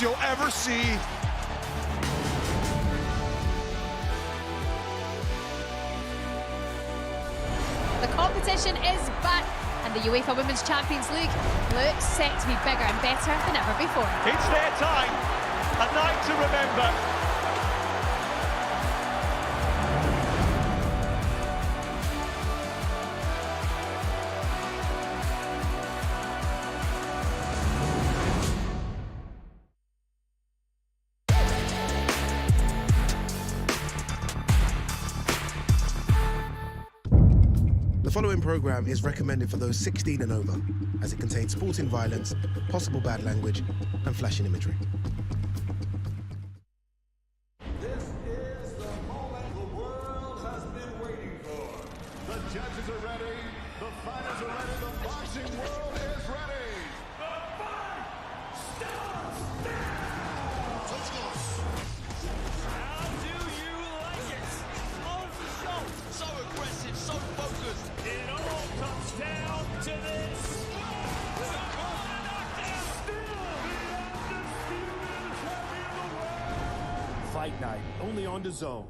you'll ever see. The competition is back, and the UEFA Women's Champions League looks set to be bigger and better than ever before. It's their time, a night to remember. The following programme is recommended for those 16 and over, as it contains sporting violence, possible bad language, and flashing imagery. This is the moment the world has been waiting for. The judges are ready, the fighters are ready, the boxing world is ready. The fight starts now! Let's go. How do you like it? On the shot, so aggressive, so focused. It all comes down to this. Fight night, only on DAZN.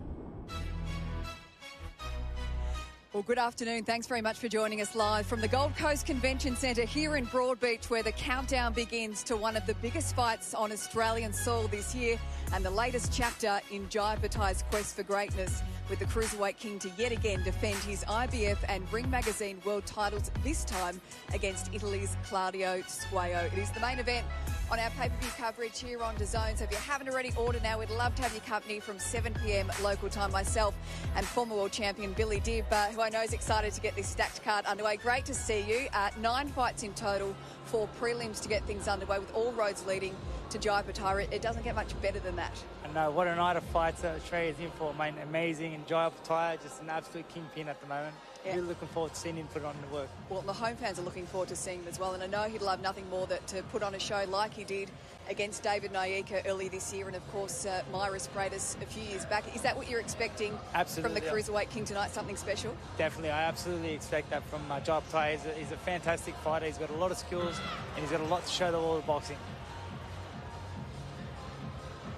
Well, good afternoon. Thanks very much for joining us live from the Gold Coast Convention Centre here in Broadbeach, where the countdown begins to one of the biggest fights on Australian soil this year and the latest chapter in Jai Opetaia's quest for greatness, with the Cruiserweight King to yet again defend his IBF and Ring Magazine world titles, this time against Italy's Claudio Squeo. It is the main event on our pay-per-view coverage here on DAZN. So if you haven't already ordered now, we'd love to have your company from 7 p.m. local time. Myself and former world champion Billy Dibb, who I know is excited to get this stacked card underway. Great to see you. 9 fights in total, 4 prelims to get things underway, with all roads leading to Jai Opetaia. It doesn't get much better than that. I know, what a night of fights that Australia's in for, mate. Amazing. And Jai Opetaia, just an absolute kingpin at the moment. Yeah. Really looking forward to seeing him put on the work. Well, the home fans are looking forward to seeing him as well, and I know he'd love nothing more than to put on a show like he did against David Nyika earlier this year, and of course Myris Freitas a few years back. Is that what you're expecting Absolutely, from the Cruiserweight King tonight, something special? Definitely, I absolutely expect that from Jai Opetaia. He's a fantastic fighter. He's got a lot of skills, and he's got a lot to show the world of boxing.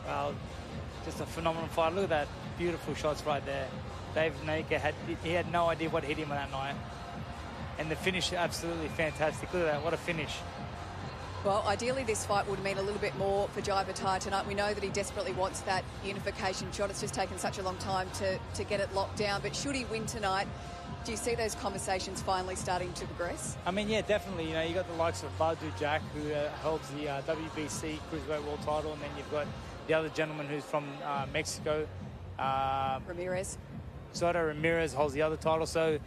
Well, just a phenomenal fight. Look at that, beautiful shots right there. David Nyika had no idea what hit him on that night. And the finish, absolutely fantastic. Look at that, what a finish. Well, ideally this fight would mean a little bit more for Jai Opetaia tonight. We know that he desperately wants that unification shot. It's just taken such a long time to get it locked down. But should he win tonight, do you see those conversations finally starting to progress? I mean, yeah, definitely. You know, you got the likes of Badu Jack, who holds the WBC Cruiserweight World title, and then you've got the other gentleman who's from Mexico. Ramirez. Soto Ramirez holds the other title. So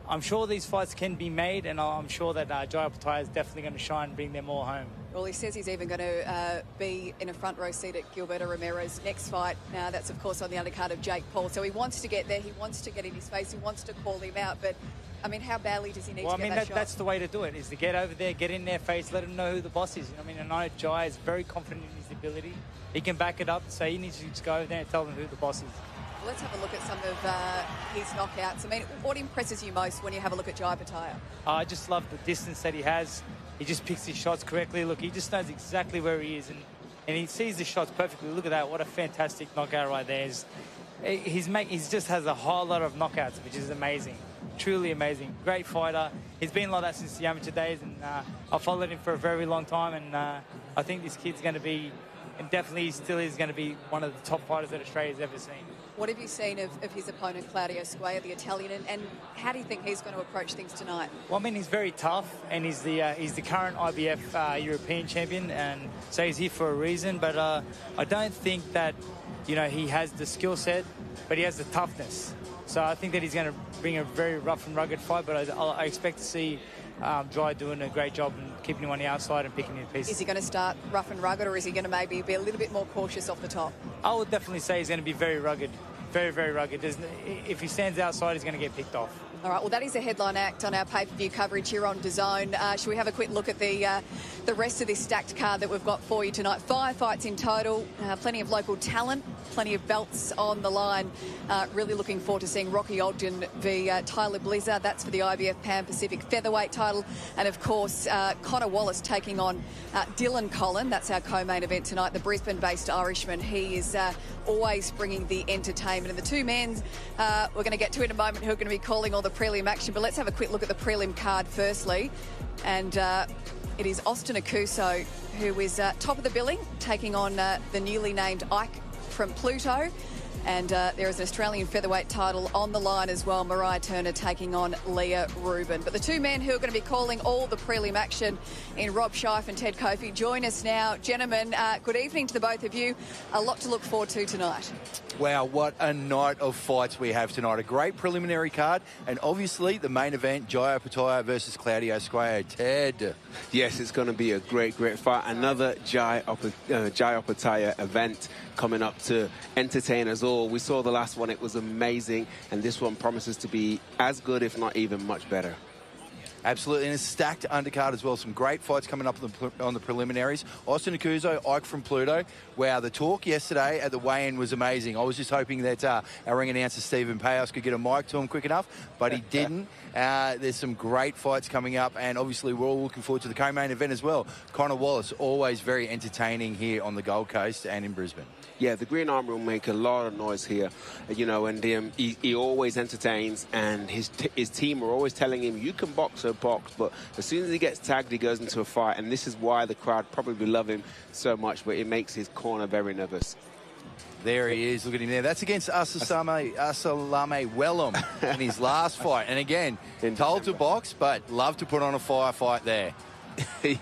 I'm sure these fights can be made, and I'm sure that Jai Opetaia is definitely going to shine and bring them all home. Well, he says he's even going to be in a front row seat at Gilberto Ramirez's next fight. Now, that's, of course, on the undercard of Jake Paul. So he wants to get there. He wants to get in his face. He wants to call him out. But, I mean, how badly does he need to get that shot? That's the way to do it, is to get over there, get in their face, let them know who the boss is. I mean, I know Jai is very confident in his ability. He can back it up, so he needs to just go over there and tell them who the boss is. Well, let's have a look at some of his knockouts. I mean, what impresses you most when you have a look at Jai Opetaia? I just love the distance that he has. He just picks his shots correctly. Look, he just knows exactly where he is, and he sees the shots perfectly. Look at that. What a fantastic knockout right there. He just has a whole lot of knockouts, which is amazing. Truly amazing. Great fighter. He's been like that since the amateur days, and I've followed him for a very long time, and I think this kid's going to be, and definitely still is going to be, one of the top fighters that Australia's ever seen. What have you seen of his opponent, Claudio Squeo, the Italian, and how do you think he's going to approach things tonight? Well, I mean, he's very tough, and he's the current IBF European champion, and so he's here for a reason. But I don't think that, you know, he has the skill set, but he has the toughness. So I think that he's going to bring a very rough and rugged fight, but I expect to see Jai doing a great job and keeping him on the outside and picking him to pieces. Is he going to start rough and rugged, or is he going to maybe be a little bit more cautious off the top? I would definitely say he's going to be very rugged, very, very rugged. If he stands outside, he's going to get picked off. All right, well, that is a headline act on our pay-per-view coverage here on DAZN. Should we have a quick look at the rest of this stacked card that we've got for you tonight? 5 fights in total, plenty of local talent plenty of belts on the line. Really looking forward to seeing Rocky Ogden v Tyler Blizzard. That's for the IBF Pan Pacific featherweight title. And of course, Connor Wallace taking on Dylan Collin. That's our co-main event tonight. The Brisbane-based Irishman. He is always bringing the entertainment. And the two men we're going to get to in a moment who are going to be calling all the prelim action. But let's have a quick look at the prelim card firstly. And it is Austin Akuso, who is top of the billing, taking on the newly named Ike from Pluto. And there is an Australian featherweight title on the line as well. Mariah Turner taking on Leah Rubin. But the two men who are going to be calling all the prelim action in Rob Scheif and Ted Kofi join us now. Gentlemen, good evening to the both of you. A lot to look forward to tonight. Wow, what a night of fights we have tonight. A great preliminary card, and obviously the main event, Jai Opetaia versus Claudio Squeo. Ted. Yes, it's going to be a great fight. Another Jai Opetaia event coming up to entertain us all. We saw the last one, it was amazing, and this one promises to be as good, if not even much better. Absolutely, and a stacked undercard as well. Some great fights coming up on the preliminaries. Austin Akuso, Ike from Pluto. Wow, the talk yesterday at the weigh-in was amazing. I was just hoping that our ring announcer, Stephen Payos, could get a mic to him quick enough, but he didn't. There's some great fights coming up, and obviously we're all looking forward to the co-main event as well. Connor Wallace, always very entertaining here on the Gold Coast and in Brisbane. Yeah, the Green Army will make a lot of noise here, you know, and he always entertains, and his team are always telling him, you can box or box, but as soon as he gets tagged, he goes into a fight, and this is why the crowd probably love him so much, but it makes his corner very nervous. There he is. Look at him there. That's against Asalame Wellham in his last fight. And again, told to box, but love to put on a firefight there.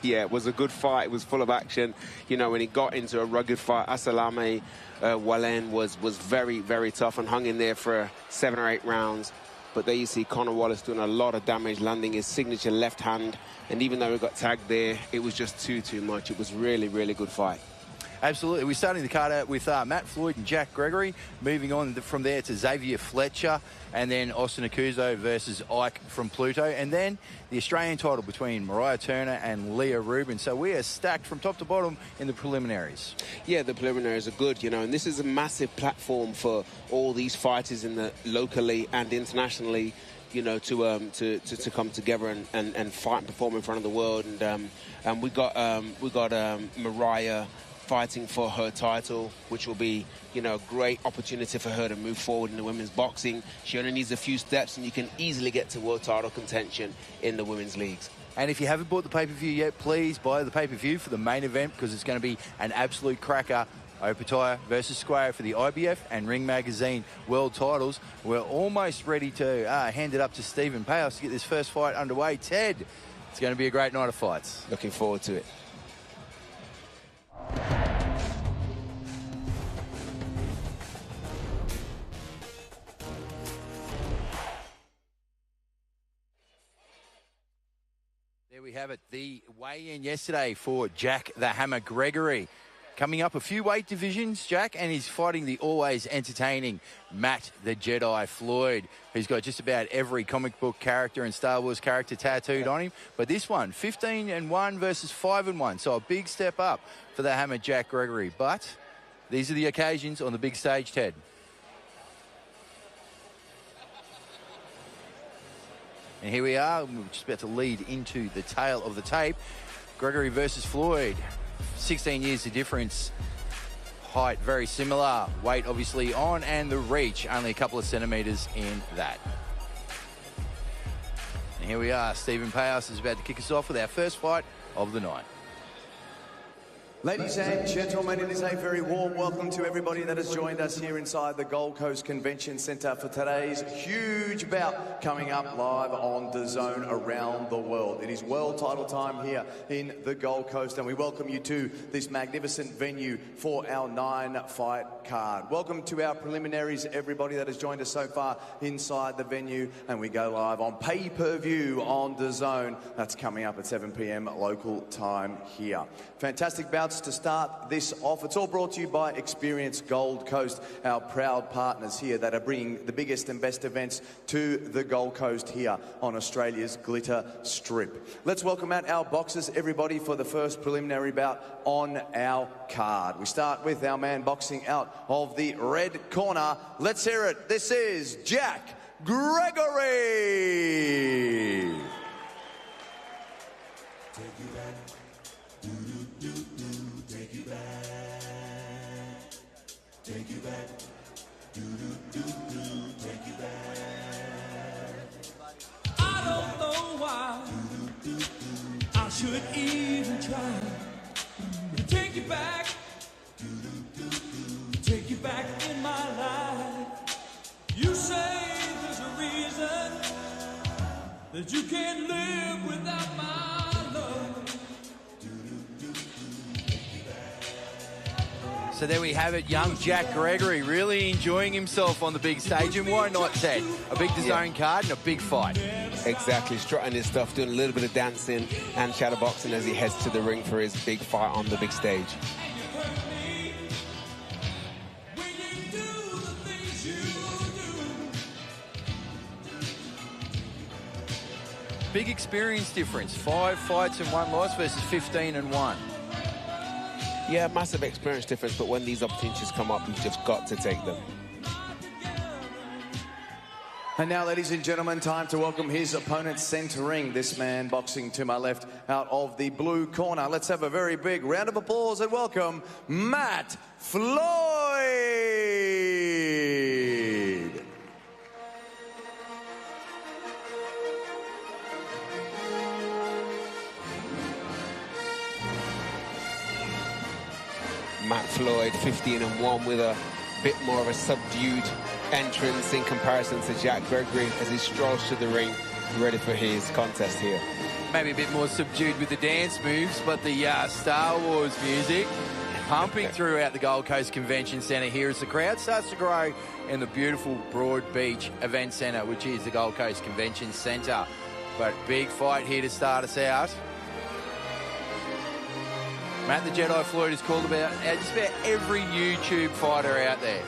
Yeah, it was a good fight. It was full of action. You know, when he got into a rugged fight, Asalame Wellham was very, very tough and hung in there for 7 or 8 rounds. But there you see Connor Wallace doing a lot of damage, landing his signature left hand. And even though he got tagged there, it was just too much. It was really, really good fight. Absolutely. We're starting the card out with Matt Floyd and Jack Gregory. Moving on from there to Xavier Fletcher. And then Austin Akuso versus Ike from Pluto. And then the Australian title between Mariah Turner and Leah Rubin. So we are stacked from top to bottom in the preliminaries. Yeah, the preliminaries are good, you know. And this is a massive platform for all these fighters in the locally and internationally, you know, to come together and fight and perform in front of the world. And we got Mariah fighting for her title, which will be, you know, a great opportunity for her to move forward in the women's boxing. She only needs a few steps, and you can easily get to world title contention in the women's leagues. And if you haven't bought the pay-per-view yet, please buy the pay-per-view for the main event, because it's going to be an absolute cracker. Opetaia versus Squeo for the IBF and Ring Magazine world titles. We're almost ready to hand it up to Stephen Payos to get this first fight underway. Ted, it's going to be a great night of fights. Looking forward to it. There we have it, the weigh-in yesterday for Jack the Hammer Gregory. Coming up a few weight divisions, Jack, and he's fighting the always entertaining Matt the Jedi Floyd, who's got just about every comic book character and Star Wars character tattooed on him. But this one, 15-1 versus 5-1, so a big step up for the Hammer Jack Gregory. But these are the occasions on the big stage, Ted. And here we are, we're just about to lead into the tail of the tape. Gregory versus Floyd, 16 years of difference. Height very similar, weight obviously on, and the reach only a couple of centimetres in that. And here we are, Stephen Payos is about to kick us off with our first fight of the night. Ladies and gentlemen, it is a very warm welcome to everybody that has joined us here inside the Gold Coast Convention Centre for today's huge bout coming up live on DAZN around the world. It is world title time here in the Gold Coast, and we welcome you to this magnificent venue for our 9-fight card. Welcome to our preliminaries, everybody that has joined us so far inside the venue, and we go live on pay-per-view on DAZN. That's coming up at 7 p.m. local time here. Fantastic bout bouts to start this off. It's all brought to you by Experience Gold Coast, our proud partners here that are bringing the biggest and best events to the Gold Coast here on Australia's Glitter Strip. Let's welcome out our boxers, everybody, for the first preliminary bout on our card. We start with our man boxing out of the red corner. Let's hear it. This is Jack Gregory. Take you back, do-do-do-do, take you back, take you back, do-do-do-do, take you back. I don't know why I should even try to take you back, take you back in my life. You say there's a reason that you can't live without my love. So there we have it, young Jack Gregory really enjoying himself on the big stage, and why not, Ted? A big DAZN card and a big fight. Exactly, strutting his stuff, doing a little bit of dancing and shadowboxing as he heads to the ring for his big fight on the big stage. Big experience difference, 5 fights and 1 loss versus 15 and 1. Yeah, massive experience difference, but when these opportunities come up, you've just got to take them. And now, ladies and gentlemen, time to welcome his opponent centering. This man boxing to my left out of the blue corner. Let's have a very big round of applause and welcome Matt Floyd. Matt Floyd, 15 and 1, with a bit more of a subdued entrance in comparison to Jack Gregory as he strolls to the ring, ready for his contest here. Maybe a bit more subdued with the dance moves, but the Star Wars music pumping throughout the Gold Coast Convention Centre here as the crowd starts to grow in the beautiful Broad Beach Event Centre, which is the Gold Coast Convention Centre. But big fight here to start us out. Matt the Jedi Floyd is called about just about every YouTube fighter out there.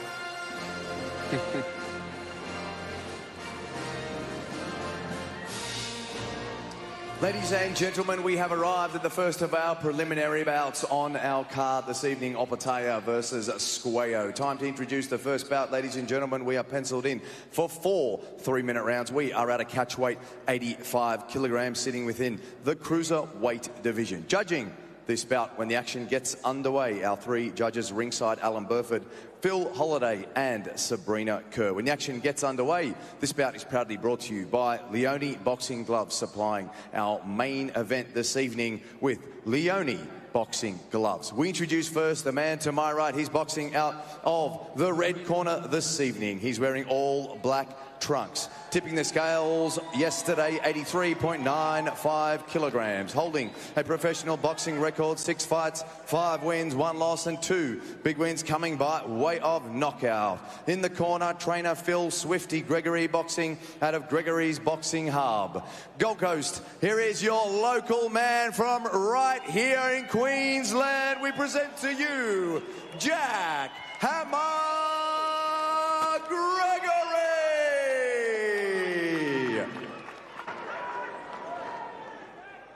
Ladies and gentlemen, we have arrived at the first of our preliminary bouts on our card this evening, Opetaia versus Squeo. Time to introduce the first bout, ladies and gentlemen. We are penciled in for 4 3-minute rounds. We are at a catch weight, 85 kilograms, sitting within the cruiserweight division. Judging this bout when the action gets underway, our 3 judges ringside: Alan Burford, Phil Holliday and Sabrina Kerr. When the action gets underway, this bout is proudly brought to you by Leone Boxing Gloves, supplying our main event this evening with Leone Boxing Gloves. We introduce first the man to my right. He's boxing out of the red corner this evening. He's wearing all black trunks. Tipping the scales yesterday, 83.95 kilograms. Holding a professional boxing record, 6 fights, 5 wins, 1 loss and 2 big wins coming by way of knockout. In the corner, trainer Phil Swifty Gregory, boxing out of Gregory's Boxing Hub. Gold Coast, here is your local man from right here in Queensland. We present to you Jack Hammer Gregory.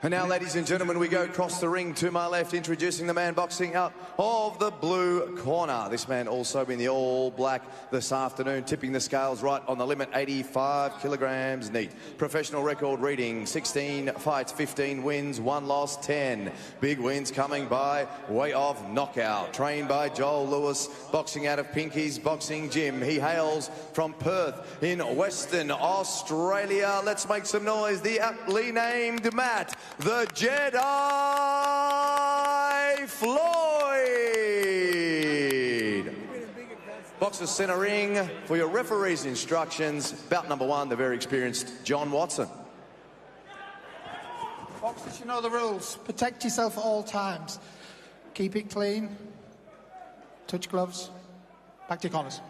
And now, ladies and gentlemen, we go across the ring to my left, introducing the man boxing out of the blue corner. This man also in the all black this afternoon, tipping the scales right on the limit, 85 kilograms neat. Professional record reading, 16 fights, 15 wins, 1 loss, 10 big wins coming by way of knockout. Trained by Joel Lewis, boxing out of Pinky's Boxing Gym. He hails from Perth in Western Australia. Let's make some noise. The aptly named Matt the Jedi Floyd. Boxers centering for your referee's instructions. Bout number 1, the very experienced John Watson. Boxers, you know the rules. Protect yourself at all times. Keep it clean. Touch gloves. Back to your corners.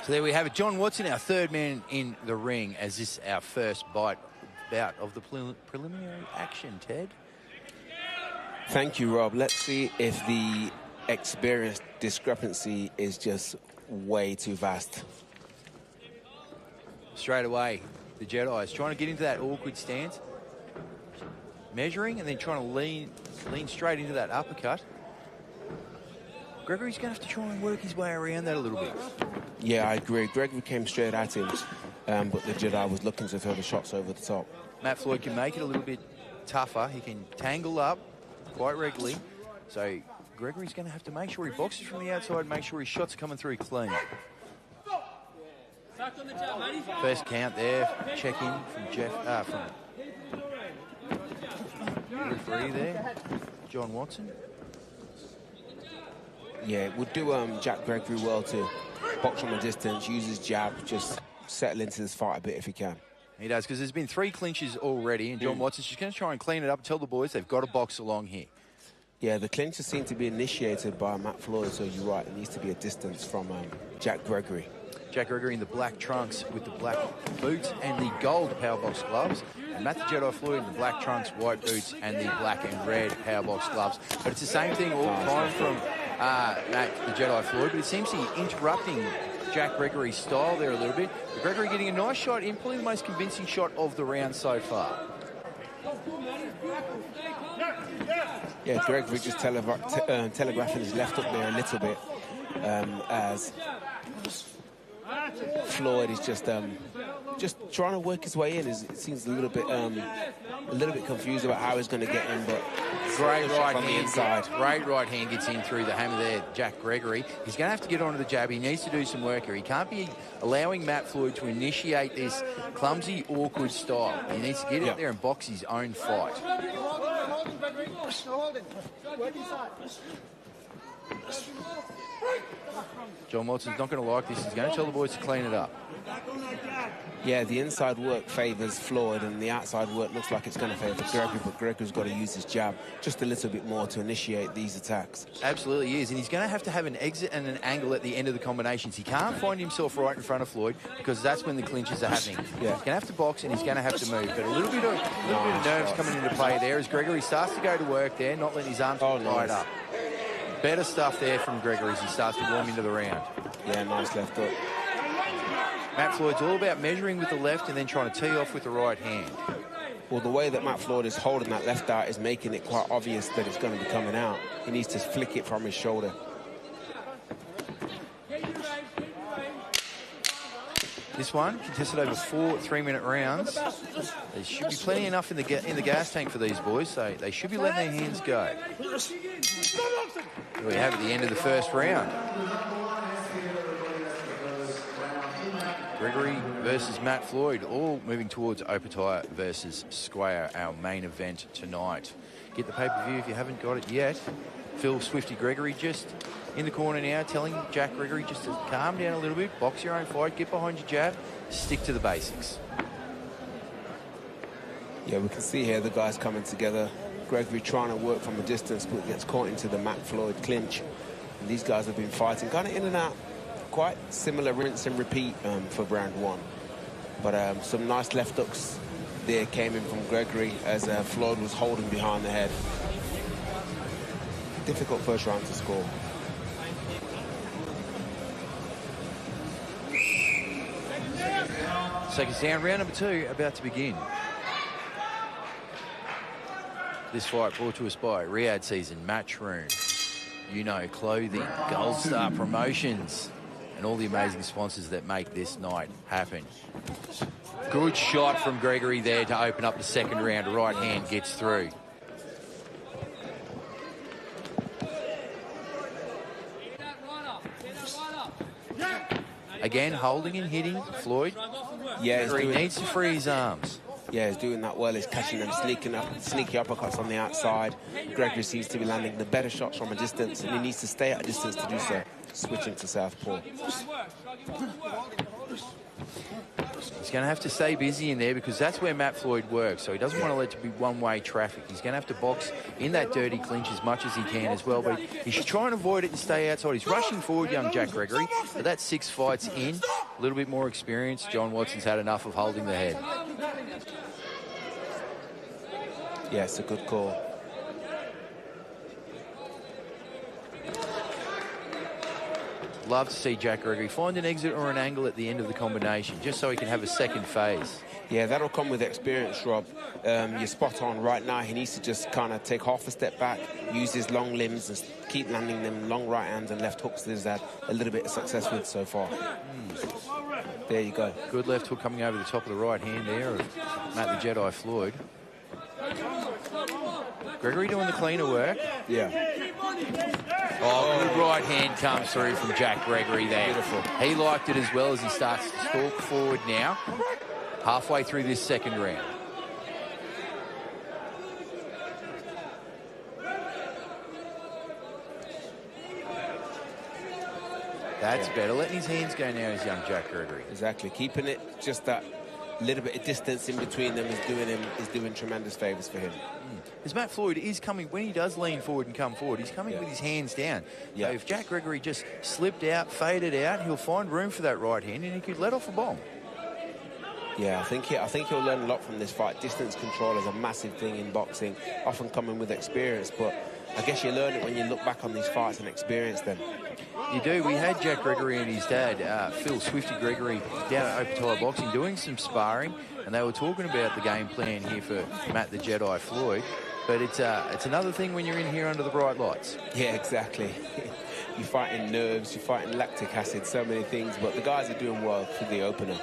So there we have it. John Watson, our 3rd man in the ring, as this is our first bout of the preliminary action, Ted. Thank you, Rob. Let's see if the experience discrepancy is just way too vast. Straight away, the Jedi is trying to get into that awkward stance, measuring and then trying to lean straight into that uppercut. Gregory's going to have to try and work his way around that a little bit. Yeah, I agree. Gregory came straight at him, but the Jedi was looking to throw the shots over the top. Matt Floyd can make it a little bit tougher. He can tangle up quite regularly. So Gregory's going to have to make sure he boxes from the outside, make sure his shots are coming through clean. First count there, check in from Jeff, from referee there, John Watson. Yeah, it would do Jack Gregory well to box from a distance, use his jab, just settle into this fight a bit if he can. He does, because there's been 3 clinches already, and John Watson's just going to try and clean it up and tell the boys they've got to box along here. Yeah, the clinches seem to be initiated by Matt Floyd, so you're right, it needs to be a distance from Jack Gregory. Jack Gregory in the black trunks with the black boots and the gold powerbox gloves. And Matt the Jedi Floyd in the black trunks, white boots, and the black and red powerbox gloves. But it's the same thing all the time from Matt the Jedi Floyd, but it seems to be interrupting Jack Gregory's style there a little bit. But Gregory getting a nice shot in, probably the most convincing shot of the round so far. Yeah, Gregory just telegraphing his left up there a little bit as Floyd is just trying to work his way in. It seems a little bit confused about how he's going to get in, but great right from hand, the inside. Great right hand gets in through the hammer there, Jack Gregory. He's going to have to get onto the jab. He needs to do some work here. He can't be allowing Matt Floyd to initiate this clumsy, awkward style. He needs to get out there and box his own fight. John Watson's not going to like this. He's going to tell the boys to clean it up. Yeah, the inside work favours Floyd and the outside work looks like it's going to favour Gregory, but Gregory's got to use his jab just a little bit more to initiate these attacks. Absolutely he is, and he's going to have an exit and an angle at the end of the combinations. He can't find himself right in front of Floyd because that's when the clinches are happening. Yeah. He's going to have to box and he's going to have to move, but a little bit of nerves coming into play there as Gregory starts to go to work there, not letting his arms light up. Better stuff there from Gregory as he starts to warm into the round. Yeah, nice left hook. Matt Floyd's all about measuring with the left and then trying to tee off with the right hand. Well, the way that Matt Floyd is holding that left out is making it quite obvious that it's going to be coming out. He needs to flick it from his shoulder. This one contested over 4 3-minute rounds. There should be plenty enough in the gas tank for these boys, so they should be letting their hands go. Here we have at the end of the first round. Gregory versus Matt Floyd, all moving towards Opetaia versus Squeo, our main event tonight. Get the pay-per-view if you haven't got it yet. Phil Swifty Gregory just in the corner now, telling Jack Gregory just to calm down a little bit, box your own fight, get behind your jab, stick to the basics. Yeah, we can see here the guys coming together. Gregory trying to work from a distance, but gets caught into the Matt Floyd clinch. And these guys have been fighting kind of in and out. Quite similar rinse and repeat for round 1. But some nice left hooks there came in from Gregory as Floyd was holding behind the head. Difficult first round to score. Seconds down, round number 2 about to begin. This fight brought to us by Riyadh Season Matchroom, Clothing, Gold Star Promotions, and all the amazing sponsors that make this night happen. Good shot from Gregory there to open up the second round. Right hand gets through. Again, holding and hitting Floyd. Yeah, Gregory needs to free his arms. Yeah, he's doing that well. He's catching them sneaky uppercuts on the outside. Gregory seems to be landing the better shots from a distance, and he needs to stay at a distance to do so, switching to southpaw. He's going to have to stay busy in there because that's where Matt Floyd works, so he doesn't want to let it be one-way traffic. He's going to have to box in that dirty clinch as much as he can as well, but he should try and avoid it and stay outside. He's rushing forward, young Jack Gregory, but that's 6 fights in. A little bit more experience. John Watson's had enough of holding the head. Yeah, it's a good call. love to see Jack Gregory find an exit or an angle at the end of the combination, just so he can have a second phase. Yeah, that'll come with experience, Rob. You're spot on. Right now, he needs to just kind of take half a step back, use his long limbs, and keep landing them long right hands and left hooks that he's had a little bit of success with so far. There you go. Good left hook coming over the top of the right hand there of Matt the Jedi Floyd. Gregory doing the cleaner work. Yeah. Oh, good right hand comes through from Jack Gregory there. Beautiful. He liked it as well as he starts to stalk forward now. Halfway through this second round. That's better. Letting his hands go now is young Jack Gregory. Exactly. Keeping it just that little bit of distance in between them is doing tremendous favours for him. As Matt Floyd is coming, when he does lean forward and come forward, he's coming with his hands down. Yeah. So if Jack Gregory just slipped out, faded out, he'll find room for that right hand and he could let off a bomb. Yeah, I think he'll learn a lot from this fight. Distance control is a massive thing in boxing, often coming with experience, but I guess you learn it when you look back on these fights and experience them. You do. We had Jack Gregory and his dad, Phil Swifty Gregory, down at Opetaia Boxing doing some sparring, and they were talking about the game plan here for Matt the Jedi Floyd. But it's another thing when you're in here under the bright lights. Yeah, exactly. You're fighting nerves, you're fighting lactic acid, so many things, but the guys are doing well for the opener.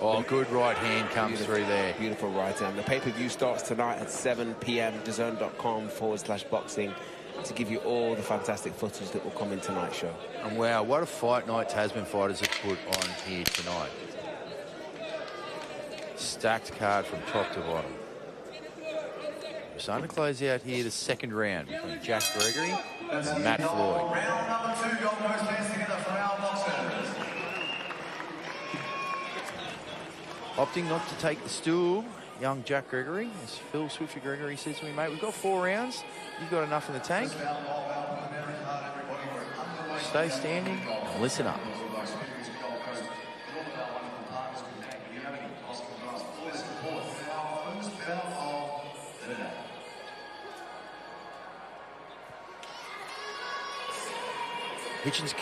Oh, good right hand comes through there. Beautiful right hand. The pay-per-view starts tonight at 7 p.m. DAZN.com/boxing to give you all the fantastic footage that will come in tonight's show. And wow, what a fight night Tasman fighters have put on here tonight. Stacked card from top to bottom. We're starting to close out here the second round between Jack Gregory and Matt Floyd. Round number 2, Gold Coast hands together for our boxers. Opting not to take the stool, young Jack Gregory. As Phil Swifty Gregory says to me, mate, we've got 4 rounds. You've got enough in the tank. Stay standing and listen up. Hitchens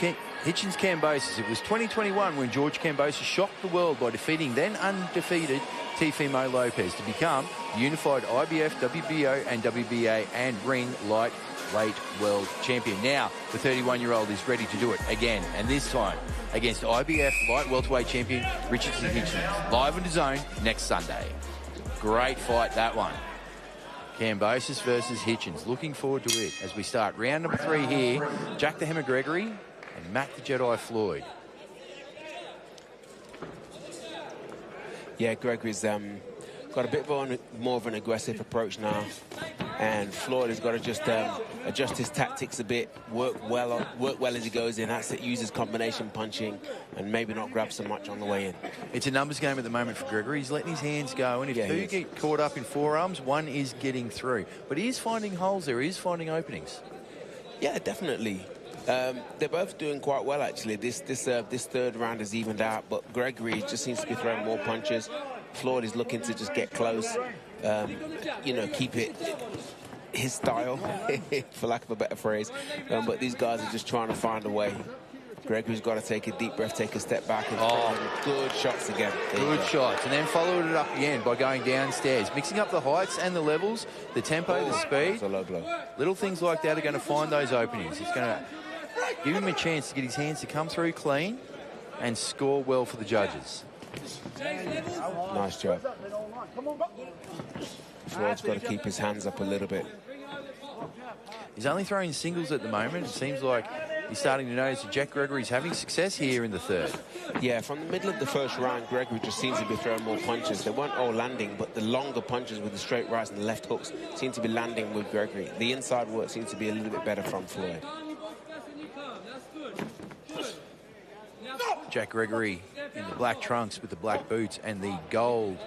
Cambosis. It was 2021 when George Cambosis shocked the world by defeating then undefeated Teofimo Lopez to become the unified IBF, WBO and WBA and ring lightweight world champion. Now, the 31-year-old is ready to do it again, and this time against IBF light welterweight champion Richardson Hitchens. Live on DAZN next Sunday. Great fight, that one. Cambosis versus Hitchens. Looking forward to it as we start round number 3 here. Jack the Hammer Gregory and Matt the Jedi Floyd. Yeah, Gregory's got a bit more of an aggressive approach now, and Floyd has got to just adjust his tactics a bit, work well as he goes in. That's it. Uses combination punching and maybe not grab so much on the way in. It's a numbers game at the moment for Gregory. He's letting his hands go, and if two get caught up in forearms, one is getting through. But he is finding holes there. He is finding openings. Yeah, definitely. They're both doing quite well, actually. This third round is evened out, but Gregory just seems to be throwing more punches. Floyd is looking to just get close, keep it his style, for lack of a better phrase. But these guys are just trying to find a way. Gregory's got to take a deep breath, take a step back, and good shots again. Good shots, and then followed it up again by going downstairs, mixing up the heights and the levels, the tempo, the speed. It's a low blow. Little things like that are going to find those openings. It's going to give him a chance to get his hands to come through clean and score well for the judges. Nice job. Floyd's got to keep his hands up a little bit. He's only throwing singles at the moment. It seems like he's starting to notice that Jack Gregory's having success here in the third. Yeah, from the middle of the first round, Gregory just seems to be throwing more punches. They weren't all landing, but the longer punches with the straight rights and the left hooks seem to be landing with Gregory. The inside work seems to be a little bit better from Floyd. Jack Gregory in the black trunks with the black boots and the gold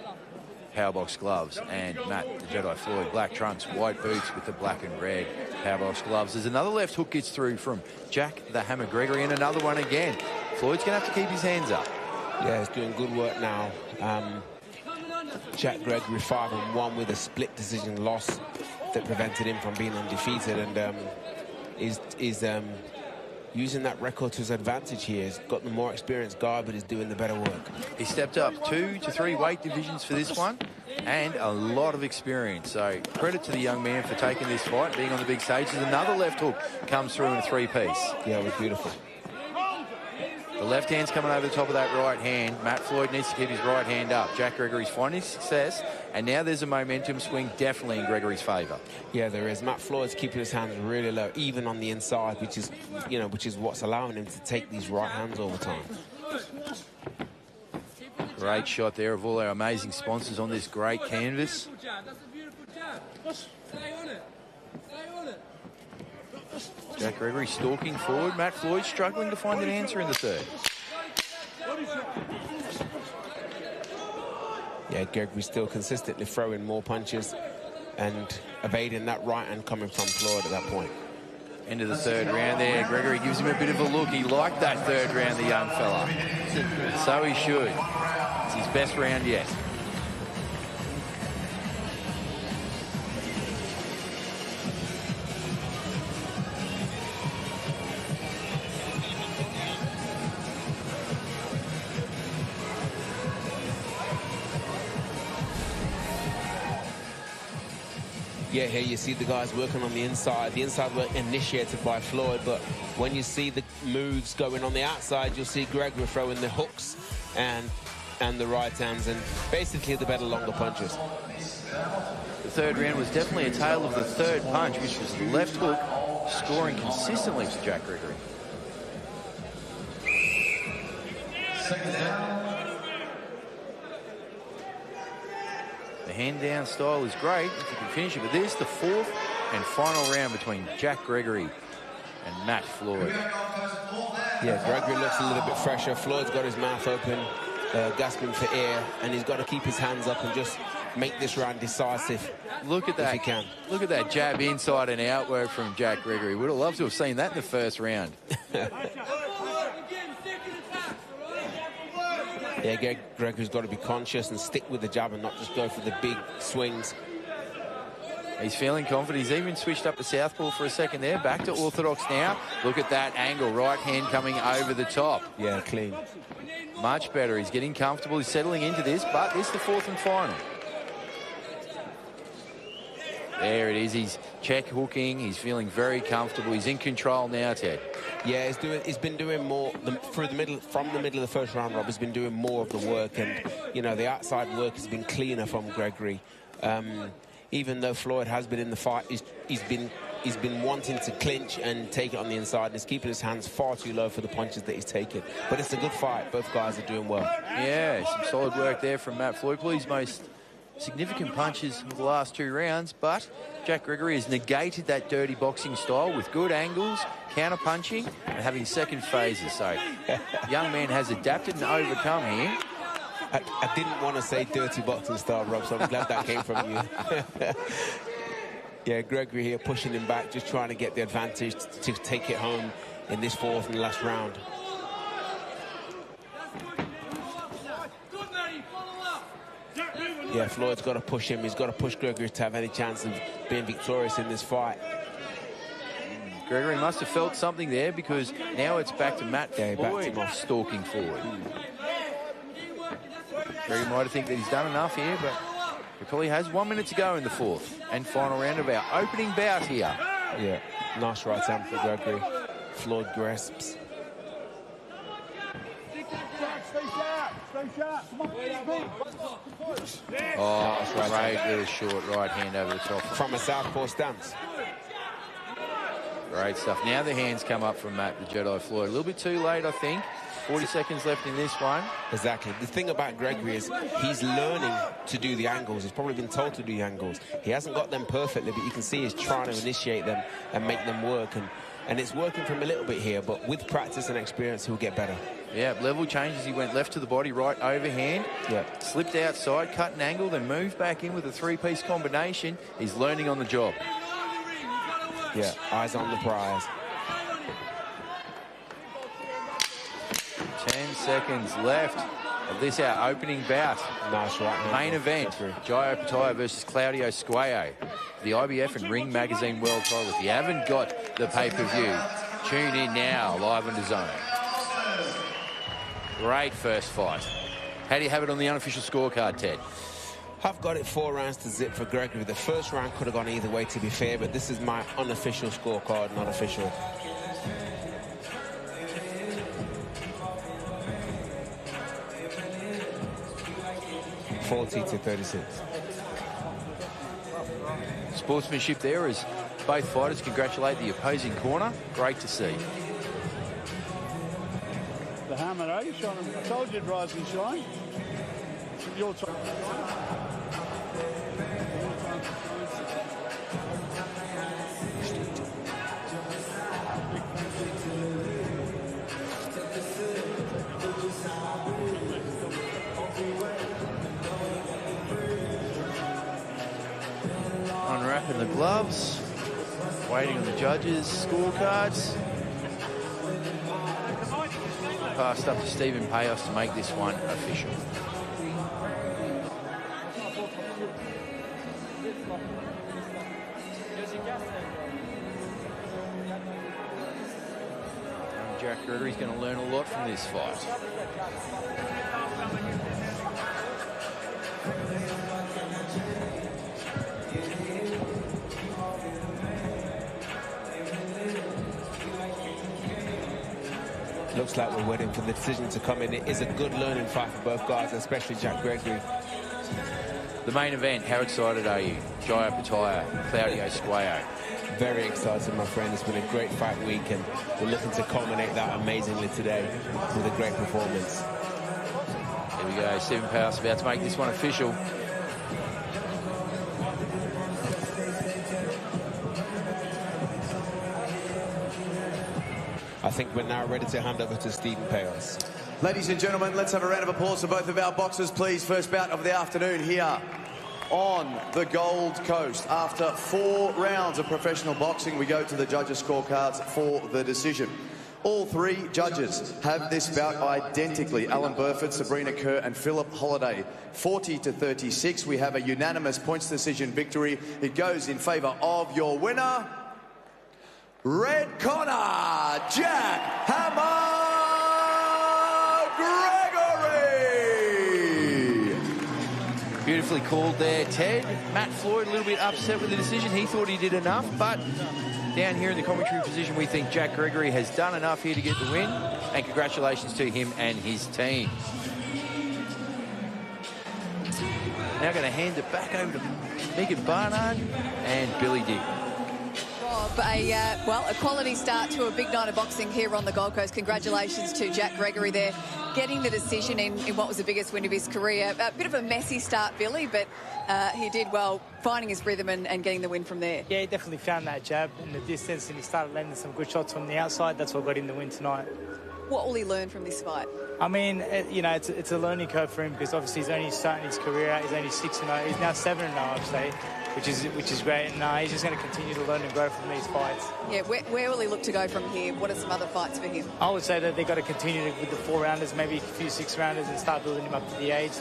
powerbox gloves, and Matt the Jedi Floyd, black trunks, white boots with the black and red powerbox gloves. There's another left hook gets through from Jack the Hammer Gregory, and another one again. Floyd's going to have to keep his hands up. Yeah, he's doing good work now. Jack Gregory 5-1 with a split decision loss that prevented him from being undefeated, and is using that record to his advantage here. He's got the more experienced guy, but he's doing the better work. He stepped up 2 to 3 weight divisions for this one and a lot of experience. So credit to the young man for taking this fight, being on the big stage. There's another left hook comes through in a 3-piece. Yeah, it was beautiful. The left hand's coming over the top of that right hand. Matt Floyd needs to keep his right hand up. Jack Gregory's finding success, and now there's a momentum swing definitely in Gregory's favour. Yeah, there is. Matt Floyd's keeping his hands really low, even on the inside, which is, you know, which is what's allowing him to take these right hands all the time. Great shot there of all our amazing sponsors on this great canvas. Jack Gregory stalking forward. Matt Floyd struggling to find an answer in the third. Yeah, Gregory still consistently throwing more punches and evading that right hand coming from Floyd at that point. End of the third round there. Gregory gives him a bit of a look. He liked that third round, the young fella. So he should. It's his best round yet. Yeah, here you see the guys working on the inside. The inside work initiated by Floyd, but when you see the moves going on the outside, you'll see Gregory throwing the hooks and the right hands and basically the better longer punches. The third round was definitely a tale of the third punch, which was the left hook, scoring consistently for Jack Gregory. Second down. The hand-down style is great if you can finish it with this. The fourth and final round between Jack Gregory and Matt Floyd. Yeah, Gregory looks a little bit fresher. Floyd's got his mouth open, gasping for air, and he's got to keep his hands up and just make this round decisive. Look at that. If he can. Look at that jab inside and out work from Jack Gregory. Would have loved to have seen that in the first round. Yeah, Gregory's got to be conscious and stick with the jab and not just go for the big swings. He's feeling confident. He's even switched up to southpaw for a second there. Back to orthodox now. Look at that angle. Right hand coming over the top. Yeah, clean. Much better. He's getting comfortable. He's settling into this, but it's the fourth and final. There it is. He's check hooking. He's feeling very comfortable. He's in control now, Ted. Yeah, he's been doing more from the middle of the first round. Rob has been doing more of the work, and you know the outside work has been cleaner from Gregory. Even though Floyd has been in the fight, he's been wanting to clinch and take it on the inside, and he's keeping his hands far too low for the punches that he's taking. But it's a good fight. Both guys are doing well. Yeah, some solid work there from Matt Floyd. Probably his most significant punches of the last 2 rounds, but Jack Gregory has negated that dirty boxing style with good angles, counter-punching, and having second phases. So, young man has adapted and overcome here. I didn't want to say dirty boxing style, Rob, so I'm glad that came from you. Yeah, Gregory here pushing him back, just trying to get the advantage to take it home in this fourth and last round. Yeah, Floyd's got to push him. He's got to push Gregory to have any chance of being victorious in this fight. Gregory must have felt something there, because now it's back to Matt Floyd stalking forward. Gregory might think that he's done enough here, but he probably has 1 minute to go in the fourth and final round of our opening bout here. Yeah, nice right hand for Gregory. Floyd grasps. Oh, great little short right hand over the top. From a southpaw stance. Great stuff. Now the hands come up from Matt, the Jedi Floyd. A little bit too late, I think. 40 seconds left in this one. Exactly. The thing about Gregory is he's learning to do the angles. He's probably been told to do the angles. He hasn't got them perfectly, but you can see he's trying to initiate them and make them work. And it's working for him a little bit here, but with practice and experience, he'll get better. Yeah, level changes. He went left to the body, right overhand. Yeah. Slipped outside, cut an angle, then moved back in with a 3-piece combination. He's learning on the job. Yeah, eyes on the prize. 10 seconds left of this, our opening bout. Nice right. Main event, Jai Opetaia versus Claudio Squeo. The IBF and Ring Magazine World title. If you haven't got the pay-per-view, Tune in now, live on DAZN. Great first fight. How do you have it on the unofficial scorecard, Ted? I've got it 4 rounds to zip for Gregory. The first round could have gone either way, to be fair, but this is my unofficial scorecard, not official. (40-36). Sportsmanship there as both fighters congratulate the opposing corner. Great to see. The Hammer, eh? Shine. I told you it'd rise and shine. Your time. Unwrapping the gloves, waiting on the judges' scorecards. Passed up to Stephen Payos to make this one official. And Jack Gregory's going to learn a lot from this fight. Looks like we're waiting for the decision to come in. It is a good learning fight for both guys, especially Jack Gregory. The main event, how excited are you? Jai Opetaia, Claudio Squeo. Very excited, my friend. It's been a great fight week, and we're looking to culminate that amazingly today with a great performance. Here we go, Stephen Payos about to make this one official. I think we're now ready to hand over to Stephen Payos. Ladies and gentlemen, let's have a round of applause for both of our boxers, please. First bout of the afternoon here on the Gold Coast. After 4 rounds of professional boxing, we go to the judges' scorecards for the decision. All 3 judges have this bout identically. Alan Burford, Sabrina Kerr and Philip Holliday. 40-36. We have a unanimous points decision victory. It goes in favour of your winner, red corner, Jack Hammer Gregory. Beautifully called there, Ted. Matt Floyd a little bit upset with the decision. He thought he did enough, but down here in the commentary position, we think Jack Gregory has done enough here to get the win, and congratulations to him and his team. Now going to hand it back over to Megan Barnard and Billy Dick. A quality start to a big night of boxing here on the Gold Coast. Congratulations to Jack Gregory there, getting the decision in what was the biggest win of his career. A bit of a messy start, Billy, but he did well, finding his rhythm and getting the win from there. Yeah, he definitely found that jab in the distance, and he started landing some good shots from the outside. That's what got him the win tonight. What will he learn from this fight? I mean, it's a learning curve for him, because obviously he's only starting his career out. He's only 6-0. He's now 7-0, I'd say, which is great. And he's just going to continue to learn and grow from these fights. Yeah, where will he look to go from here? What are some other fights for him? I would say that they've got to continue with the 4-rounders, maybe a few 6-rounders, and start building him up to the 8s.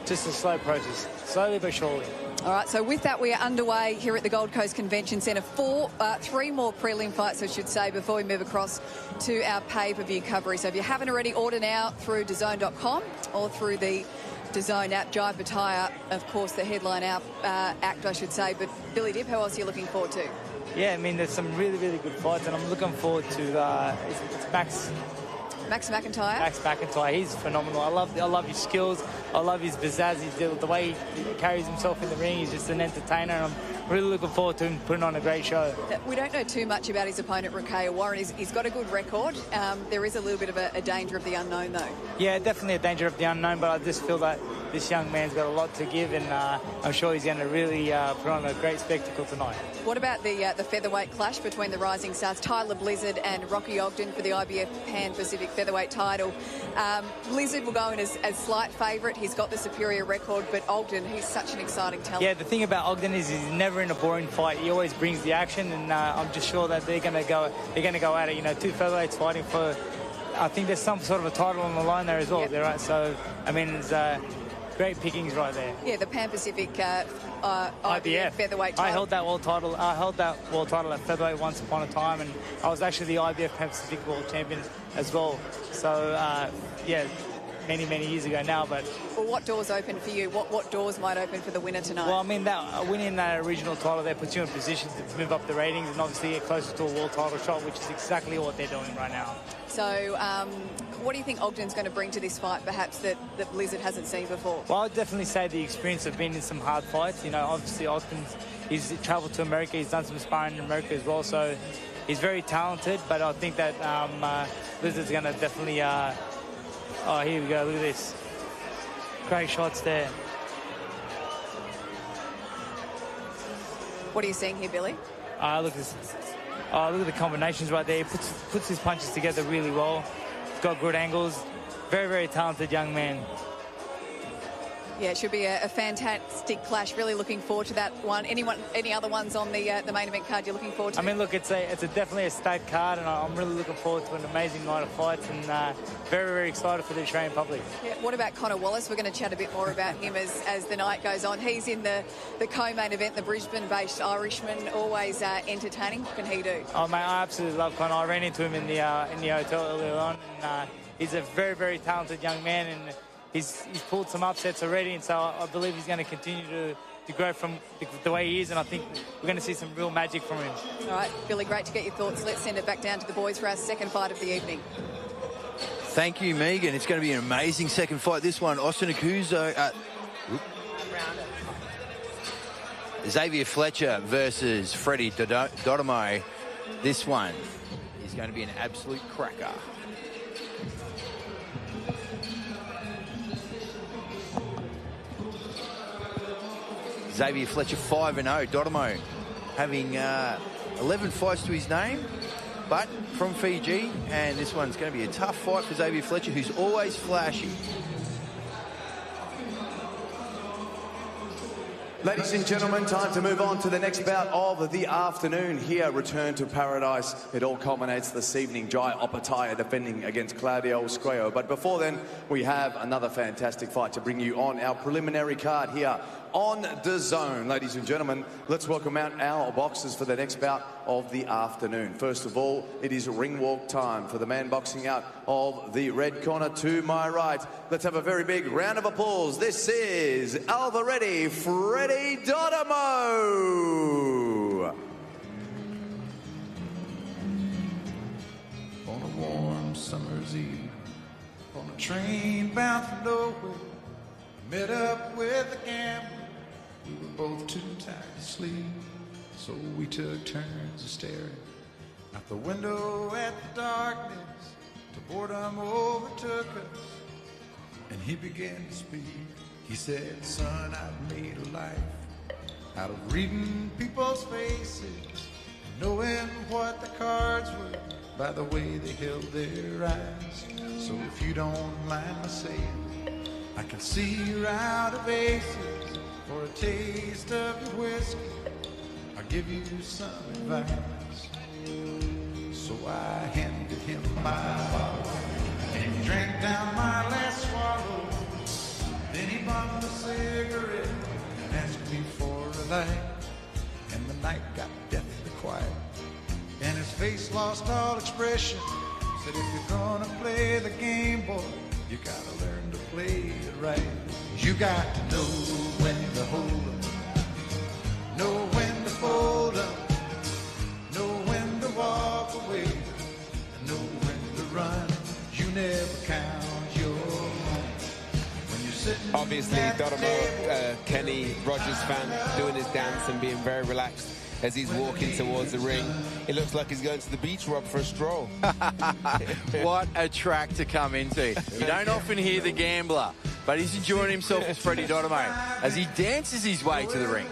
Just a slow process, slowly but surely. All right, so with that, we are underway here at the Gold Coast Convention Centre. 3 more prelim fights, I should say, before we move across to our pay-per-view coverage. So if you haven't already, order now through DAZN.com or through the DAZN app. Jai Opetaia, of course, the headline act, I should say. But Billy Dibb, who else are you looking forward to? Yeah, I mean, there's some really, really good fights, and I'm looking forward to it's Max McIntyre. Max McIntyre, he's phenomenal. I love his skills. I love his pizzazz. The way he carries himself in the ring. He's just an entertainer, and I'm really looking forward to him putting on a great show. We don't know too much about his opponent, Rakea Warren. He's got a good record. There is a little bit of a danger of the unknown, though. Yeah, definitely a danger of the unknown, but I just feel that this young man's got a lot to give, and I'm sure he's going to really put on a great spectacle tonight. What about the featherweight clash between the rising stars, Tyler Blizzard and Rocky Ogden for the IBF Pan-Pacific featherweight title? Blizzard will go in as slight favourite. He's got the superior record, but Ogden, he's such an exciting talent. Yeah, the thing about Ogden is he's never in a boring fight. He always brings the action, and I'm just sure that they're going to go at it. You know, 2 featherweights fighting for, I think there's some sort of a title on the line there as well. Yep. Right? So, I mean, it's great pickings right there. Yeah, the Pan-Pacific IBF featherweight title. I held that world title. I held that world title at featherweight once upon a time, and I was actually the IBF Pacific World Champion as well. So yeah, many years ago now. But well, what doors open for you? What doors might open for the winner tonight? Well, I mean, that winning that regional title there puts you in position to move up the ratings and obviously get closer to a world title shot, which is exactly what they're doing right now. So, what do you think Ogden's going to bring to this fight, perhaps that Blizzard hasn't seen before? Well, I'd definitely say the experience of being in some hard fights. You know, obviously he's travelled to America, he's done some sparring in America as well, so he's very talented. But I think that Blizzard's going to definitely. Oh, here we go. Look at this. Great shots there. What are you seeing here, Billy? Look at this. Look at the combinations right there. He puts his punches together really well. He's got good angles. Very talented young man. Yeah, it should be a fantastic clash. Really looking forward to that one. Any other ones on the main event card you're looking forward to? I mean, look, it's definitely a stacked card, and I'm really looking forward to an amazing night of fights, and very excited for the Australian public. Yeah, what about Connor Wallace? We're going to chat a bit more about him as the night goes on. He's in the co-main event, the Brisbane-based Irishman, always entertaining. What can he do? Oh, mate, I absolutely love Connor. I ran into him in the hotel earlier on, and he's a very talented young man, and He's pulled some upsets already, and so I believe he's going to continue to grow from the way he is, and I think we're going to see some real magic from him. All right, Billy, great to get your thoughts. Let's send it back down to the boys for our second fight of the evening. Thank you, Megan. It's going to be an amazing second fight. This one, Austin Akuzo, Xavier Fletcher versus Freddie Dodamo. This one is going to be an absolute cracker. Xavier Fletcher 5-0. Dodamo having 11 fights to his name, but from Fiji. And this one's going to be a tough fight for Xavier Fletcher, who's always flashy. Ladies and gentlemen, time to move on to the next bout of the afternoon here. Return to paradise. It all culminates this evening. Jai Opetaia defending against Claudio Squeo. But before then, we have another fantastic fight to bring you on our preliminary card here on DAZN. Ladies and gentlemen, let's welcome out our boxers for the next bout of the afternoon. First of all, it is ring walk time for the man boxing out of the red corner to my right. Let's have a very big round of applause. This is Alvaretti Freddie Dodamo. On a warm summer's eve, on a train bound for nowhere, met up with a gambler. We were both too tired to sleep, so we took turns of staring out the window at the darkness till boredom overtook us, and he began to speak. He said, son, I've made a life out of reading people's faces and knowing what the cards were by the way they held their eyes. So if you don't mind my saying, I can see you're out of aces. For a taste of your whiskey, I'll give you some advice. So I handed him my bottle, and he drank down my last swallow. Then he bummed a cigarette and asked me for a light. And the night got deathly quiet, and his face lost all expression. Said, if you're gonna play the game, boy, you gotta learn to play it right. You got to know when to hold up, know when to fold up, know when to walk away, and know when to run. You never count your money when you're sitting. Obviously, Dodamo, Kenny Rogers fan, doing his dance and being very relaxed as he's walking towards the ring. It looks like he's going to the beach, Rob, for a stroll. What a track to come into. You don't often hear the gambler, but he's enjoying himself as Freddie Dodamo as he dances his way to the ring.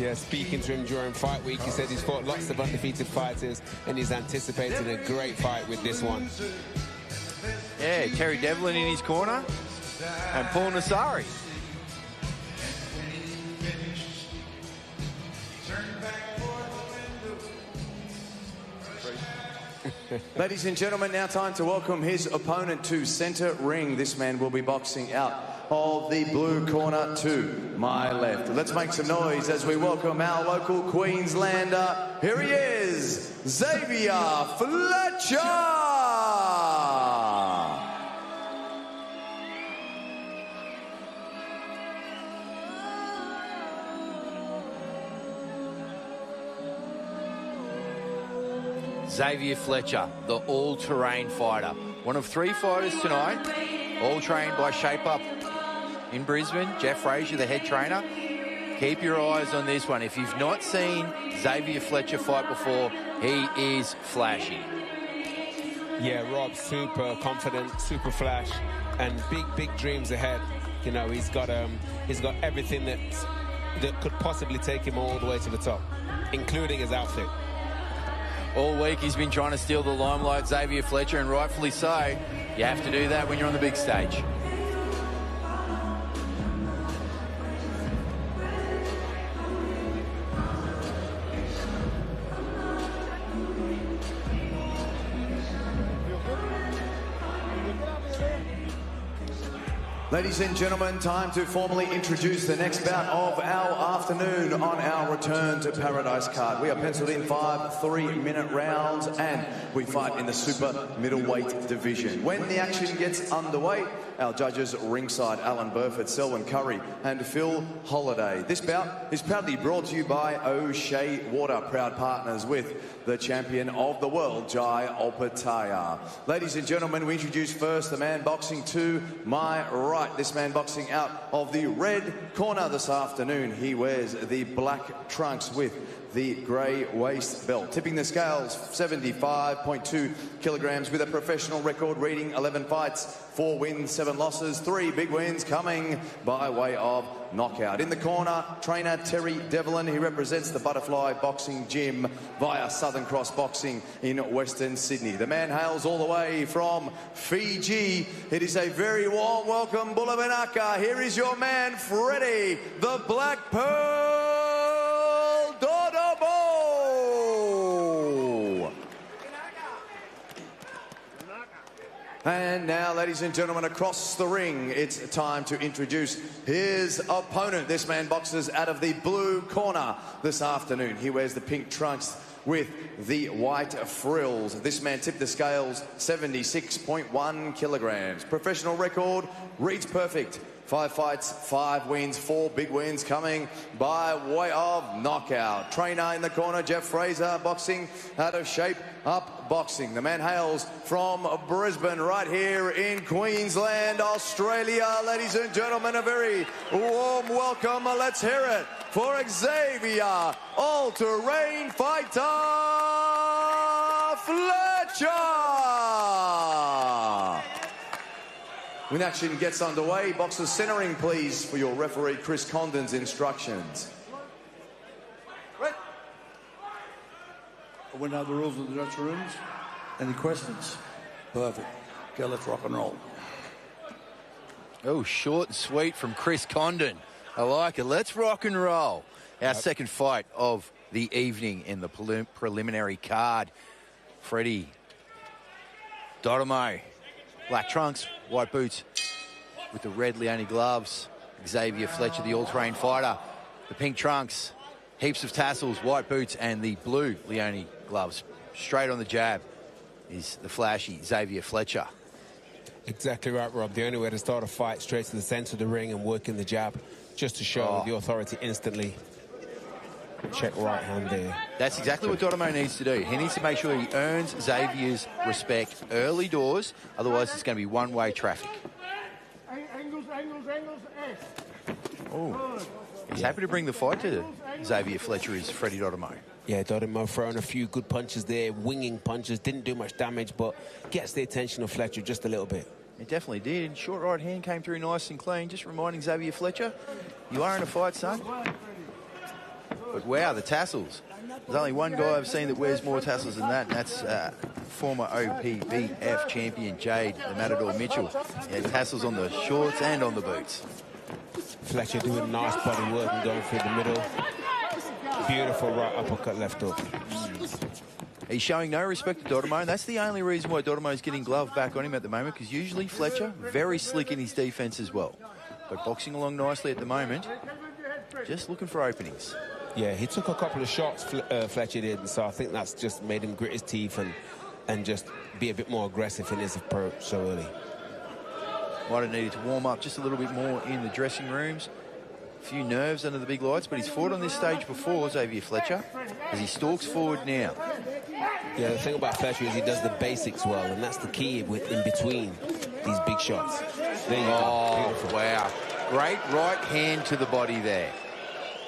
Yeah, speaking to him during fight week, he said he's fought lots of undefeated fighters and he's anticipating a great fight with this one. Yeah, Terry Devlin in his corner and Paul Nassari. Ladies and gentlemen, now time to welcome his opponent to centre ring. This man will be boxing out of the blue corner to my left. Let's make some noise as we welcome our local Queenslander. Here he is, Xavier Fletcher! Xavier Fletcher, the all-terrain fighter. One of 3 fighters tonight, all trained by Shape Up in Brisbane. Jeff Frazier, the head trainer. Keep your eyes on this one. If you've not seen Xavier Fletcher fight before, he is flashy. Yeah, Rob, super confident, super flash, and big dreams ahead. You know, he's got everything that could possibly take him all the way to the top, including his outfit. All week he's been trying to steal the limelight, Xavier Fletcher, and rightfully so. You have to do that when you're on the big stage. Ladies and gentlemen, time to formally introduce the next bout of our afternoon on our Return to Paradise card. We are penciled in 5 3-minute rounds and we fight in the super middleweight division. When the action gets underway, our judges ringside, Alan Burford, Selwyn Curry and Phil Holliday. This bout is proudly brought to you by O'Shea Water, proud partners with the champion of the world, Jai Opetaia. Ladies and gentlemen, we introduce first the man boxing to my right. This man boxing out of the red corner this afternoon. He wears the black trunks with the grey waist belt. Tipping the scales, 75.2 kilograms with a professional record reading 11 fights, 4 wins, 7 losses, 3 big wins coming by way of knockout. In the corner, trainer Terry Devlin. He represents the Butterfly Boxing Gym via Southern Cross Boxing in Western Sydney. The man hails all the way from Fiji. It is a very warm welcome, Bulabanaka. Here is your man, Freddie, the Black Pearl Dodobo. And now, ladies and gentlemen, across the ring, it's time to introduce his opponent. This man boxes out of the blue corner this afternoon. He wears the pink trunks with the white frills. This man tipped the scales, 76.1 kilograms. Professional record reads perfect. 5 fights, 5 wins, 4 big wins coming by way of knockout. Trainer in the corner, Jeff Fraser, boxing out of Shape Up Boxing. The man hails from Brisbane, right here in Queensland, Australia. Ladies and gentlemen, a very warm welcome. Let's hear it for Xavier All-Terrain Fighter Fletcher. When action gets underway, boxers centering, please, for your referee Chris Condon's instructions. We know the rules of the judge rooms. Any questions? Perfect. Okay, let's rock and roll. Oh, short and sweet from Chris Condon. I like it. Let's rock and roll. Our second fight of the evening in the preliminary card. Freddie Dodomo. Black trunks, white boots with the red Leone gloves. Xavier Fletcher, the all-terrain fighter. The pink trunks, heaps of tassels, white boots, and the blue Leone gloves. Straight on the jab is the flashy Xavier Fletcher. Exactly right, Rob. The only way to start a fight, straight to the centre of the ring and work in the jab, just to show the authority instantly. Check right hand there. That's exactly what Dodomo needs to do. He needs to make sure he earns Xavier's respect early doors. Otherwise, it's going to be one-way traffic. Angles, S. Oh, he's happy to bring the fight to Xavier Fletcher, is Freddie Dodomo. Yeah, Dodomo throwing a few good punches there, winging punches, didn't do much damage, but gets the attention of Fletcher just a little bit. It definitely did. Short right hand came through nice and clean, just reminding Xavier Fletcher, you are in a fight, son. But wow, the tassels. There's only one guy I've seen that wears more tassels than that, and that's former OPBF champion Jade, the Matador Mitchell. He had tassels on the shorts and on the boots. Fletcher doing nice body work and going through the middle. Beautiful right uppercut left hook. He's showing no respect to Dodomo, and that's the only reason why Dodomo's getting glove back on him at the moment, because usually Fletcher, very slick in his defense as well. but boxing along nicely at the moment. Just looking for openings. Yeah, he took a couple of shots, Fletcher did, so I think that's just made him grit his teeth and just be a bit more aggressive in his approach so early. Might have needed to warm up just a little bit more in the dressing rooms. A few nerves under the big lights, but he's fought on this stage before, Xavier Fletcher, as he stalks forward now. Yeah, the thing about Fletcher is he does the basics well, and that's the key in between these big shots. There you go. Beautiful. Wow. Great right hand to the body there.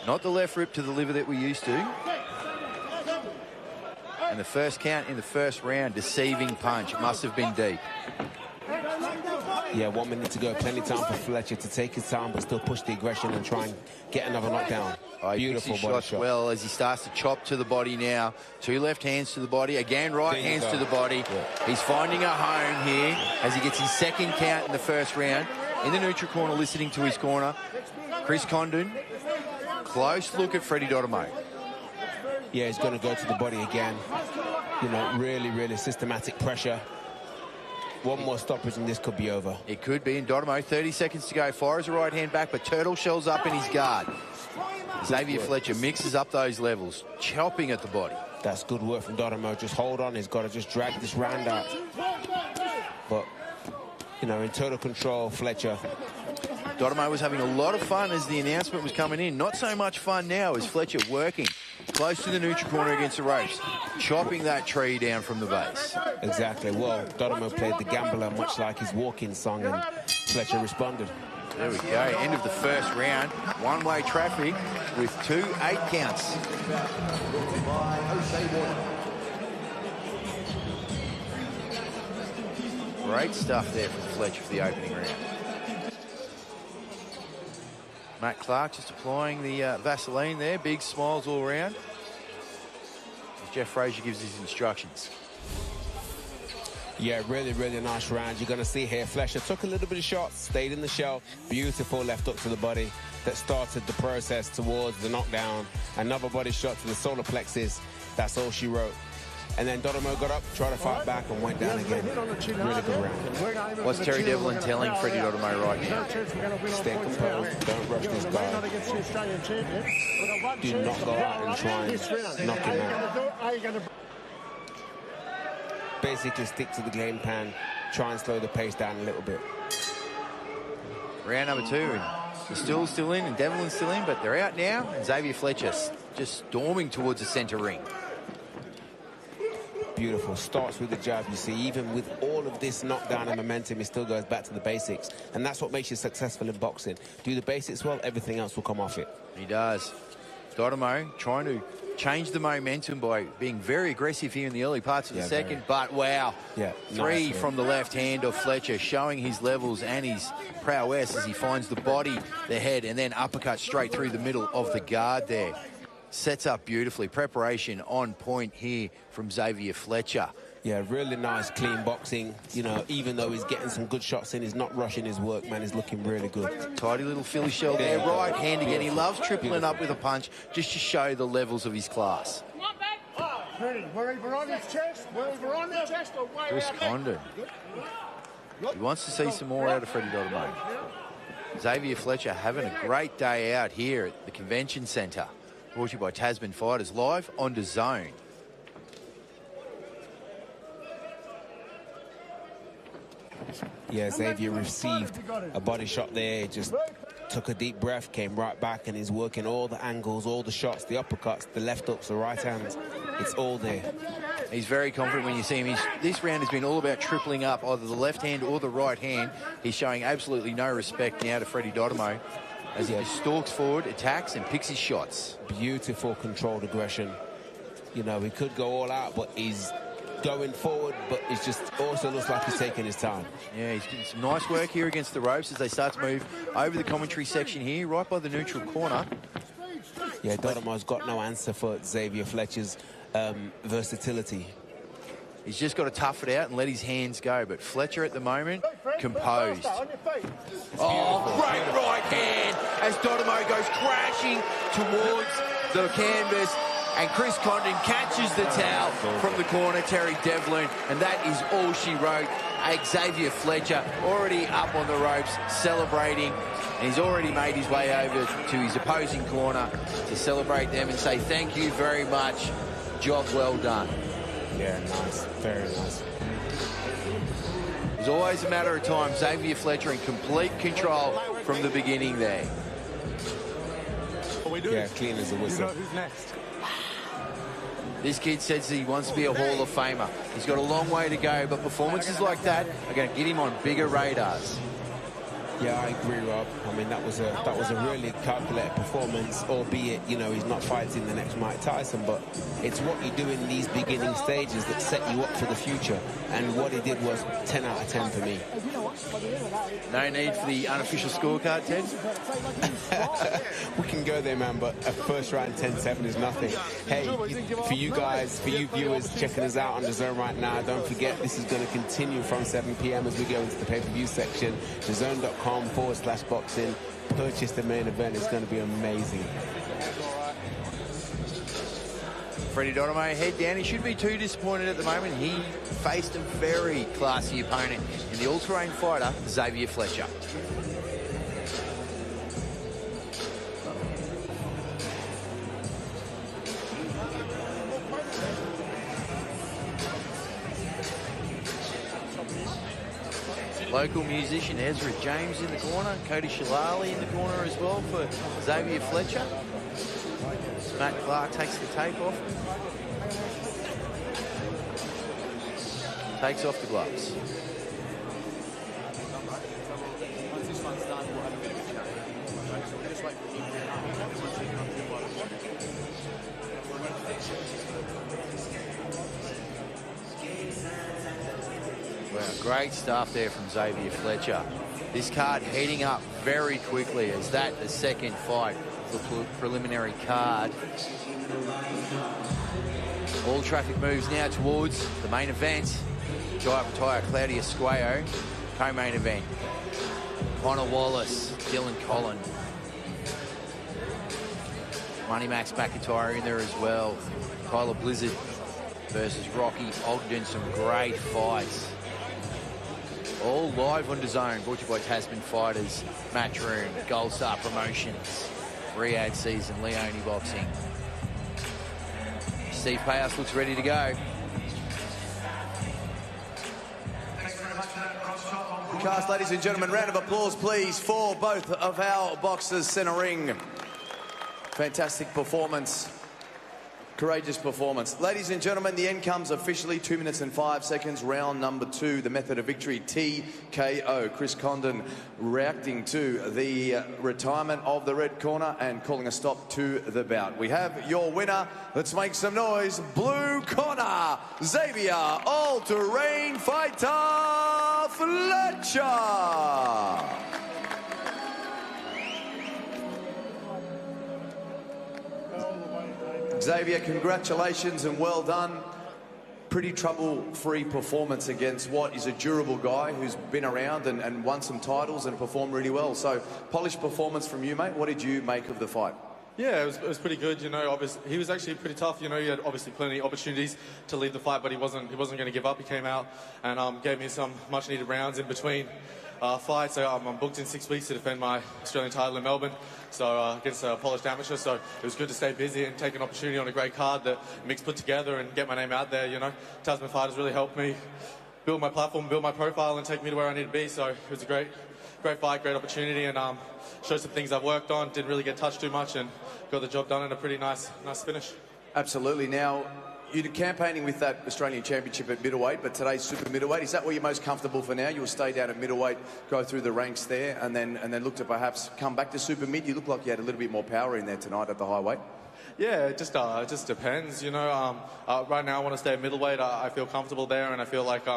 Not the left rip to the liver that we're used to. And the first count in the first round, deceiving punch. Must have been deep. Yeah, 1 minute to go. Plenty of time for Fletcher to take his time, but still push the aggression and try and get another knockdown. Beautiful body shot. Well, as he starts to chop to the body now. 2 left hands to the body. Again, right hands to the body. Yeah. He's finding a home here as he gets his second count in the first round. In the neutral corner, listening to his corner, Chris Condon. Close look at Freddie Dotomo. Yeah, he's going to go to the body again. You know, really, really systematic pressure. One more stoppage and this could be over. It could be. And Dotomo, 30 seconds to go. Fires a right hand back, but turtle shells up in his guard. Xavier Fletcher mixes up those levels, chopping at the body. That's good work from Dotomo. Just hold on. He's got to just drag this round out. But, you know, in total control, Fletcher. Dotomo was having a lot of fun as the announcement was coming in. Not so much fun now as Fletcher working close to the neutral corner against the ropes, chopping that tree down from the base. Exactly. Well, Dotomo played the gambler much like his walk-in song, and Fletcher responded. There we go. End of the first round. One-way traffic with 2 8 counts. Great stuff there from Fletcher for the opening round. Matt Clark just applying the Vaseline there. Big smiles all around as Jeff Frazier gives his instructions. Yeah, really, really nice round. You're going to see here, Fletcher took a little bit of shots, stayed in the shell. Beautiful left hook to the body that started the process towards the knockdown. Another body shot to the solar plexus. That's all she wrote. And then Dotomo got up, tried to fight back, and went down again. Really good round. What's Terry Devlin telling Freddie Dotomo right now? Stay composed. Don't rush this guy. Do not go out and try and knock him out. Basically stick to the game plan. Try and slow the pace down a little bit. Round number 2. And the still in, and Devlin's still in, but they're out now. And Xavier Fletcher just storming towards the centre ring. Beautiful. Starts with the jab. You see, even with all of this knockdown and momentum, he still goes back to the basics. And that's what makes you successful in boxing. Do the basics well, everything else will come off it. He does. Dotomo trying to change the momentum by being very aggressive here in the early parts of the second. But, wow. Yeah, 3 nice, from the left hand of Fletcher, showing his levels and his prowess as he finds the body, the head, and then uppercut straight through the middle of the guard there. Sets up beautifully. Preparation on point here from Xavier Fletcher. Yeah, really nice, clean boxing. You know, even though he's getting some good shots in, he's not rushing his work, man. He's looking really good. Tidy little Philly shell there. Right hand again. He loves tripling up with a punch just to show the levels of his class. Chris Condon. He wants to see some more out of Freddie Dotomo. Xavier Fletcher having a great day out here at the Convention Centre. Brought to you by Tasman Fighters, live on DAZN. Yeah, Xavier received a body shot there, just took a deep breath, came right back, and is working all the angles, all the shots, the uppercuts, the left hooks, the right hands. It's all there. He's very confident when you see him. This round has been all about tripling up either the left hand or the right hand. He's showing absolutely no respect now to Freddie Dotomo as he just stalks forward, attacks, and picks his shots. Beautiful controlled aggression. You know, he could go all out, but he's going forward, but it just also looks like he's taking his time. Yeah, he's doing some nice work here against the ropes as they start to move over the commentary section here, right by the neutral corner. Yeah, Dotomo's got no answer for Xavier Fletcher's versatility. He's just got to tough it out and let his hands go. But Fletcher at the moment, composed. Oh, great right hand as Dotomo goes crashing towards the canvas. And Chris Condon catches the towel from the corner, Terry Devlin. And that is all she wrote. Xavier Fletcher already up on the ropes, celebrating, and he's already made his way over to his opposing corner to celebrate them and say thank you very much. Job well done. Yeah, nice. Very nice. It was always a matter of time. Xavier Fletcher in complete control from the beginning there. Yeah, clean as a whistle. You know who's next? This kid says he wants to be a Hall of Famer. He's got a long way to go, but performances like that are going to get him on bigger radars. Yeah, I agree, Rob. I mean, that was a really calculated performance, albeit, you know, he's not fighting the next Mike Tyson, but it's what you do in these beginning stages that set you up for the future. And what he did was 10 out of 10 for me. No need for the unofficial scorecard, Ted? We can go there, man, but a first round 10-7 is nothing. Hey, for you guys, for you viewers checking us out on DAZN right now, don't forget this is going to continue from 7 p.m. as we go into the pay-per-view section. DAZN.com/boxing. Purchase the main event. It's going to be amazing. Freddie Donomo head down. He shouldn't be too disappointed at the moment. He faced a very classy opponent in the all-terrain fighter, Xavier Fletcher. Local musician Ezra James in the corner, Cody Shillelagh in the corner as well for Xavier Fletcher. Matt Clark takes the tape off. Takes off the gloves. Wow, great stuff there from Xavier Fletcher. This card heating up very quickly as that the second fight of the preliminary card. All traffic moves now towards the main event. Jai Opetaia, Claudio Squeo, co-main event. Connor Wallace, Dylan Collin. Money Max McIntyre in there as well. Kyler Blizzard versus Rocky Ogden. Some great fights. All live on DAZN, brought to you by Tasman Fighters, Matchroom, Gold Star Promotions, Riyadh Season, Leone Boxing. Steve Payhouse looks ready to go. Cast, ladies and gentlemen, round of applause, please, for both of our boxers centering. Fantastic performance. Courageous performance. Ladies and gentlemen, the end comes officially 2 minutes and 5 seconds. Round number 2, the method of victory, TKO. Chris Condon reacting to the retirement of the red corner and calling a stop to the bout. We have your winner. Let's make some noise. Blue corner, Xavier All-Terrain Fighter Fletcher. Xavier, congratulations and well done. Pretty trouble-free performance against what is a durable guy who's been around and won some titles and performed really well. So, polished performance from you, mate. What did you make of the fight? Yeah, it was pretty good. You know, obviously he was actually pretty tough. You know, he had obviously plenty of opportunities to lead the fight, but he wasn't going to give up. He came out and gave me some much-needed rounds in between fights. So I'm booked in 6 weeks to defend my Australian title in Melbourne. So against a polished amateur. So it was good to stay busy and take an opportunity on a great card that Mick's put together and get my name out there. You know, Tasman Fighters really helped me build my platform, build my profile, and take me to where I need to be. So it was a great fight, great opportunity, and showed some things I've worked on. Didn't really get touched too much, and got the job done in a pretty nice finish. Absolutely. Now, you're campaigning with that Australian Championship at middleweight, but today's super middleweight. Is that where you're most comfortable for now? You'll stay down at middleweight, go through the ranks there, and then look to perhaps come back to super mid. You look like you had a little bit more power in there tonight at the high weight. Yeah, it just depends. You know, right now I want to stay at middleweight. I feel comfortable there, and I feel like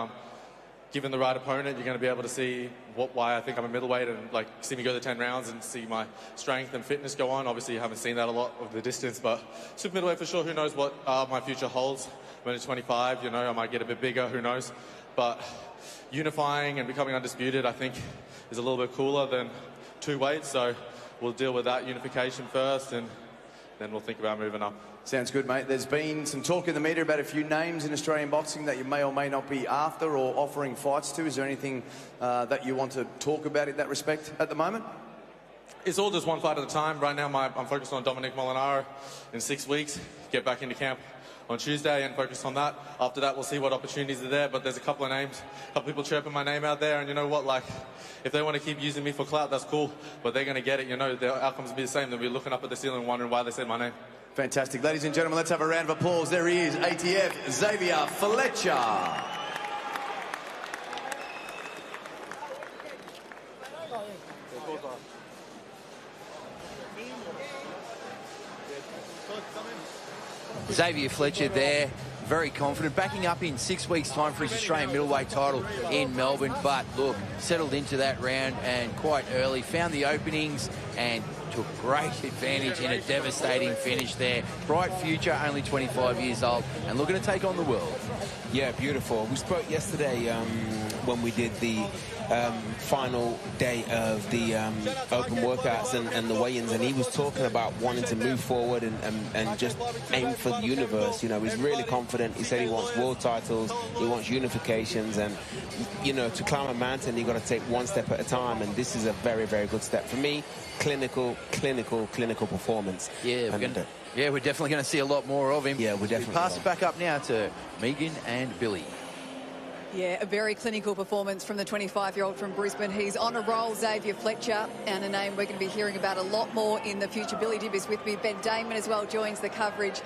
given the right opponent, you're going to be able to see why I think I'm a middleweight and like see me go the 10 rounds and see my strength and fitness go on. Obviously, you haven't seen that a lot of the distance, but super middleweight for sure. Who knows what my future holds? I'm only 25. You know, I might get a bit bigger. Who knows? But unifying and becoming undisputed, I think, is a little bit cooler than two weights. So we'll deal with that unification first, and then we'll think about moving up. Sounds good, mate. There's been some talk in the media about a few names in Australian boxing that you may or may not be after or offering fights to. Is there anything that you want to talk about in that respect at the moment? It's all just one fight at a time. Right now, I'm focused on Dominic Molinaro in 6 weeks. Get back into camp on Tuesday and focus on that. After that, we'll see what opportunities are there. But there's a couple of names, a couple people chirping my name out there. And you know what? Like, if they want to keep using me for clout, that's cool. But they're going to get it. You know, their outcomes will be the same. They'll be looking up at the ceiling wondering why they said my name. Fantastic. Ladies and gentlemen, let's have a round of applause. There he is, ATF Xavier Fletcher. Xavier Fletcher there, very confident, backing up in 6 weeks' time for his Australian middleweight title in Melbourne. But look, settled into that round and quite early, found the openings and took great advantage in a devastating finish there. Bright future, only 25 years old, and looking to take on the world. Yeah, beautiful. We spoke yesterday when we did the final day of the open workouts and the weigh-ins, and he was talking about wanting to move forward and just aim for the universe. You know, he's really confident. He said he wants world titles, he wants unifications, and, you know, to climb a mountain, you've got to take one step at a time, and this is a very, very good step. For me, clinical performance. Yeah, we're definitely going to see a lot more of him. Yeah, we're definitely. Pass it back up now to Megan and Billy. Yeah, a very clinical performance from the 25-year-old from Brisbane. He's on a roll, Xavier Fletcher, and a name we're going to be hearing about a lot more in the future. Billy Dibb is with me. Ben Damon as well joins the coverage.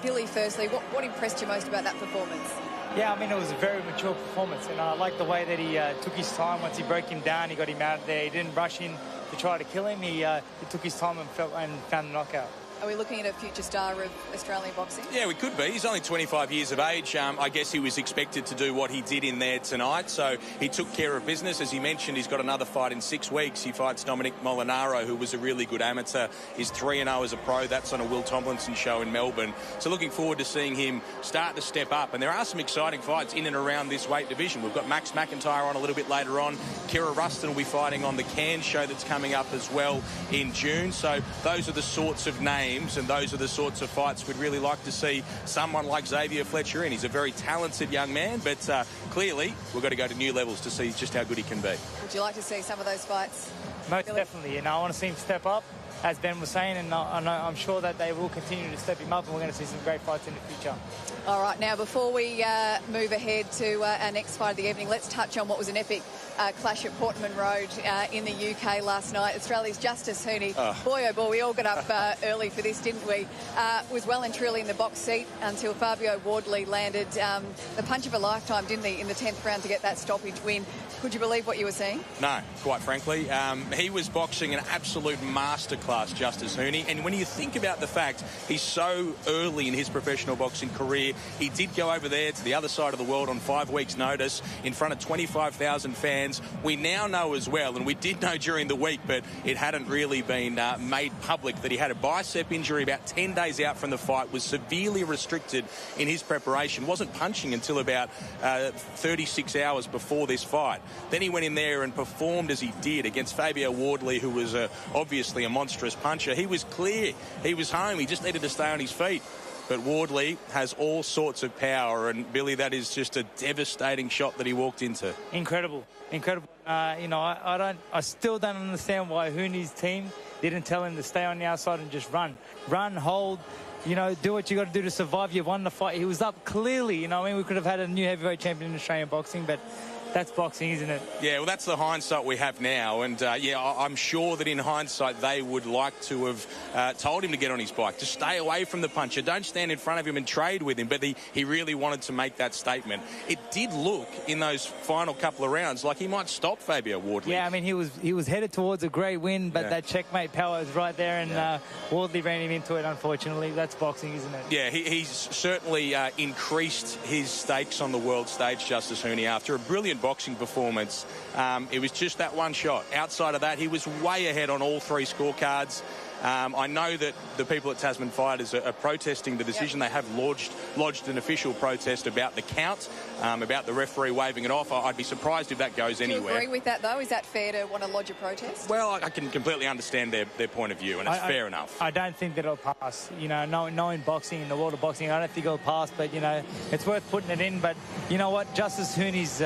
Billy, firstly, what impressed you most about that performance? Yeah, I mean, it was a very mature performance, and I like the way that he took his time. Once he broke him down, he got him out there. He didn't rush in to try to kill him. He took his time and found the knockout. Are we looking at a future star of Australian boxing? Yeah, we could be. He's only 25 years of age. I guess he was expected to do what he did in there tonight, so he took care of business. As he mentioned, he's got another fight in 6 weeks. He fights Dominic Molinaro, who was a really good amateur. He's 3-0 as a pro. That's on a Will Tomlinson show in Melbourne. So looking forward to seeing him start to step up. And there are some exciting fights in and around this weight division. We've got Max McIntyre on a little bit later on. Kira Rustin will be fighting on the Cairns show that's coming up as well in June. So those are the sorts of names, and those are the sorts of fights we'd really like to see someone like Xavier Fletcher in. He's a very talented young man, but clearly we've got to go to new levels to see just how good he can be. Would you like to see some of those fights? Most definitely, and I want to see him step up, as Ben was saying, and I'm sure that they will continue to step him up, and we're going to see some great fights in the future. All right, now before we move ahead to our next fight of the evening, let's touch on what was an epic clash at Portman Road in the UK last night. Australia's Justice Hooney, boy oh boy, we all got up early for this, didn't we? Was well and truly in the box seat until Fabio Wardley landed the punch of a lifetime, didn't he, in the 10th round to get that stoppage win. Could you believe what you were seeing? No, quite frankly. He was boxing an absolute masterclass, Justice Hooney. And when you think about the fact he's so early in his professional boxing career, he did go over there to the other side of the world on 5 weeks' notice in front of 25,000 fans. We now know as well, and we did know during the week, but it hadn't really been made public, that he had a bicep injury about 10 days out from the fight, was severely restricted in his preparation, wasn't punching until about 36 hours before this fight. Then he went in there and performed as he did against Fabio Wardley, who was obviously a monstrous puncher. He was clear. He was home. He just needed to stay on his feet. But Wardley has all sorts of power, and Billy, that is just a devastating shot that he walked into. Incredible. I still don't understand why Hooney's team didn't tell him to stay on the outside and just run, hold, do what you got to do to survive. You won the fight. He was up clearly. We could have had a new heavyweight champion in Australian boxing, but that's boxing, isn't it? Yeah, well, that's the hindsight we have now. And, I'm sure that in hindsight they would like to have told him to get on his bike, to stay away from the puncher. Don't stand in front of him and trade with him. But he really wanted to make that statement. It did look in those final couple of rounds like he might stop Fabio Wardley. Yeah, I mean, he was headed towards a great win, but that checkmate power is right there, and Wardley ran him into it, unfortunately. That's boxing, isn't it? Yeah, he's certainly increased his stakes on the world stage, Justice Hooney, after a brilliant boxing performance. It was just that one shot. Outside of that, he was way ahead on all three scorecards. I know that the people at Tasman Fighters are protesting the decision. They have lodged an official protest about the count, about the referee waving it off. I'd be surprised if that goes anywhere. Do you agree with that, though? Is that fair to want to lodge a protest? Well, I can completely understand their point of view, and it's fair enough. I don't think that it'll pass. You know, knowing boxing, in the world of boxing, I don't think it'll pass, but, you know, it's worth putting it in. But you know what? Justice Hooney's...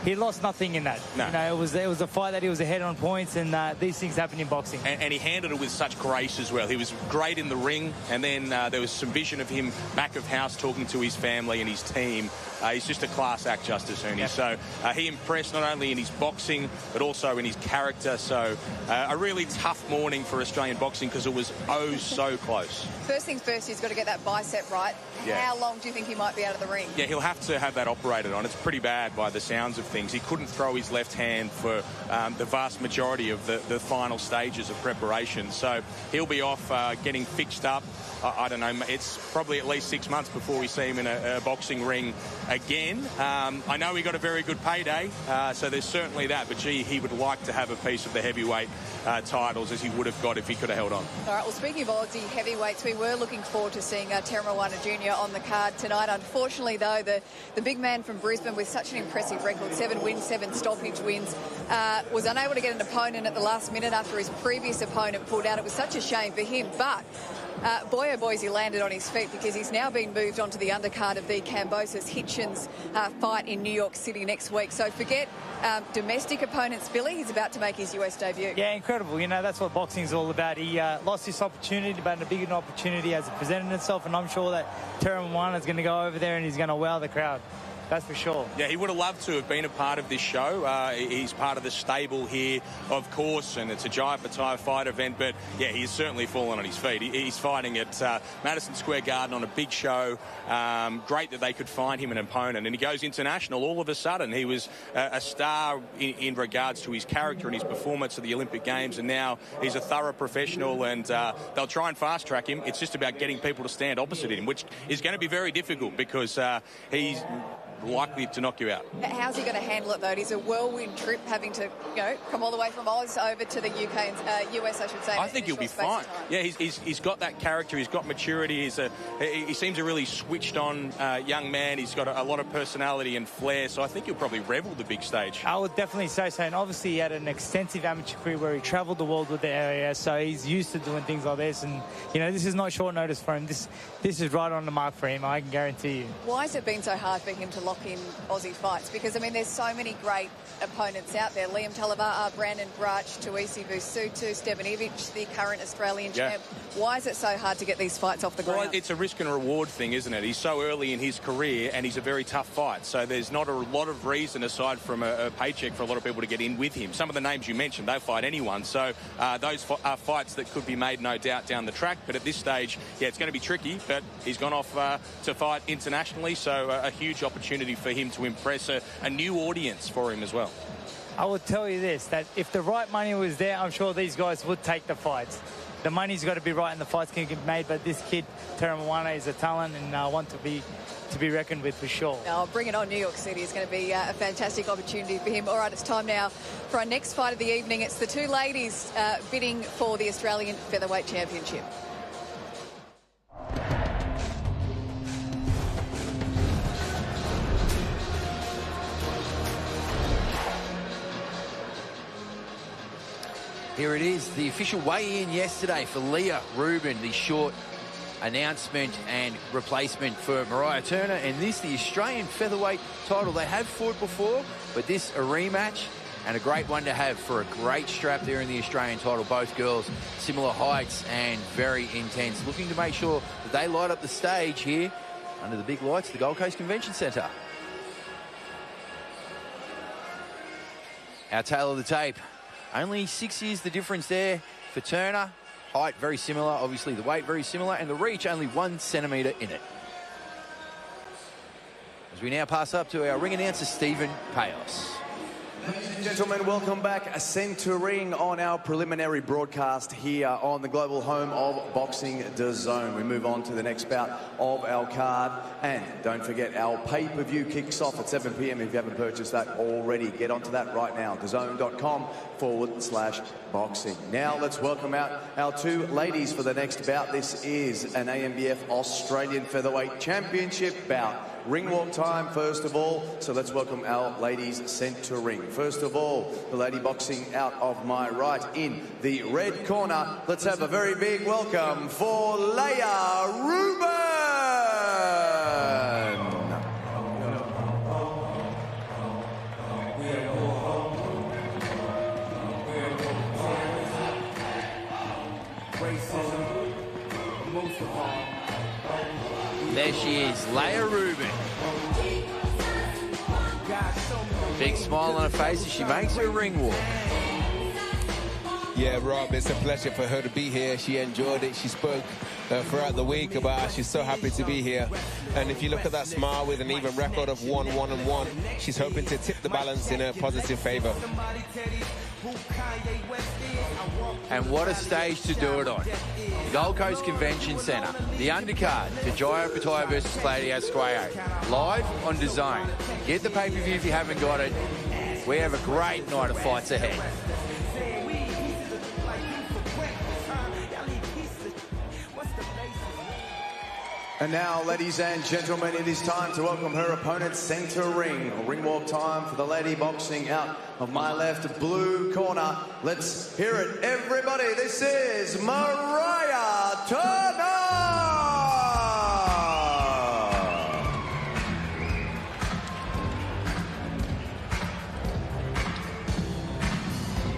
he lost nothing in that. No. You know, it was a fight that he was ahead on points, and these things happen in boxing. And he handled it with such grace as well. He was great in the ring, and then there was some vision of him back of house talking to his family and his team. He's just a class act, Justice Hooney. Yep. So he impressed not only in his boxing, but also in his character. So a really tough morning for Australian boxing because it was so close. First things first, he's got to get that bicep right. Yeah. How long do you think he might be out of the ring? Yeah, he'll have to have that operated on. It's pretty bad by the sounds of things. He couldn't throw his left hand for the vast majority of the final stages of preparation. So he'll be off getting fixed up. I don't know, it's probably at least 6 months before we see him in a boxing ring again. I know he got a very good payday, so there's certainly that. But, gee, he would like to have a piece of the heavyweight titles as he would have got if he could have held on. All right, well, speaking of Aussie heavyweights, we were looking forward to seeing Teramawana Jr. on the card tonight. Unfortunately, though, the big man from Brisbane with such an impressive record, 7 wins, 7 stoppage wins, was unable to get an opponent at the last minute after his previous opponent pulled out. It was such a shame for him, but... boy, oh boy, he landed on his feet because he's now been moved onto the undercard of the Kambosos Hitchens fight in New York City next week. So forget domestic opponents, Billy. He's about to make his US debut. Yeah, incredible. You know, that's what boxing's all about. He lost this opportunity, but a bigger opportunity has presented itself, and I'm sure that Teramawana is going to go over there and he's going to wow the crowd. That's for sure. Yeah, he would have loved to have been a part of this show. He's part of the stable here, of course, and it's a Jai Opetaia fight event. But, yeah, he's certainly fallen on his feet. He's fighting at Madison Square Garden on a big show. Great that they could find him an opponent. And he goes international all of a sudden. He was a star in regards to his character and his performance at the Olympic Games. And now he's a thorough professional, and they'll try and fast-track him. It's just about getting people to stand opposite him, which is going to be very difficult because he's likely to knock you out. How's he going to handle it, though? It's a whirlwind trip, having to, come all the way from Oz over to the UK and US, I should say. I think he'll be fine. Yeah, he's got that character. He's got maturity. He seems a really switched-on young man. He's got a lot of personality and flair, so I think he'll probably revel the big stage. I would definitely say so. And obviously, he had an extensive amateur career where he travelled the world with the area, so he's used to doing things like this. And, this is not short notice for him. This is right on the mark for him, I can guarantee you. Why has it been so hard for him to lock in Aussie fights? Because, there's so many great opponents out there. Liam Talava'a, Brandon Brach, Tuisi Vusutu, Stevanovic, the current Australian champ. Why is it so hard to get these fights off the ground? Well, it's a risk and reward thing, isn't it? He's so early in his career and he's a very tough fight. So there's not a lot of reason aside from a paycheck for a lot of people to get in with him. Some of the names you mentioned, they'll fight anyone. So those are fights that could be made, no doubt, down the track. But at this stage, it's going to be tricky. But he's gone off to fight internationally. So a huge opportunity for him to impress a new audience for him as well. I will tell you this, that if the right money was there, I'm sure these guys would take the fights. The money's got to be right and the fights can get made, but this kid, Teramawana, is a talent and one to be reckoned with for sure. Now, bring it on. New York City is going to be a fantastic opportunity for him. All right, it's time now for our next fight of the evening. It's the two ladies bidding for the Australian Featherweight Championship. Here it is, the official weigh-in yesterday for Leah Rubin, the short announcement and replacement for Mariah Turner. And this, the Australian featherweight title. They have fought before, but this a rematch and a great one to have for a great strap there in the Australian title. Both girls, similar heights and very intense. Looking to make sure that they light up the stage here under the big lights at the Gold Coast Convention Centre. Our tail of the tape. Only 6 years the difference there for Turner. Height very similar, obviously the weight very similar, and the reach only 1 centimetre in it. As we now pass up to our ring announcer, Stephen Payos. Gentlemen, welcome back. Centering on our preliminary broadcast here on the global home of boxing, DAZN. We move on to the next bout of our card. And don't forget, our pay-per-view kicks off at 7 p.m. If you haven't purchased that already, get onto that right now. DAZN.com/boxing. Now let's welcome out our two ladies for the next bout. This is an AMBF Australian Featherweight Championship bout. Ring walk time, first of all. So let's welcome our ladies centering. First of all, the lady boxing out of my right in the red corner. Let's have a very big welcome for Leia Rubin. There she is, Leia Rubin. Big smile on her face as she makes her ring walk. Yeah, Rob, it's a pleasure for her to be here. She enjoyed it. She spoke throughout the week about how she's so happy to be here. And if you look at that smile with an even record of 1-1-1, she's hoping to tip the balance in her positive favor. And what a stage to do it on. The Gold Coast Convention Centre. The undercard for Jai Opetaia versus Claudio Squeo. Live on DAZN. Get the pay-per-view if you haven't got it. We have a great night of fights ahead. And now, ladies and gentlemen, it is time to welcome her opponent centering. Ring walk time for the lady boxing out of my left blue corner. Let's hear it, everybody. This is Mariah Turner.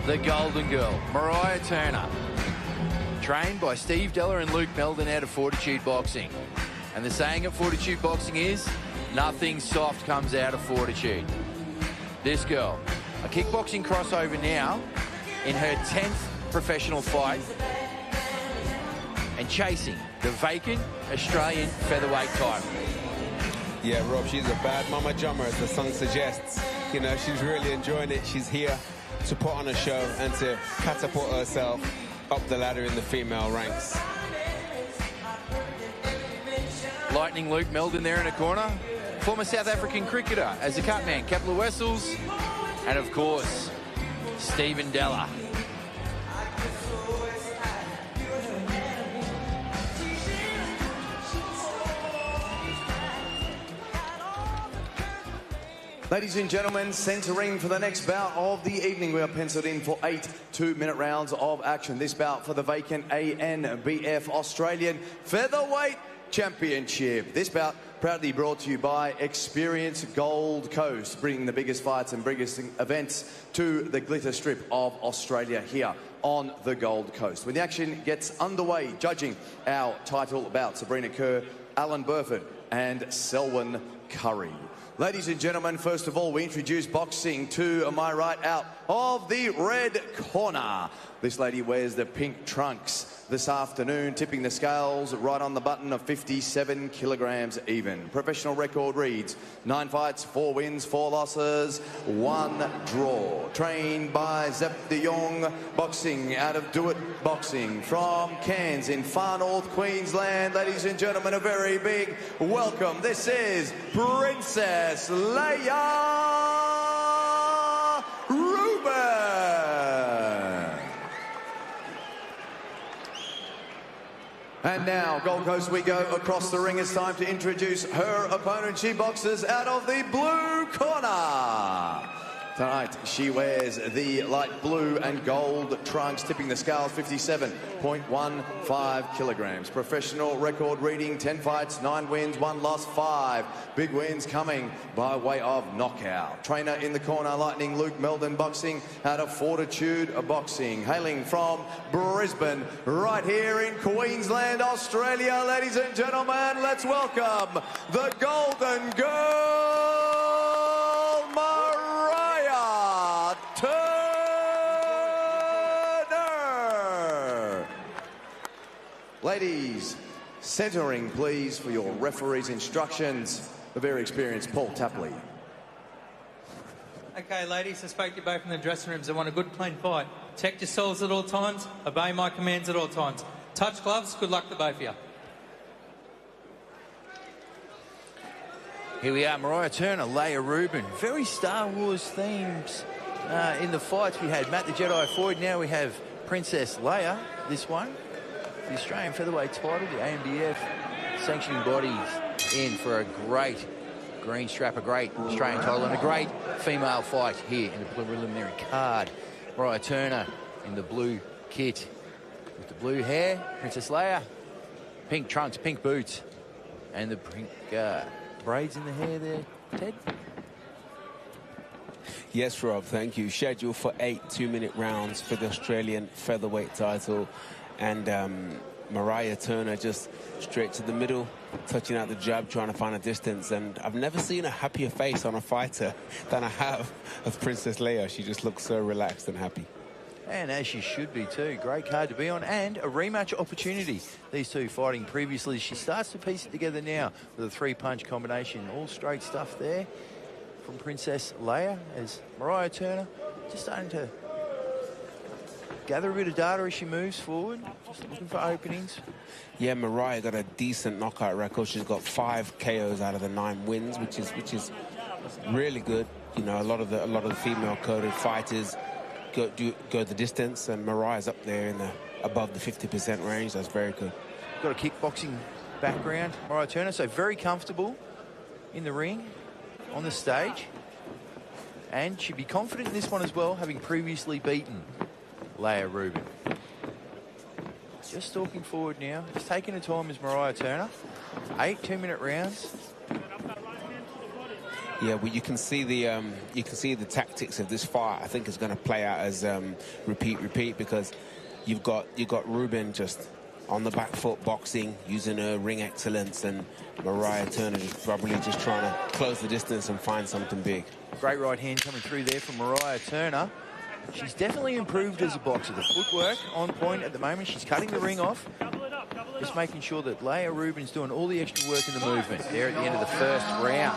The Golden Girl, Mariah Turner. Trained by Steve Della and Luke Meldon out of Fortitude Boxing. And the saying at Fortitude Boxing is, nothing soft comes out of Fortitude. This girl, a kickboxing crossover now in her 10th professional fight and chasing the vacant Australian featherweight title. Yeah, Rob, she's a bad mama jummer, as the song suggests. You know, she's really enjoying it. She's here to put on a show and to catapult herself up the ladder in the female ranks. Lightning Luke Meldon there in a corner. Former South African cricketer as a cutman, Kepler Wessels. And of course, Stephen Della. Ladies and gentlemen, centering for the next bout of the evening. We are penciled in for 8 two-minute rounds of action. This bout for the vacant ANBF Australian Featherweight Championship. This bout proudly brought to you by Experience Gold Coast, bringing the biggest fights and biggest events to the glitter strip of Australia here on the Gold Coast. When the action gets underway, judging our title bout, Sabrina Kerr, Alan Burford and Selwyn Curry. Ladies and gentlemen, first of all, we introduce boxing to my right out of the red corner. This lady wears the pink trunks this afternoon, tipping the scales right on the button of 57 kilograms even. Professional record reads 9 fights, 4 wins, 4 losses, 1 draw. Trained by Zep de Jong, boxing out of Do It Boxing from Cairns in far north Queensland. Ladies and gentlemen, a very big welcome. This is Princess Leia Rubin. And now, Gold Coast we go across the ring. It's time to introduce her opponent. She boxes out of the blue corner. Tonight, she wears the light blue and gold trunks, tipping the scales 57.15 kilograms. Professional record reading 10 fights, 9 wins, 1 loss, 5 big wins coming by way of knockout. Trainer in the corner, Lightning Luke Meldon, boxing out of Fortitude Boxing, hailing from Brisbane, right here in Queensland, Australia. Ladies and gentlemen, let's welcome the Golden Girl, Mariah Turner. Ladies, centering please for your referee's instructions. The very experienced Paul Tapley. Okay, ladies, I spoke to you both in the dressing rooms. I want a good, clean fight. Protect yourselves at all times. Obey my commands at all times. Touch gloves. Good luck to both of you. Here we are, Mariah Turner, Leia Rubin. Very Star Wars themes in the fights. We had Matt the Jedi Floyd. Now we have Princess Leia, this one. The Australian featherweight title, the AMBF sanctioning bodies in for a great green strap, a great Australian title, and a great female fight here in the preliminary card. Mariah Turner in the blue kit with the blue hair. Princess Leia, pink trunks, pink boots, and the pink braids in the hair there, Ted. Yes, Rob, thank you. Scheduled for 8 2-minute rounds for the Australian featherweight title. And Mariah Turner just straight to the middle, touching out the jab, trying to find a distance. And I've never seen a happier face on a fighter than I have of Princess Leia. She just looks so relaxed and happy. And as she should be too. Great card to be on, and a rematch opportunity. These two fighting previously. She starts to piece it together now with a 3-punch combination. All straight stuff there from Princess Leia, as Mariah Turner just starting to gather a bit of data as she moves forward, just looking for openings. Yeah, Mariah got a decent knockout record. She's got 5 KOs out of the 9 wins, which is really good. You know, a lot of the female-coded fighters go the distance, and Mariah's up there in the above the 50% range. That's very good. Got a kickboxing background, Mariah Turner, so very comfortable in the ring, on the stage, and she'd be confident in this one as well, having previously beaten Leia Rubin. Just stalking forward now, just taking her time as Mariah Turner. 8 2-minute rounds. Yeah, well, you can see the tactics of this fight. I think it's going to play out as repeat, because you've got Rubin just on the back foot boxing, using her ring excellence, and Mariah Turner just probably just trying to close the distance and find something big. Great right hand coming through there from Mariah Turner. She's definitely improved as a boxer. The footwork on point at the moment. She's cutting the ring off. Just making sure that Leia Rubin's doing all the extra work in the movement there at the end of the first round.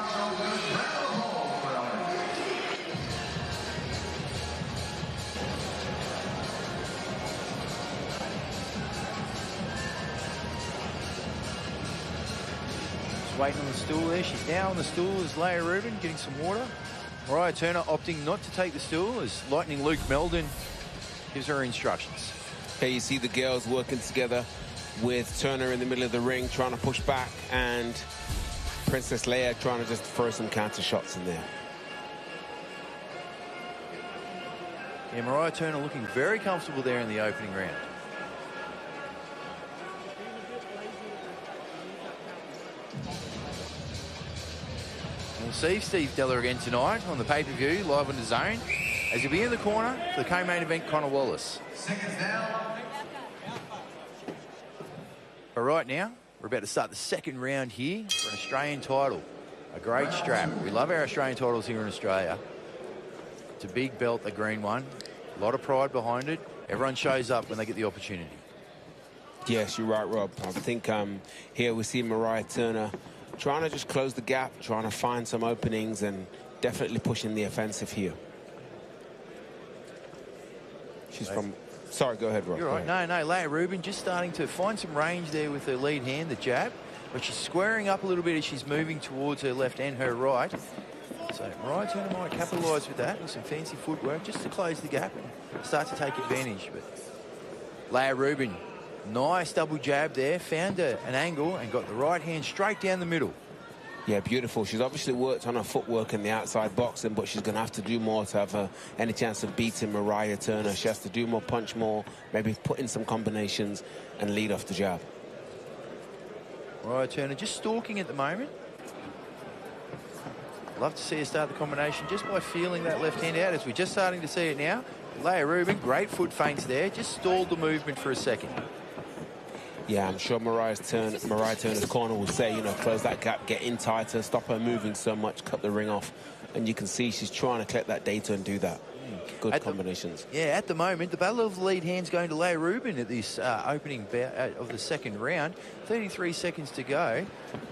Just waiting on the stool there. She's now on the stool as Leia Rubin, getting some water. Mariah Turner opting not to take the stool as Lightning Luke Meldon gives her instructions. Okay, you see the girls working together with Turner in the middle of the ring, trying to push back, and Princess Leia trying to just throw some counter shots in there. Yeah, Mariah Turner looking very comfortable there in the opening round. We'll see Steve Deller again tonight on the pay-per-view, live on DAZN, as he'll be in the corner for the co-main event, Conor Wallace. But right now, we're about to start the second round here for an Australian title. A great strap. We love our Australian titles here in Australia. It's a big belt, the green one. A lot of pride behind it. Everyone shows up when they get the opportunity. Yes, you're right, Rob. I think here we see Mariah Turner trying to just close the gap, trying to find some openings, and definitely pushing the offensive here. She's from... Sorry, go ahead, Rob. You're right. No, Leia Rubin just starting to find some range there with her lead hand, the jab. But she's squaring up a little bit as she's moving towards her left and her right. So Mariah Turner might capitalise with that, with some fancy footwork, just to close the gap and start to take advantage. But Leia Rubin, nice double jab there, found an angle and got the right hand straight down the middle. Yeah, beautiful. She's obviously worked on her footwork in the outside boxing, but she's going to have to do more to have any chance of beating Mariah Turner. She has to do more, punch more, maybe put in some combinations and lead off the jab. Mariah Turner just stalking at the moment. Love to see her start the combination just by feeling that left hand out, as we're just starting to see it now. Leia Rubin, great foot feints there, just stalled the movement for a second. Yeah, I'm sure Mariah Turner's corner will say, you know, close that gap, get in tighter, stop her moving so much, cut the ring off. And you can see she's trying to collect that data and do that. Good combinations. At the moment, the battle of the lead hands going to Leah Rubin at this opening bout of the second round. 33 seconds to go.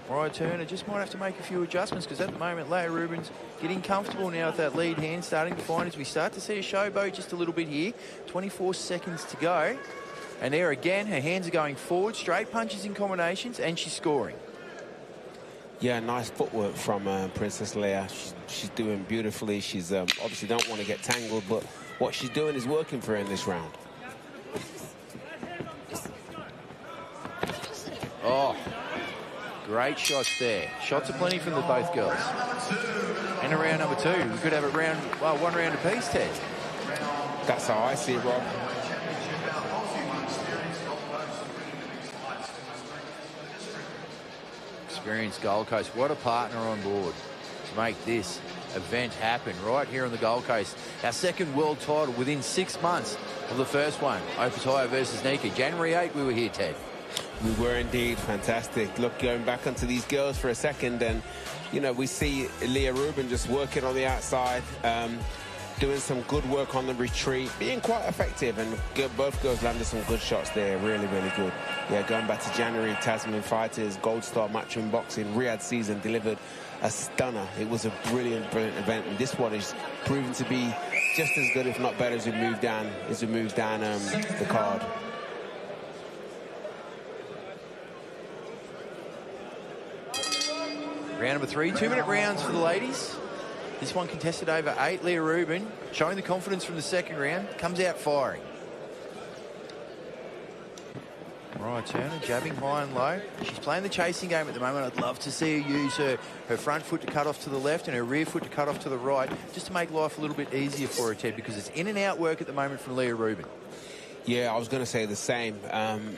Mariah Turner just might have to make a few adjustments because at the moment, Leah Rubin's getting comfortable now with that lead hand, starting to find as we start to see a showboat just a little bit here. 24 seconds to go. And there again, her hands are going forward, straight punches in combinations, and she's scoring. Yeah, nice footwork from Princess Leia. She's doing beautifully. She's obviously don't want to get tangled, but what she's doing is working for her in this round. Oh, great shots there. Shots are plenty from the both girls. And a round number two. We could have one round apiece, Ted. That's how I see it, Rob. Experienced Gold Coast. What a partner on board to make this event happen right here on the Gold Coast. Our second world title within 6 months of the first one. Opetaia versus Nika. January 8, we were here, Ted. We were indeed. Fantastic. Look, going back onto these girls for a second, and, you know, we see Leah Rubin just working on the outside, doing some good work on the retreat, being quite effective, and both girls landed some good shots there. Really, really good. Yeah, going back to January, Tasman Fighters, Gold Star Matchroom Boxing, Riyadh season delivered a stunner. It was a brilliant, brilliant event, and this one is proven to be just as good, if not better, as we move down the card. Round number 3, 2-minute rounds for the ladies. This one contested over 8. Leah Rubin showing the confidence from the second round, comes out firing. Mariah Turner jabbing high and low. She's playing the chasing game at the moment. I'd love to see her use her front foot to cut off to the left and her rear foot to cut off to the right, just to make life a little bit easier for her, Ted, because it's in and out work at the moment from Leah Rubin. Yeah, I was going to say the same.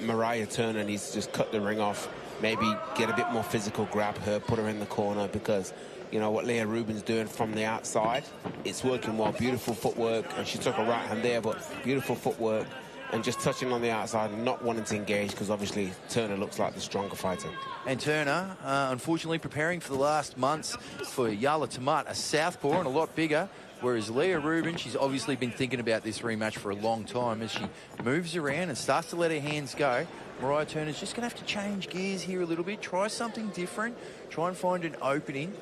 Mariah Turner needs to just cut the ring off, maybe get a bit more physical, grab her, put her in the corner, because, you know, what Leah Rubin's doing from the outside, it's working well. Beautiful footwork, and she took a right hand there, but beautiful footwork, and just touching on the outside and not wanting to engage, because obviously Turner looks like the stronger fighter. And Turner, unfortunately, preparing for the last months for Yala Tamat, a southpaw and a lot bigger, whereas Leah Rubin, she's obviously been thinking about this rematch for a long time. As she moves around and starts to let her hands go, Mariah Turner's just going to have to change gears here a little bit, try something different, try and find an opening,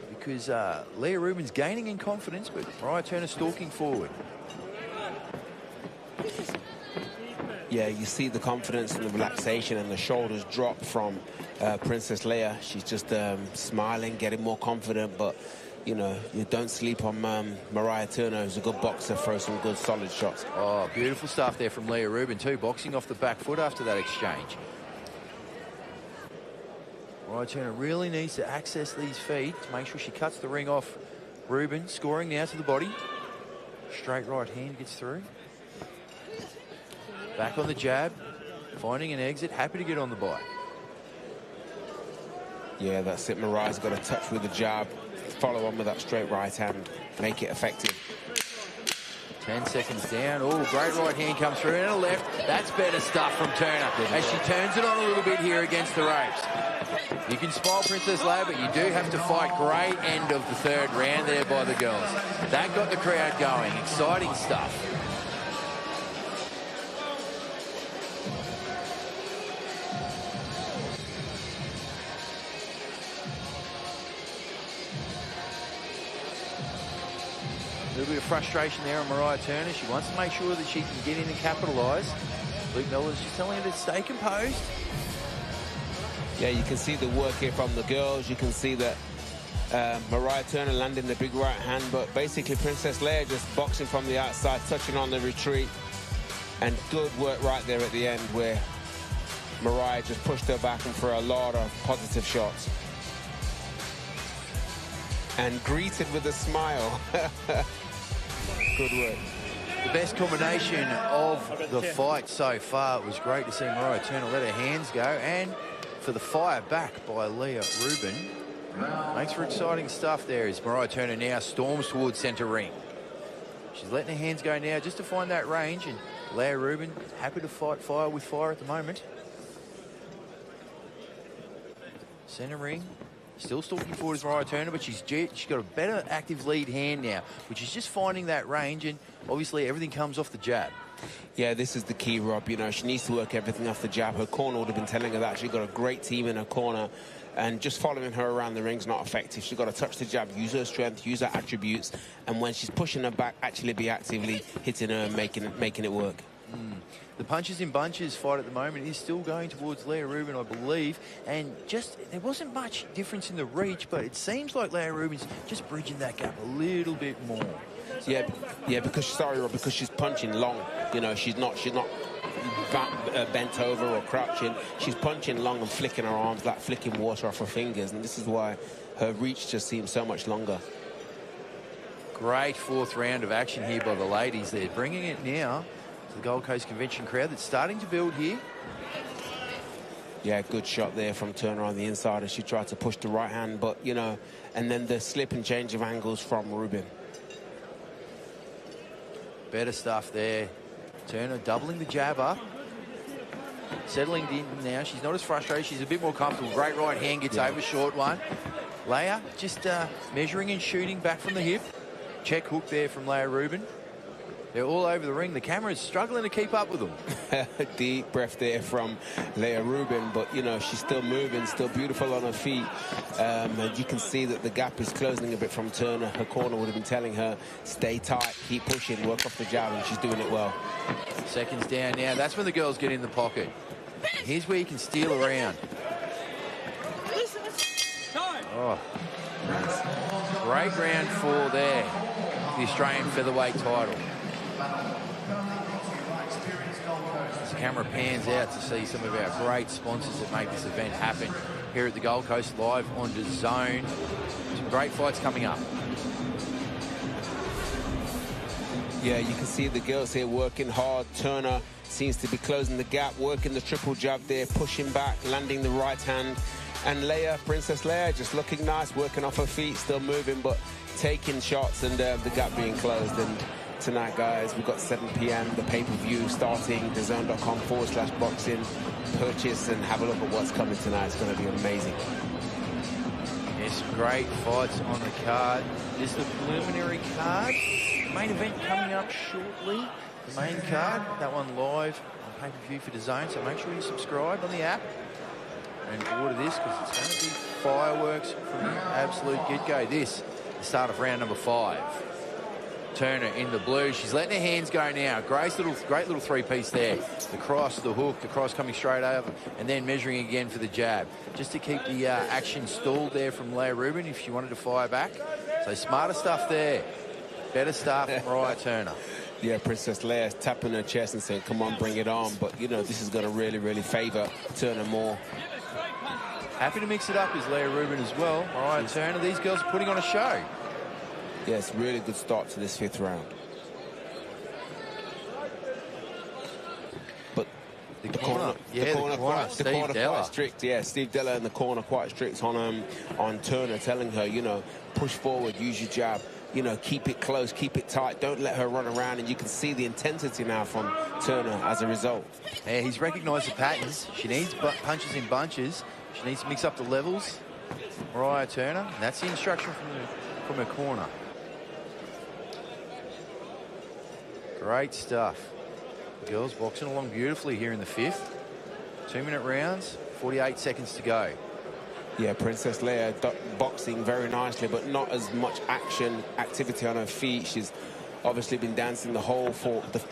because Leah Rubin's gaining in confidence, but Mariah Turner stalking forward. Yeah, you see the confidence and the relaxation and the shoulders drop from Princess Leia. She's just smiling, getting more confident, but, you know, you don't sleep on Mariah Turner, who's a good boxer, throws some good solid shots. Oh, beautiful stuff there from Leah Rubin too, boxing off the back foot after that exchange. Mariah Turner really needs to access these feet to make sure she cuts the ring off Rubin. Scoring now to the body. Straight right hand gets through. Back on the jab, finding an exit, happy to get on the bite. Yeah, that's it. Mariah's got a touch with the jab, follow on with that straight right hand, make it effective. 10 seconds down. Oh, great right hand comes through, and a left. That's better stuff from Turner as she turns it on a little bit here against the ropes. You can smile, Princess Leia, but you do have to fight. Great end of the third round there by the girls. That got the crowd going. Exciting stuff. A little bit of frustration there on Mariah Turner. She wants to make sure that she can get in and capitalise. Luke Miller's just telling her to stay composed. Yeah, you can see the work here from the girls. You can see that Mariah Turner landing the big right hand, but basically Princess Leia just boxing from the outside, touching on the retreat, and good work right there at the end where Mariah just pushed her back and for a lot of positive shots. And greeted with a smile. Good work. The best combination of the fight so far. It was great to see Mariah Turner let her hands go, and for the fire back by Leah Rubin. Makes for exciting stuff there as Mariah Turner now storms towards centre ring. She's letting her hands go now just to find that range, and Leah Rubin happy to fight fire with fire at the moment. Centre ring, Still stalking forward as Mariah Turner, but she's got a better active lead hand now, which is just finding that range, and obviously everything comes off the jab. Yeah, this is the key, Rob. You know, she needs to work everything off the jab. Her corner would have been telling her that. She's got a great team in her corner, and just following her around the ring's not effective. She's got to touch the jab, use her strength, use her attributes, and when she's pushing her back, actually be actively hitting her and making it work. The punches in bunches fight at the moment is still going towards Leah Rubin, I believe, and just there wasn't much difference in the reach, but it seems like Leah Rubin's just bridging that gap a little bit more. Yeah, because she's punching long. You know, she's not bent over or crouching. She's punching long and flicking her arms like flicking water off her fingers, and this is why her reach just seems so much longer. Great fourth round of action here by the ladies. They're bringing it now to the Gold Coast Convention crowd that's starting to build here. Yeah, good shot there from Turner on the inside as she tried to push the right hand, but, you know, and then the slip and change of angles from Rubin. Better stuff there. Turner doubling the jab up. Settling in now. She's not as frustrated. She's a bit more comfortable. Great right hand gets over, short one. Leah just measuring and shooting back from the hip. Check hook there from Leah Rubin. They're all over the ring. The camera is struggling to keep up with them. Deep breath there from Leah Rubin, but, you know, she's still moving, still beautiful on her feet. And you can see that the gap is closing a bit from Turner. Her corner would have been telling her, stay tight, keep pushing, work off the jab, and she's doing it well. Seconds down now. That's when the girls get in the pocket. Here's where you can steal around. Oh. Great round 4 there. The Australian featherweight title. As the camera pans out to see some of our great sponsors that make this event happen here at the Gold Coast, live on DAZN. Some great fights coming up. Yeah, you can see the girls here working hard. Turner seems to be closing the gap, working the triple jab there, pushing back, landing the right hand. And Leah, Princess Leia, just looking nice, working off her feet, still moving, but taking shots, and the gap being closed. And tonight, guys, we've got 7 p.m. the pay-per-view starting. DAZN.com/boxing. Purchase and have a look at what's coming tonight. It's going to be amazing. Yes, great fights on the card. This is the preliminary card. The main event coming up shortly. The main card, that one live on pay-per-view for DAZN. So make sure you subscribe on the app and order this, because it's going to be fireworks from the absolute get-go. This, the start of round number 5. Turner in the blue. She's letting her hands go now. Great little three-piece there. The cross, the hook, the cross coming straight over, and then measuring again for the jab. Just to keep the action stalled there from Leah Rubin if she wanted to fire back. So smarter stuff there. Better stuff from Mariah Turner. Yeah, Princess Leia's tapping her chest and saying, come on, bring it on. But, you know, this is going to really, really favour Turner more. Happy to mix it up is Leah Rubin as well. Mariah Turner, these girls are putting on a show. Yes, really good start to this 5th round. But the corner quite strict. Yeah, Steve Della in the corner quite strict on Turner, telling her, you know, push forward, use your jab, you know, keep it close, keep it tight, don't let her run around. And you can see the intensity now from Turner as a result. Yeah, he's recognised the patterns. She needs punches in bunches. She needs to mix up the levels. Mariah Turner, and that's the instruction from her corner. Great stuff. The girls boxing along beautifully here in the 5th. 2-minute rounds, 48 seconds to go. Yeah, Princess Leia boxing very nicely, but not as much activity on her feet. She's obviously been dancing the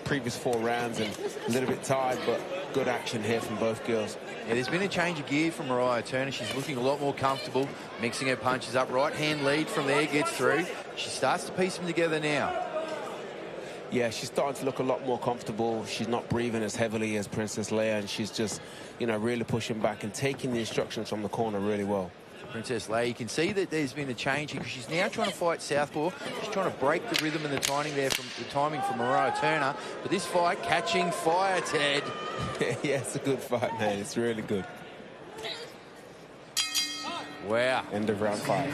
previous 4 rounds and a little bit tired, but good action here from both girls. Yeah, there's been a change of gear from Mariah Turner. She's looking a lot more comfortable, mixing her punches up. Right hand lead from there, gets through. She starts to piece them together now. Yeah, she's starting to look a lot more comfortable. She's not breathing as heavily as Princess Leia, and she's just, you know, really pushing back and taking the instructions from the corner really well. Princess Leia, you can see that there's been a change here because she's now trying to fight southpaw. She's trying to break the rhythm and the timing there from Mariah Turner. But this fight catching fire, Ted. Yeah, it's a good fight, man. It's really good. Wow. End of round 5.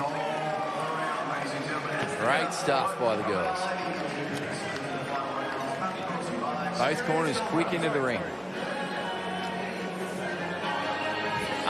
Great stuff by the girls. Both corners quick into the ring.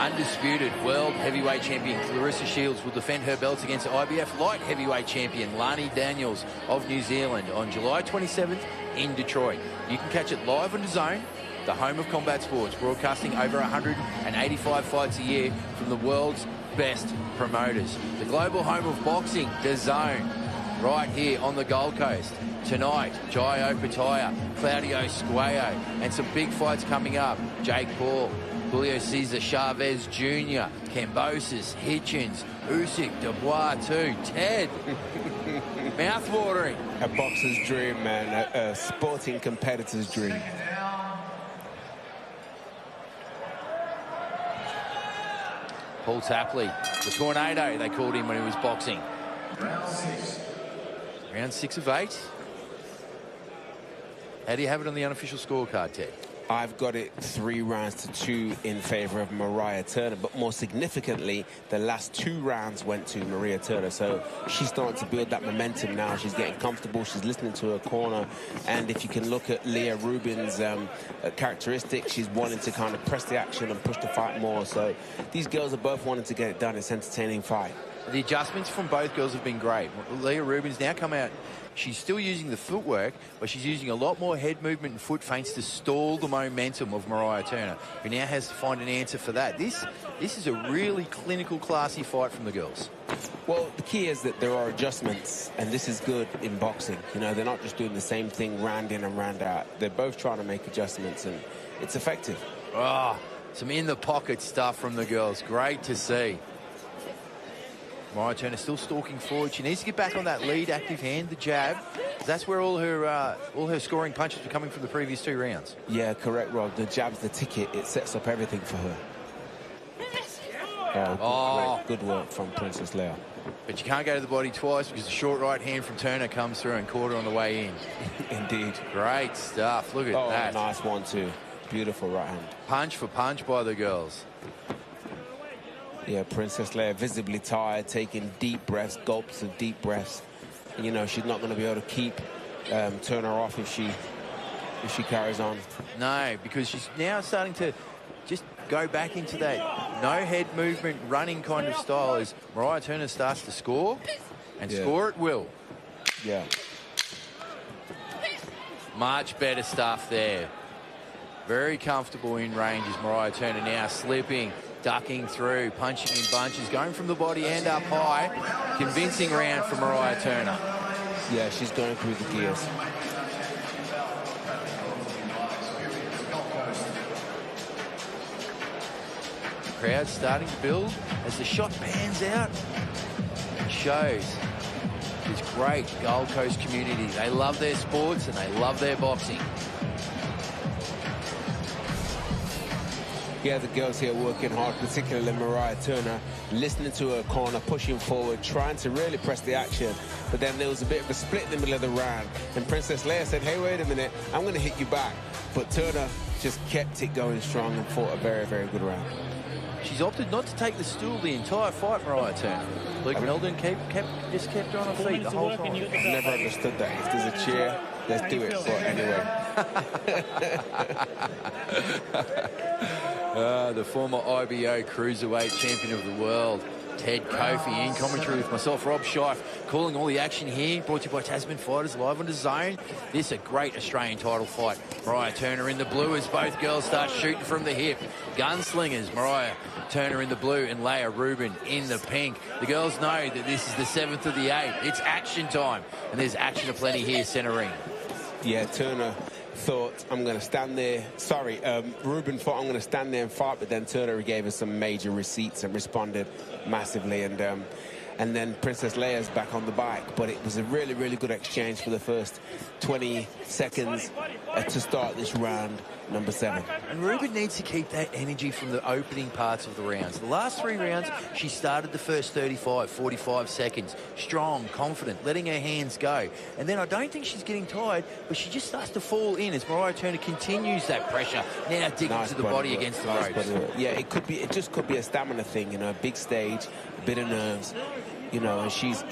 Undisputed world heavyweight champion Clarissa Shields will defend her belts against IBF light heavyweight champion Lani Daniels of New Zealand on July 27th in Detroit. You can catch it live on DAZN, the home of combat sports, broadcasting over 185 fights a year from the world's best promoters. The global home of boxing, DAZN, right here on the Gold Coast. Tonight, Jai Opetaia, Claudio Squeo, and some big fights coming up. Jake Paul, Julio Cesar Chavez Jr., Kambosos, Hitchens, Usyk, Dubois too, Ted. Mouth-watering. A boxer's dream, man. A sporting competitor's dream. Paul Tapley, the Tornado, they called him when he was boxing. Round 6 of 8. How do you have it on the unofficial scorecard, Ted? I've got it 3 rounds to 2 in favour of Mariah Turner, but more significantly, the last 2 rounds went to Maria Turner. So she's starting to build that momentum now. She's getting comfortable. She's listening to her corner. And if you can look at Leah Rubin's characteristics, she's wanting to kind of press the action and push the fight more. So these girls are both wanting to get it done. It's an entertaining fight. The adjustments from both girls have been great. Leah Rubin's now come out. She's still using the footwork, but she's using a lot more head movement and foot feints to stall the momentum of Mariah Turner, who now has to find an answer for that. This is a really clinical, classy fight from the girls. Well, the key is that there are adjustments, and this is good in boxing. You know, they're not just doing the same thing round in and round out. They're both trying to make adjustments, and it's effective. Oh, some in-the-pocket stuff from the girls. Great to see. Mariah Turner still stalking forward. She needs to get back on that lead active hand, the jab. That's where all her scoring punches were coming from the previous 2 rounds. Yeah, correct, Rob. The jab's the ticket. It sets up everything for her. Good work from Princess Leia. But you can't go to the body twice because the short right hand from Turner comes through and caught her on the way in. Indeed. Great stuff. Look at that. Nice one, too. Beautiful right hand. Punch for punch by the girls. Yeah, Princess Leia visibly tired, taking deep breaths, gulps of deep breaths. And, you know, she's not going to be able to keep Turner off if she carries on. No, because she's now starting to just go back into that no head movement, running kind of style as Mariah Turner starts to score, and score at will. Yeah. Much better stuff there. Very comfortable in range as Mariah Turner now slipping, ducking through, punching in bunches, going from the body and up high. Convincing round for Mariah Turner. Yeah, she's going through the gears. Crowd starting to build as the shot pans out. It shows this great Gold Coast community. They love their sports and they love their boxing. Yeah, the girls here working hard, particularly Mariah Turner, listening to her corner, pushing forward, trying to really press the action. But then there was a bit of a split in the middle of the round. And Princess Leia said, hey, wait a minute, I'm going to hit you back. But Turner just kept it going strong and fought a very, very good round. She's opted not to take the stool the entire fight, Mariah Turner. Luke Meldon just kept her on her feet the whole time. I've never understood that. If there's a chair, let's do it. But anyway. The former IBO Cruiserweight Champion of the World, Ted Kofi, in commentary with myself, Rob Scheif, calling all the action here, brought to you by Tasman Fighters, live on DAZN. This is a great Australian title fight. Mariah Turner in the blue as both girls start shooting from the hip. Gunslingers, Mariah Turner in the blue and Leia Rubin in the pink. The girls know that this is the 7th of the 8th. It's action time, and there's action aplenty here, centre ring. Yeah, Turner thought, I'm going to stand there. Rubin thought, I'm going to stand there and fight, but then Turner gave us some major receipts and responded massively. And then Princess Leia's back on the bike. But it was a really, really good exchange for the first 20 seconds to start this round, number 7. And Rubin needs to keep that energy from the opening parts of the rounds. The last 3 rounds, she started the first 35, 45 seconds. Strong, confident, letting her hands go. And then I don't think she's getting tired, but she just starts to fall in as Mariah Turner continues that pressure. Now digging to the body against the ropes. Yeah, it just could be a stamina thing, you know, a big stage, a bit of nerves. You know, and she's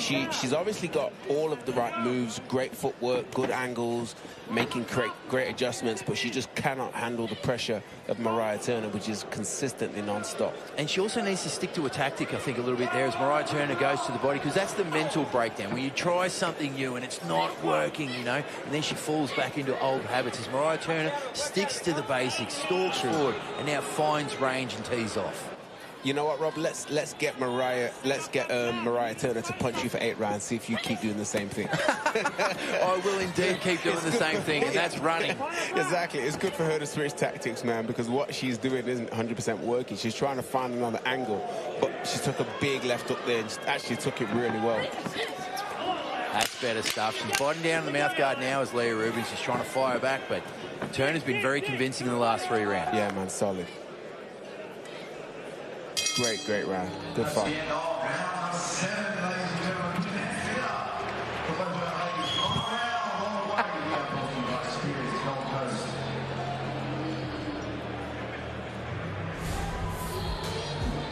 obviously got all of the right moves, great footwork, good angles, making great adjustments, but she just cannot handle the pressure of Mariah Turner, which is consistently non-stop. And she also needs to stick to a tactic, I think, a little bit there as Mariah Turner goes to the body, because that's the mental breakdown. When you try something new and it's not working, you know, and then she falls back into old habits. As Mariah Turner sticks to the basics, stalks forward, and now finds range and tees off. You know what, Rob? Let's get Mariah Turner to punch you for 8 rounds. See if you keep doing the same thing. I will indeed keep doing the same thing, and that's running. Exactly. It's good for her to switch tactics, man, because what she's doing isn't 100% working. She's trying to find another angle, but she took a big left hook there and actually took it really well. That's better stuff. She's biting down the mouth guard now as Leah Rubin. She's trying to fire back, but Turner's been very convincing in the last 3 rounds. Yeah, man, solid. Great round. Good fight.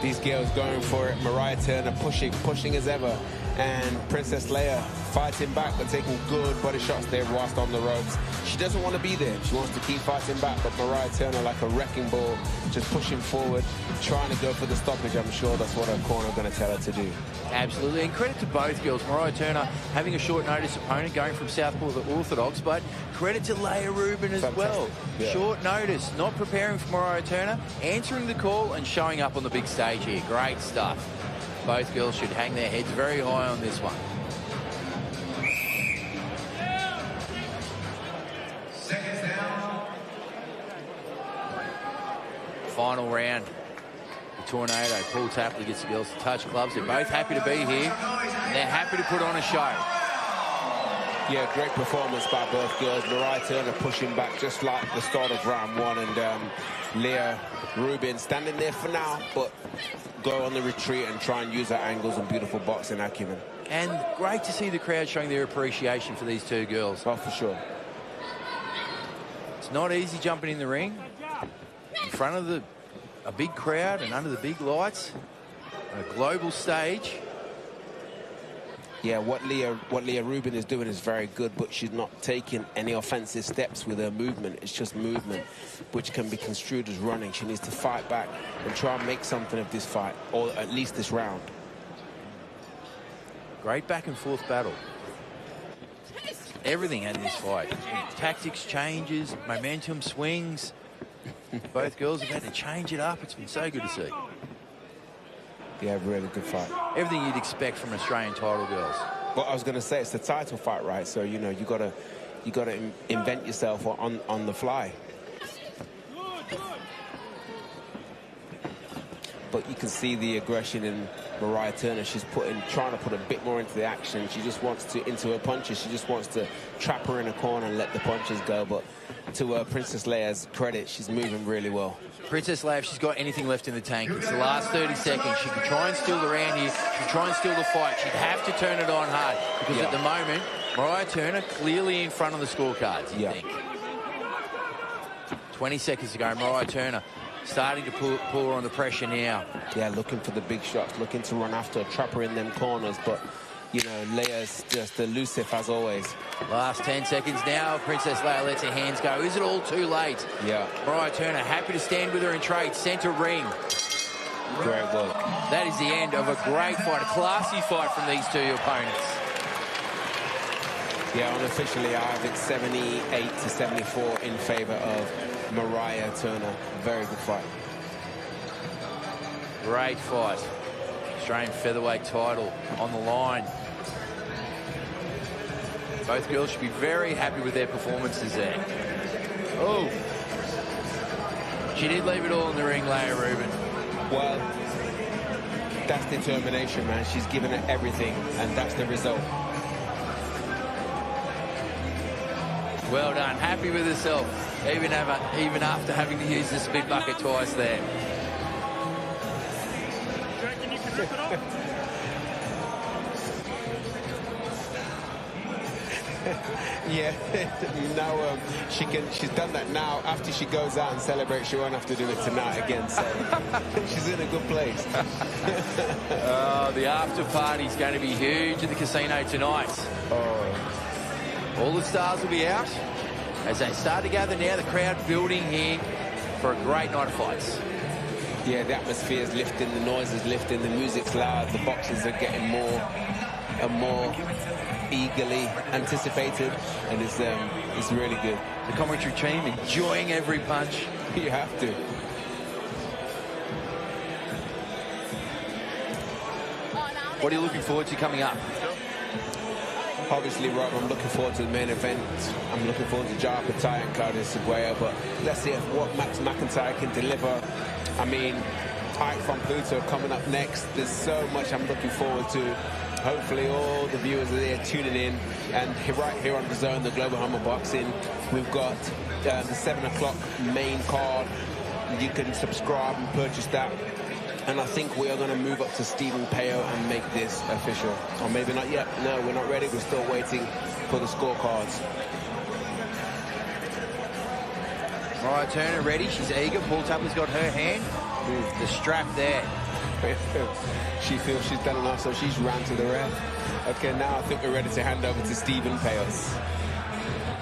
These girls going for it. Mariah Turner pushing as ever. And Princess Leia fighting back, but taking good body shots there whilst on the ropes. She doesn't want to be there. She wants to keep fighting back, but Mariah Turner, like a wrecking ball, just pushing forward, trying to go for the stoppage. I'm sure that's what her corner are going to tell her to do. Absolutely, and credit to both girls. Mariah Turner having a short notice opponent, going from southpaw to orthodox, but credit to Leah Rubin as well. Yeah. Short notice, not preparing for Mariah Turner, answering the call and showing up on the big stage here. Great stuff. Both girls should hang their heads very high on this one. Final round. The Tornado. Paul Tapley gets the girls to touch gloves. They're both happy to be here, and they're happy to put on a show. Yeah, great performance by both girls. Mariah Turner pushing back just like the start of round 1, and Leah Rubin standing there for now, but go on the retreat and try and use her angles and beautiful boxing acumen. And great to see the crowd showing their appreciation for these two girls. Oh, for sure. It's not easy jumping in the ring in front of a big crowd and under the big lights on a global stage. Yeah, what Leah Rubin is doing is very good, but she's not taking any offensive steps with her movement. It's just movement, which can be construed as running. She needs to fight back and try and make something of this fight, or at least this round. Great back and forth battle. Everything in this fight. Tactics changes, momentum swings. Both girls have had to change it up. It's been so good to see. Yeah, really good fight. Everything you'd expect from Australian title girls. Well, I was going to say it's the title fight, right? So you know you gotta invent yourself on the fly. But you can see the aggression in Mariah Turner. She's trying to put a bit more into the action. She just wants to into her punches. She just wants to trap her in a corner and let the punches go. But to Princess Leia's credit, she's moving really well. Princess Leia, if she's got anything left in the tank, it's the last 30 seconds. She can try and steal the round here. She can try and steal the fight. She'd have to turn it on hard because at the moment, Mariah Turner clearly in front of the scorecards, you think. 20 seconds to go. Mariah Turner starting to pull her on the pressure now. Yeah, looking for the big shots, looking to run after her, trap her in them corners, but you know, Leia's just elusive as always. Last 10 seconds now. Princess Leia lets her hands go. Is it all too late? Yeah. Mariah Turner happy to stand with her in trade. Centre ring. Great work. That is the end of a great fight, a classy fight from these two opponents. Yeah, unofficially I have it 78 to 74 in favour of Mariah Turner. Very good fight. Great fight. Australian featherweight title on the line. Both girls should be very happy with their performances there. Oh. She did leave it all in the ring, Leah Rubin. Well, that's determination, man. She's given it everything, and that's the result. Well done. Happy with herself, even after having to use the spit bucket twice there. Yeah, now she's done that now. After she goes out and celebrates, she won't have to do it tonight again. So she's in a good place. The after party's going to be huge at the casino tonight. All the stars will be out as they start to gather now. The crowd building here for a great night of fights. Yeah, the atmosphere is lifting, the noise is lifting, the music's loud, the boxers are getting more and more eagerly anticipated, and it's really good. The commentary team enjoying every punch. You have to. What are you looking forward to coming up? Obviously, Rob, I'm looking forward to the main event. I'm looking forward to Jai Opetaia and Claudio Squeo, but let's see what Max McIntyre can deliver. I mean, Ike from Pluto coming up next. There's so much I'm looking forward to. Hopefully all the viewers are there tuning in. And right here on DAZN, the Global Home of Boxing, we've got the 7 o'clock main card. You can subscribe and purchase that. And I think we are going to move up to Stephen Peo and make this official. Or maybe not yet. No, we're not ready. We're still waiting for the scorecards. Mariah Turner ready. She's eager. Paul Tupper's got her hand. The strap there. She feels she's done enough, so she's ran to the ref. Okay, now I think we're ready to hand over to Stephen Peos.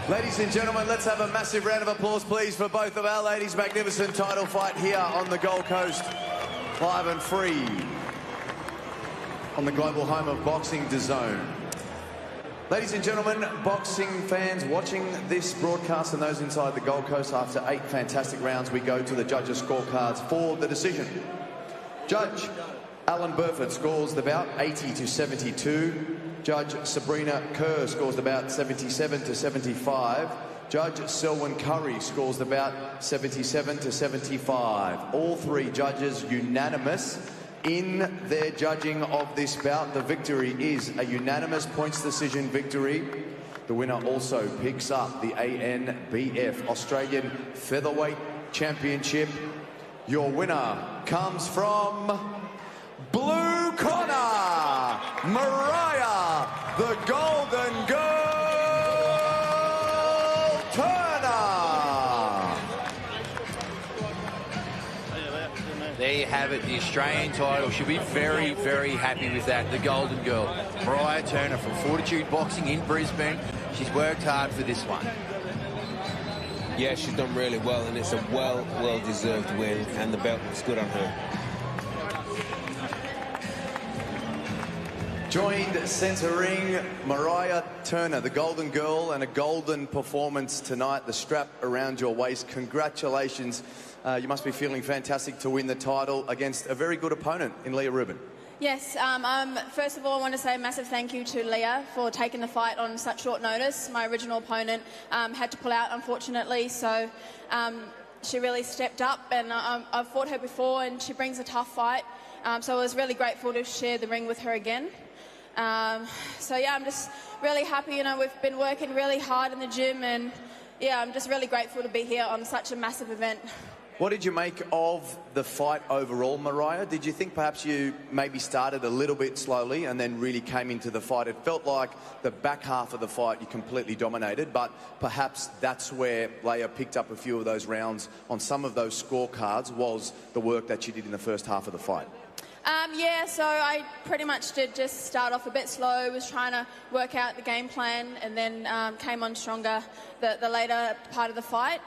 Ladies and gentlemen, let's have a massive round of applause, please, for both of our ladies' magnificent title fight here on the Gold Coast. Live and free on the global home of boxing, DAZN. Ladies and gentlemen, boxing fans watching this broadcast and those inside the Gold Coast, after 8 fantastic rounds, we go to the judges' scorecards for the decision. Judge Alan Burford scores the bout 80-72. Judge Sabrina Kerr scores the bout 77-75. Judge Selwyn Curry scores the bout 77-75. All 3 judges unanimous in their judging of this bout. The victory is a unanimous points decision victory. The winner also picks up the ANBF Australian Featherweight Championship. Your winner comes from blue corner, Mariah, the Golden Girl Turner. There you have it, the Australian title. She'll be very, very happy with that. The Golden Girl, Mariah Turner from Fortitude Boxing in Brisbane. She's worked hard for this one. Yeah, she's done really well, and it's a well-deserved win, and the belt looks good on her. Joined centering Mariah Turner, the Golden Girl, and a golden performance tonight. The strap around your waist. Congratulations. You must be feeling fantastic to win the title against a very good opponent in Leah Rubin. Yes, first of all, I want to say a massive thank you to Leah for taking the fight on such short notice. My original opponent had to pull out, unfortunately, so she really stepped up, and I've fought her before, and she brings a tough fight, so I was really grateful to share the ring with her again. So yeah, I'm just really happy. You know, we've been working really hard in the gym, and yeah, I'm just really grateful to be here on such a massive event. What did you make of the fight overall, Mariah? Did you think perhaps you maybe started a little bit slowly and then really came into the fight? It felt like the back half of the fight you completely dominated, but perhaps that's where Leah picked up a few of those rounds on some of those scorecards, was the work that she did in the first half of the fight. Yeah, so I pretty much did just start off a bit slow, was trying to work out the game plan, and then came on stronger the later part of the fight.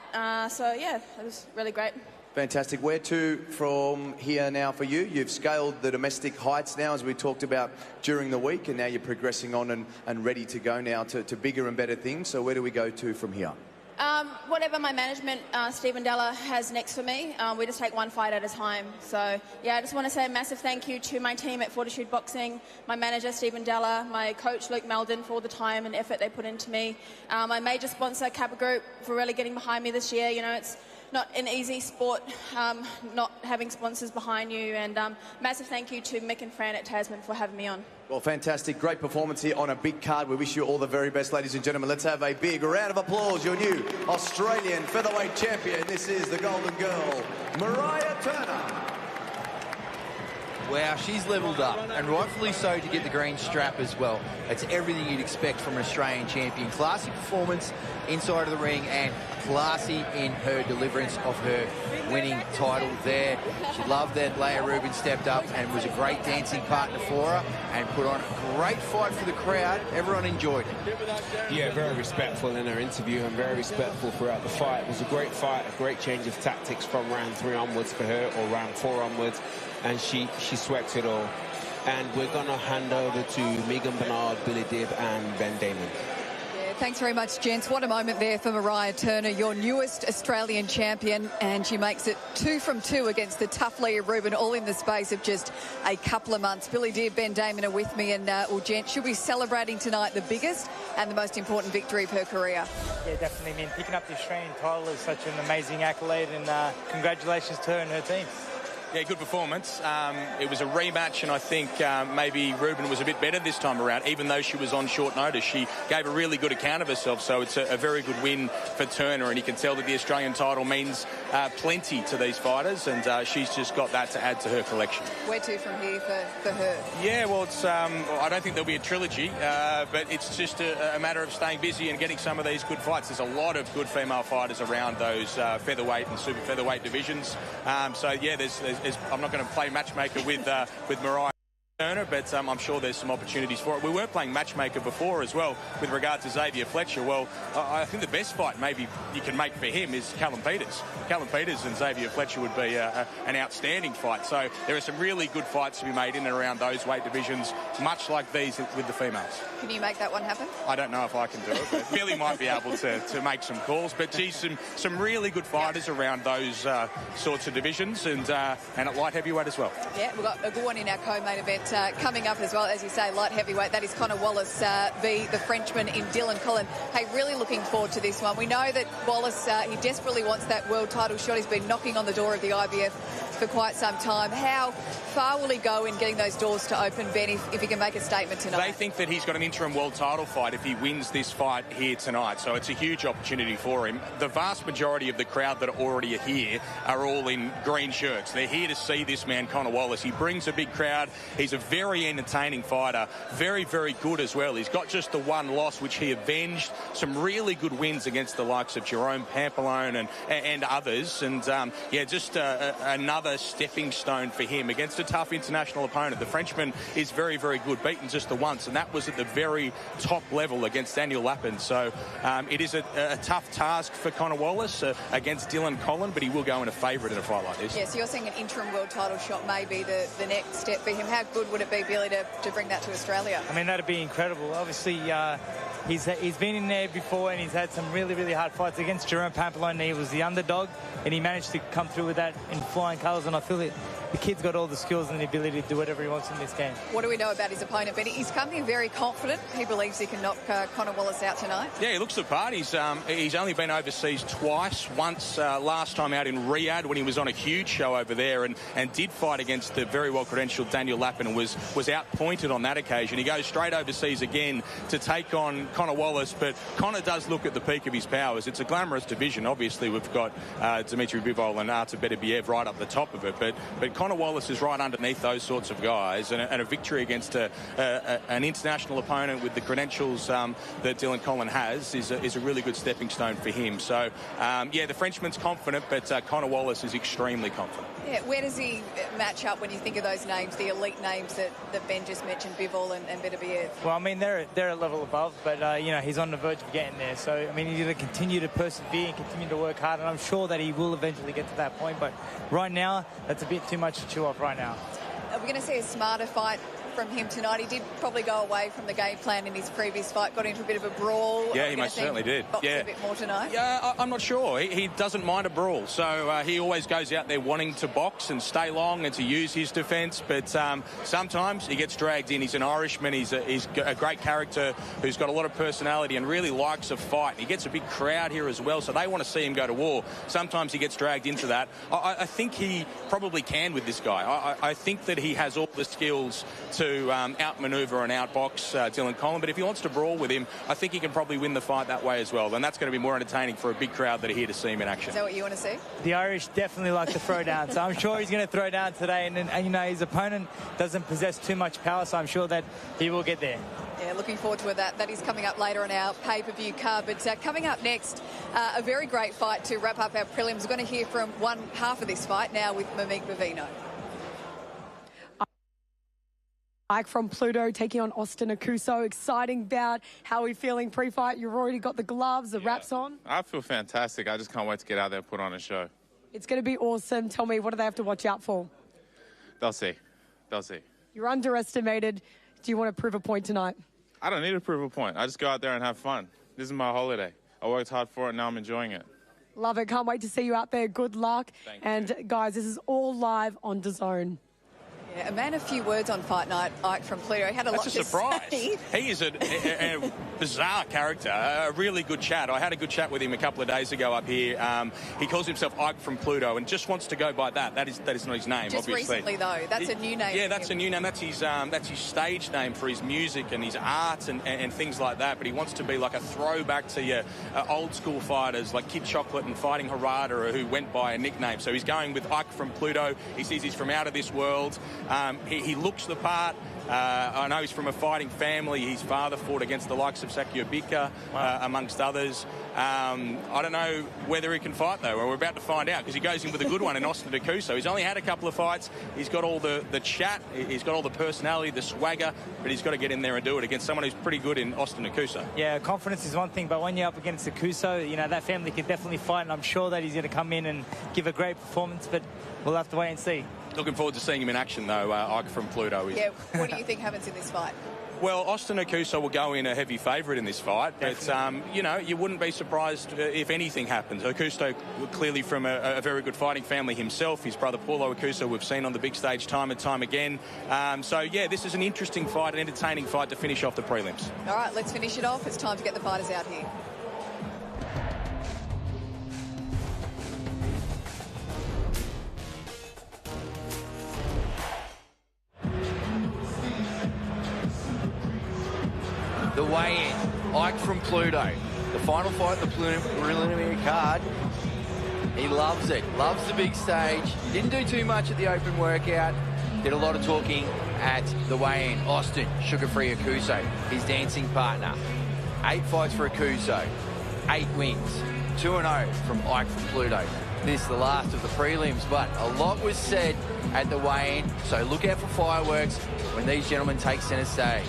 So yeah, it was really great. Fantastic. Where to from here now for you? You've scaled the domestic heights now, as we talked about during the week, and now you're progressing on and ready to go now to bigger and better things. So where do we go to from here? Whatever my management, Stephen Della, has next for me, we just take one fight at a time. So, yeah, I just want to say a massive thank you to my team at Fortitude Boxing, my manager, Stephen Della, my coach, Luke Meldon, for all the time and effort they put into me, my major sponsor, Kappa Group, for really getting behind me this year. You know, it's not an easy sport not having sponsors behind you, and massive thank you to Mick and Fran at Tasman for having me on. Well, fantastic. Great performance here on a big card. We wish you all the very best, ladies and gentlemen. Let's have a big round of applause. Your new Australian featherweight champion. This is the Golden Girl, Mariah Turner. Wow, she's levelled up, and rightfully so, to get the green strap as well. It's everything you'd expect from an Australian champion. Classy performance inside of the ring, and classy in her deliverance of her winning title there. She loved that Leah Rubin stepped up and was a great dancing partner for her and put on a great fight for the crowd. Everyone enjoyed it. Yeah, very respectful in her interview and very respectful throughout the fight. It was a great fight, a great change of tactics from round 3 onwards for her, or round 4 onwards, and she swept it all. And we're going to hand over to Megan Bernard, Billy Dibb and Ben Damon. Thanks very much, gents. What a moment there for Mariah Turner, your newest Australian champion, and she makes it 2 from 2 against the tough Leah Rubin, all in the space of just a couple of months. Billy Dibb, Ben Damon are with me, and well, gents, she'll be celebrating tonight the biggest and the most important victory of her career. Yeah, definitely. I mean, picking up the Australian title is such an amazing accolade, and congratulations to her and her team. Yeah, good performance. It was a rematch, and I think maybe Rubin was a bit better this time around, even though she was on short notice. She gave a really good account of herself, so it's a very good win for Turner, and you can tell that the Australian title means plenty to these fighters, and she's just got that to add to her collection. Where to from here for her? Yeah, well, it's I don't think there'll be a trilogy, but it's just a matter of staying busy and getting some of these good fights. There's a lot of good female fighters around those featherweight and super featherweight divisions. So, yeah, I'm not going to play matchmaker with Mariah Turner, but I'm sure there's some opportunities for it. We were playing matchmaker before as well with regard to Xavier Fletcher. Well, I think the best fight maybe you can make for him is Callum Peters. Callum Peters and Xavier Fletcher would be an outstanding fight. So there are some really good fights to be made in and around those weight divisions, much like these with the females. Can you make that one happen? I don't know if I can do it, but Billy might be able to make some calls. But, geez, some really good fighters around those sorts of divisions, and at light heavyweight as well. Yeah, we've got a good one in our co-main event coming up as well, as you say, light heavyweight. That is Connor Wallace v the Frenchman in Dylan Collin. Hey, really looking forward to this one. We know that Wallace, he desperately wants that world title shot. He's been knocking on the door of the IBF for quite some time. How far will he go in getting those doors to open, Ben, if he can make a statement tonight? They think that he's got an interim world title fight if he wins this fight here tonight, so it's a huge opportunity for him. The vast majority of the crowd that are already here are all in green shirts. They're here to see this man, Connor Wallace. He brings a big crowd. He's a very entertaining fighter, very, very good as well. He's got just the one loss, which he avenged. Some really good wins against the likes of Jerome Pampalone and others, and yeah, just another stepping stone for him against a tough international opponent. The Frenchman is very, very good, beaten just the once, and that was at the very top level against Daniel Lappin. So it is a tough task for Connor Wallace against Dylan Collin, but he will go in a favourite in a fight like this. Yeah, so you're saying an interim world title shot may be the next step for him. How good would it be, Billy, to bring that to Australia? I mean, that'd be incredible. Obviously, he's been in there before, and he's had some really, really hard fights against Jerome Pampalone. He was the underdog, and he managed to come through with that in flying colours, and I feel that the kid's got all the skills and the ability to do whatever he wants in this game. What do we know about his opponent, Benny? He's coming in very confident. He believes he can knock Connor Wallace out tonight. Yeah, he looks the part. He's only been overseas twice. Once last time out in Riyadh when he was on a huge show over there and did fight against the very well-credentialed Daniel Lappin and was outpointed on that occasion. He goes straight overseas again to take on Connor Wallace, but Connor does look at the peak of his powers. It's a glamorous division. Obviously, we've got Dmitry Bivol and Artur Beterbiev right up the top of it, but Connor Wallace is right underneath those sorts of guys, and a victory against an international opponent with the credentials that Dylan Collin has is a really good stepping stone for him. So, yeah, the Frenchman's confident, but Connor Wallace is extremely confident. Yeah, where does he match up when you think of those names, the elite names that Ben just mentioned, Bivol and Beterbiev? Well, I mean, they're a level above, but, you know, he's on the verge of getting there. So, I mean, he's going to continue to persevere and continue to work hard, and I'm sure that he will eventually get to that point. But right now, that's a bit too much to chew off right now. Are we going to see a smarter fight from him tonight? He did probably go away from the game plan in his previous fight, got into a bit of a brawl. Yeah, he most certainly did. Yeah, a bit more tonight. Yeah, I'm not sure. He doesn't mind a brawl, so he always goes out there wanting to box and stay long and to use his defence. But sometimes he gets dragged in. He's an Irishman. He's a great character who's got a lot of personality and really likes a fight. He gets a big crowd here as well, so they want to see him go to war. Sometimes he gets dragged into that. I think he probably can with this guy. I think that he has all the skills to outmaneuver and outbox Dylan Collin, but if he wants to brawl with him, I think he can probably win the fight that way as well, and that's going to be more entertaining for a big crowd that are here to see him in action. Is that what you want to see? The Irish definitely like to throw down, so I'm sure he's going to throw down today, and you know, his opponent doesn't possess too much power, so I'm sure that he will get there. Yeah, looking forward to that. That is coming up later on our pay-per-view card. But coming up next, a very great fight to wrap up our prelims. We're going to hear from one half of this fight now with Monique Bavino. Ike from Pluto taking on Austin Akuso. Exciting bout. How are we feeling pre-fight? You've already got the gloves, the wraps on. I feel fantastic. I just can't wait to get out there and put on a show. It's going to be awesome. Tell me, what do they have to watch out for? They'll see. They'll see. You're underestimated. Do you want to prove a point tonight? I don't need to prove a point. I just go out there and have fun. This is my holiday. I worked hard for it, and now I'm enjoying it. Love it. Can't wait to see you out there. Good luck. Thank you. Guys, this is all live on DAZN. Yeah, a man, a few words on Fight Night. Ike from Pluto. He had a lot to say. That's a surprise. He is a bizarre character, a really good chat. I had a good chat with him a couple of days ago up here. He calls himself Ike from Pluto and just wants to go by that. That is not his name, just obviously. Recently, though. That's a new name. Yeah, that's a new name. That's his stage name for his music and his art and things like that. But he wants to be like a throwback to your old school fighters like Kid Chocolate and Fighting Harada, who went by a nickname. So he's going with Ike from Pluto. He says he's from out of this world. He looks the part. I know he's from a fighting family. His father fought against the likes of Sakio Bika, amongst others. I don't know whether he can fight, though. We're about to find out, because he goes in with a good one in Austin Akuso. He's only had a couple of fights. He's got all the chat. He's got all the personality, the swagger, but he's got to get in there and do it against someone who's pretty good in Austin Akuso. Yeah, confidence is one thing, but when you're up against Akuso, you know, that family can definitely fight, and I'm sure that he's going to come in and give a great performance, but we'll have to wait and see. Looking forward to seeing him in action, though, Ike from Pluto. Yeah, what do you think happens in this fight? Well, Austin Akuso will go in a heavy favourite in this fight, but, you know, you wouldn't be surprised if anything happens. Akuso, clearly from a very good fighting family himself. His brother Paulo Akuso we've seen on the big stage time and time again. So, yeah, this is an interesting fight, an entertaining fight to finish off the prelims. All right, let's finish it off. It's time to get the fighters out here. The weigh-in, Ike from Pluto. The final fight, the preliminary card. He loves it, loves the big stage. Didn't do too much at the open workout. Did a lot of talking at the weigh-in. Austin, Sugar-Free Akuso, his dancing partner. 8 fights for Akuso, 8 wins, 2-0 from Ike from Pluto. This is the last of the prelims, but a lot was said at the weigh-in, so look out for fireworks when these gentlemen take centre stage.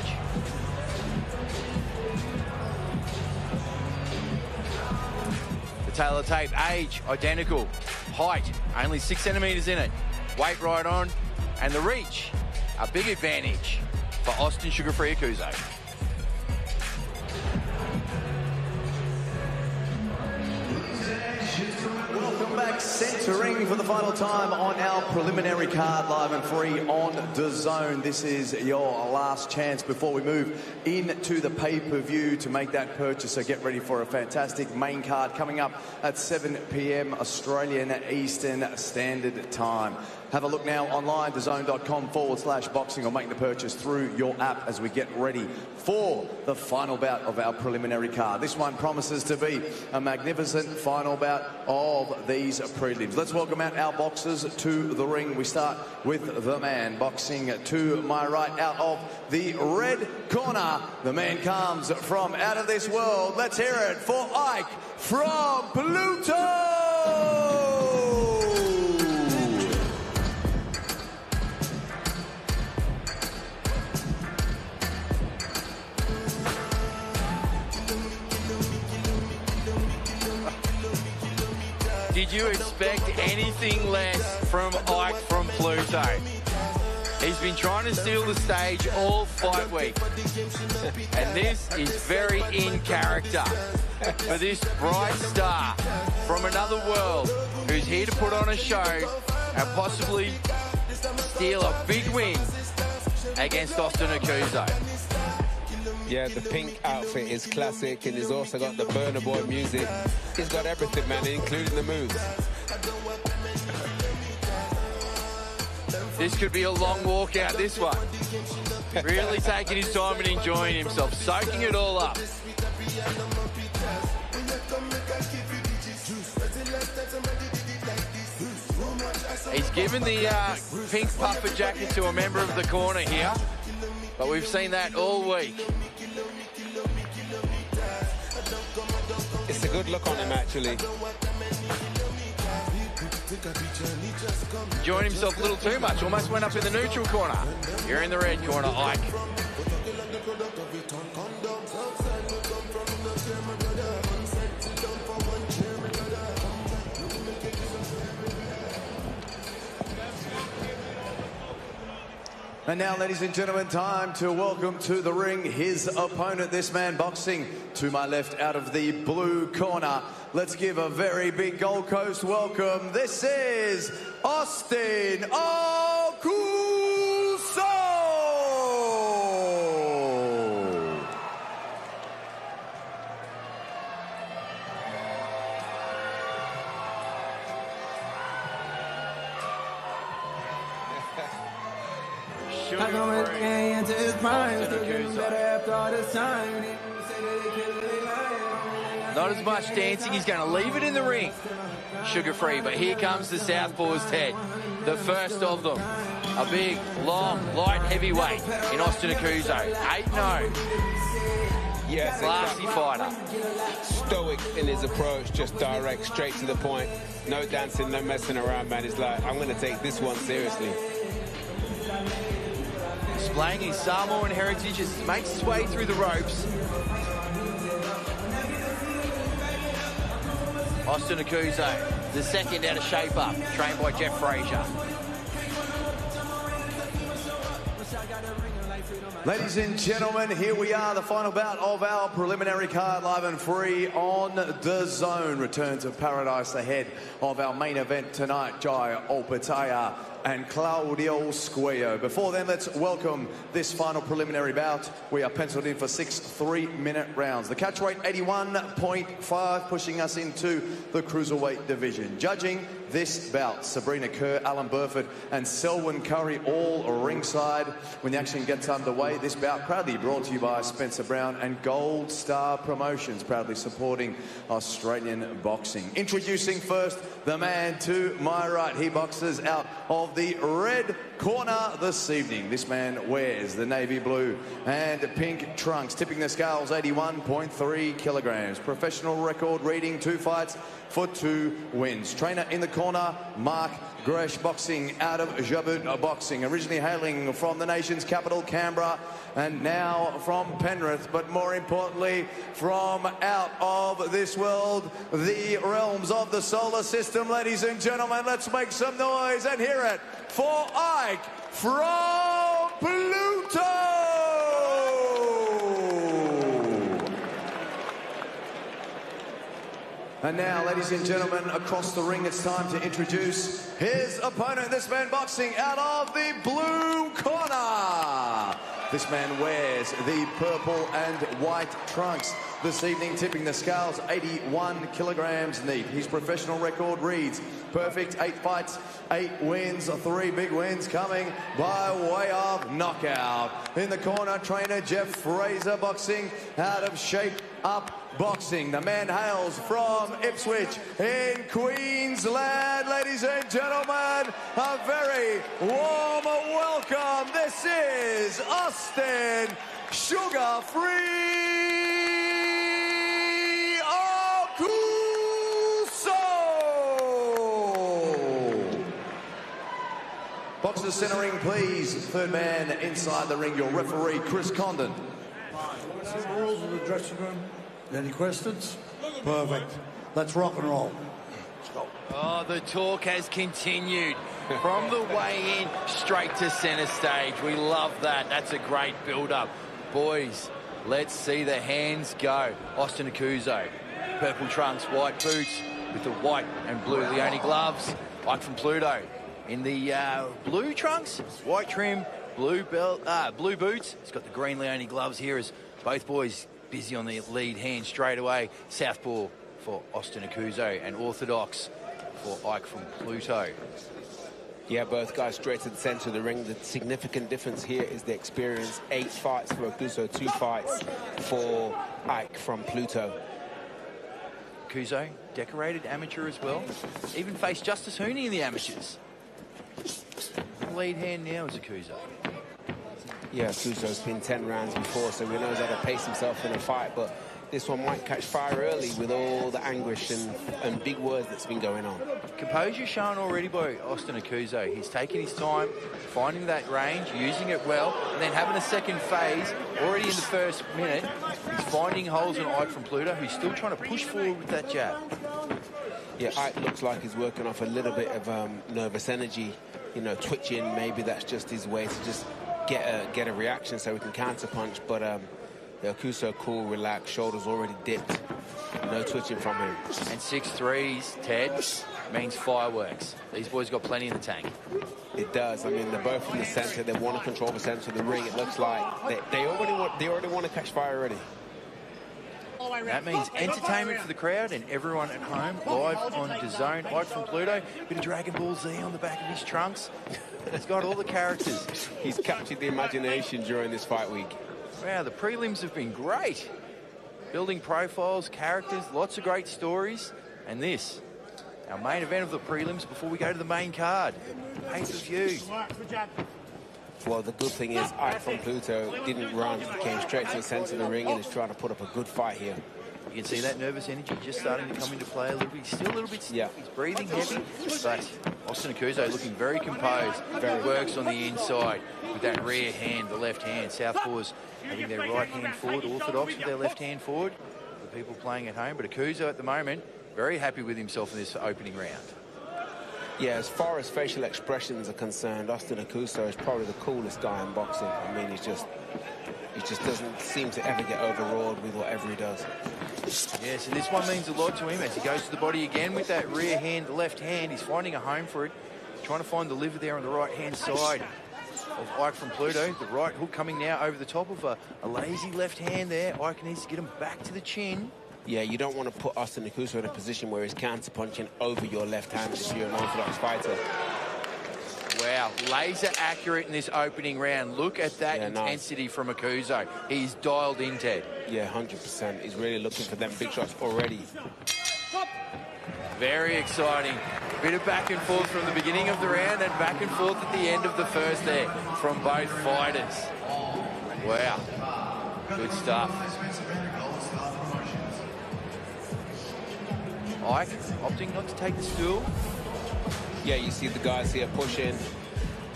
The tail of the tape, age, identical. Height, only 6 centimetres in it. Weight right on. And the reach, a big advantage for Austin Sugar-Free Akuso. Welcome back, centering for the final time on our preliminary card, live and free on DAZN. This is your last chance before we move into the pay-per-view to make that purchase. So get ready for a fantastic main card coming up at 7 p.m. Australian Eastern Standard Time. Have a look now online, DAZN.com/boxing, or make the purchase through your app as we get ready for the final bout of our preliminary card. This one promises to be a magnificent final bout of these prelims. Let's welcome out our boxers to the ring. We start with the man boxing to my right, out of the red corner. The man comes from out of this world. Let's hear it for Ike from Pluto! Did you expect anything less from Ike from Pluto? He's been trying to steal the stage all fight week. And this is very in character for this bright star from another world who's here to put on a show and possibly steal a big win against Austin Akuso. Yeah, the pink outfit is classic, and he's also got the Burner Boy music. He's got everything, man, including the moves. This could be a long walk out, this one. Really taking his time and enjoying himself, soaking it all up. He's given the pink puffer jacket to a member of the corner here, but we've seen that all week. It's a good look on him, actually. Enjoying himself a little too much, almost went up in the neutral corner. Here in the red corner, Ike. And now, ladies and gentlemen, time to welcome to the ring his opponent, this man boxing to my left out of the blue corner. Let's give a very big Gold Coast welcome. This is Austin Okuso! Not as much dancing, he's going to leave it in the ring. Sugar-free, but here comes the Southpaw's Ted, the first of them. A big, long, light heavyweight in Austin Okuso. 8-0. Yes, classy fighter. Stoic in his approach, just direct, straight to the point. No dancing, no messing around, man. He's like, I'm going to take this one seriously. Displaying his Samoan heritage as he makes his way through the ropes. Austin Okuso, the second out of shape up, trained by Jeff Frazier. Ladies and gentlemen, here we are, the final bout of our preliminary card, live and free on DAZN. Return to paradise ahead of our main event tonight, Jai Opetaia and Claudio Squeo. Before then, let's welcome this final preliminary bout. We are penciled in for 6 3-minute rounds. The catch weight 81.5, pushing us into the cruiserweight division. Judging this bout, Sabrina Kerr, Alan Burford and Selwyn Curry all ringside. When the action gets underway, this bout proudly brought to you by Spencer Brown and Gold Star Promotions, proudly supporting Australian boxing. Introducing first the man to my right. He boxes out of the red corner this evening. This man wears the navy blue and pink trunks, tipping the scales 81.3 kilograms. Professional record reading, 2 fights for 2 wins. Trainer in the corner, Mark Gresh, boxing out of Jabut Boxing, originally hailing from the nation's capital, Canberra, and now from Penrith, but more importantly, from out of this world, the realms of the solar system. Ladies and gentlemen, let's make some noise and hear it for Ike from Pluto! And now, ladies and gentlemen, across the ring, it's time to introduce his opponent. This man boxing out of the blue corner. This man wears the purple and white trunks this evening, tipping the scales 81 kilograms neat. His professional record reads perfect, 8 fights, 8 wins, 3 big wins coming by way of knockout. In the corner, trainer Jeff Frazier, boxing out of Shape Up Boxing. The man hails from Ipswich in Queensland. Ladies and gentlemen, a very warm welcome. This is Austin Sugar-Free Okuso. Boxers centering, please. Third man inside the ring, your referee, Chris Condon. See the rules of the dressing room. Any questions? Perfect. Let's rock and roll. Let's go. Oh, the talk has continued from the weigh-in straight to centre stage. We love that. That's a great build-up. Boys, let's see the hands go. Austin Okuso, purple trunks, white boots with the white and blue Leone gloves. Ike from Pluto in the blue trunks, white trim, blue belt, blue boots. He's got the green Leone gloves here as both boys busy on the lead hand straight away. Southpaw for Austin Okuso and orthodox for Ike from Pluto. Yeah, both guys straight to the center of the ring. The significant difference here is the experience. 8 fights for Okuso, 2 fights for Ike from Pluto. Okuso, decorated amateur as well. Even faced Justice Hooney in the amateurs. The lead hand now is Okuso. Yeah, Okuso's been 10 rounds before, so he knows how to pace himself in a fight, but this one might catch fire early with all the anguish and big words that's been going on. Composure shown already by Austin Okuso. He's taking his time, finding that range, using it well, and then having a second phase already in the first minute. He's finding holes in Ike from Pluto, who's still trying to push forward with that jab. Yeah, Ike looks like he's working off a little bit of nervous energy, you know, twitching. Maybe that's just his way to just get a reaction so he can counter punch, but Okuso cool, relaxed, shoulders already dipped. No twitching from him. And 6-3s, Ted, means fireworks. These boys got plenty in the tank. It does. I mean, they're both in the center. They want to control the center of the ring. It looks like they already want to catch fire already. That means entertainment for the crowd and everyone at home, live on DAZN. Ike from Pluto, bit of Dragon Ball Z on the back of his trunks. He's got all the characters. He's captured the imagination during this fight week. Wow, the prelims have been great. Building profiles, characters, lots of great stories. And this, our main event of the prelims before we go to the main card. Pay-per-view. Well, the good thing is Ike from Pluto didn't run. He came straight to the center of the ring and is trying to put up a good fight here. You can see that nervous energy just starting to come into play a little bit. He's still a little bit stiff. Yeah. He's breathing heavy, but Austin Okuso looking very composed. Works on the inside with that rear hand, the left hand. Southpaws having their right hand forward, orthodox with their left hand forward. The people playing at home, but Okuso at the moment very happy with himself in this opening round. Yeah, as far as facial expressions are concerned, Austin Okuso is probably the coolest guy in boxing. I mean, he just doesn't seem to ever get overawed with whatever he does. Yes, and this one means a lot to him as he goes to the body again with that rear hand, the left hand. He's finding a home for it, trying to find the liver there on the right-hand side of Ike from Pluto. The right hook coming now over the top of a lazy left hand there. Ike needs to get him back to the chin. Yeah, you don't want to put Austin Okuso in a position where he's counter-punching over your left hand if you're an orthodox fighter. Wow, laser accurate in this opening round. Look at that intensity from Okuso. He's dialed in, Ted. Yeah, 100%. He's really looking for them big shots already. Very exciting. Bit of back and forth from the beginning of the round and back and forth at the end of the first there from both fighters. Wow, good stuff. Ike opting not to take the stool. Yeah, you see the guys here pushing.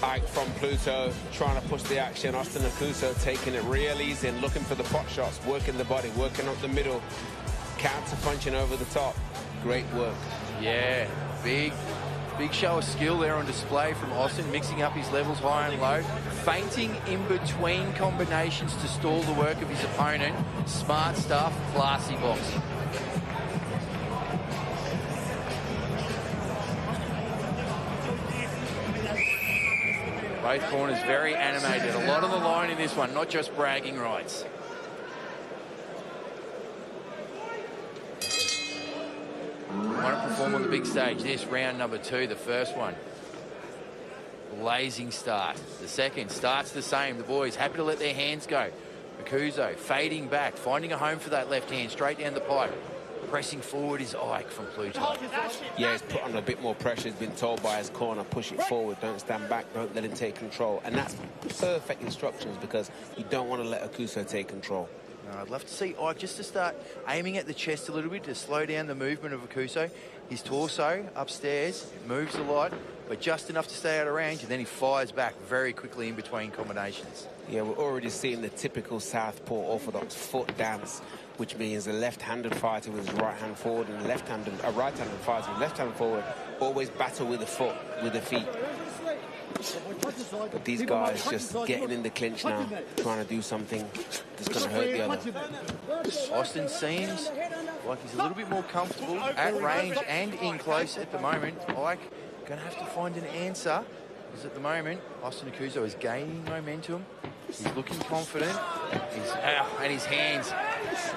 Ike from Pluto trying to push the action. Austin Okuso taking it real easy and looking for the pot shots, working the body, working up the middle, counter punching over the top. Great work. Yeah, big show of skill there on display from Austin, mixing up his levels high and low, feinting in between combinations to stall the work of his opponent. Smart stuff, classy boxing. Both corners very animated. A lot on the line in this one, not just bragging rights. Want to perform on the big stage. This round number 2, the first one. Blazing start. The second starts the same. The boys happy to let their hands go. Okuso fading back, finding a home for that left hand, straight down the pipe. Pressing forward is Ike from Pluto. Yeah, he's put on a bit more pressure. He's been told by his corner, push it forward, don't stand back, don't let him take control. And that's perfect instructions because you don't want to let Okuso take control. No, I'd love to see Ike just to start aiming at the chest a little bit to slow down the movement of Okuso. His torso upstairs moves a lot, but just enough to stay out of range, and then he fires back very quickly in between combinations. Yeah, we're already seeing the typical southpaw orthodox foot dance, which means a left-handed fighter with his right hand forward and a right-handed fighter with left hand forward always battle with the foot, with the feet. But these guys just getting in the clinch now, trying to do something that's going to hurt the other. Austin seems like he's a little bit more comfortable at range and in close at the moment. Ike going to have to find an answer because at the moment Austin Okuso is gaining momentum. He's looking confident. And his hands,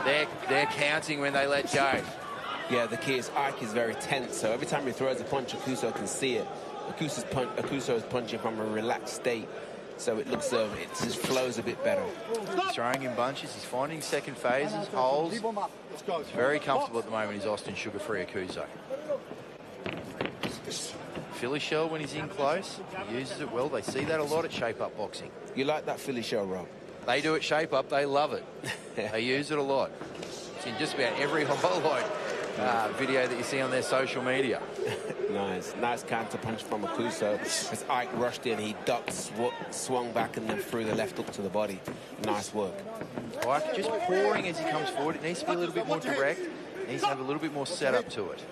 they're counting when they let go. Yeah, the key is Ike is very tense, so every time he throws a punch, Okuso can see it. Akuso is punching from a relaxed state, so it looks it just flows a bit better. He's throwing in bunches. He's finding second phases, holds. He's very comfortable at the moment. He's Austin Sugar-Free Akuso. Philly shell when he's in close. He uses it well. They see that a lot at shape-up boxing. You like that Philly shell, Rob? They do at shape-up. They love it. They use it a lot. It's in just about every highlight video that you see on their social media. Nice counter punch from Akuso. As Ike rushed in, he ducked, swung back, and then threw the left hook to the body. Nice work. Ike just pouring as he comes forward. It needs to be a little bit more direct. It needs to have a little bit more setup to it.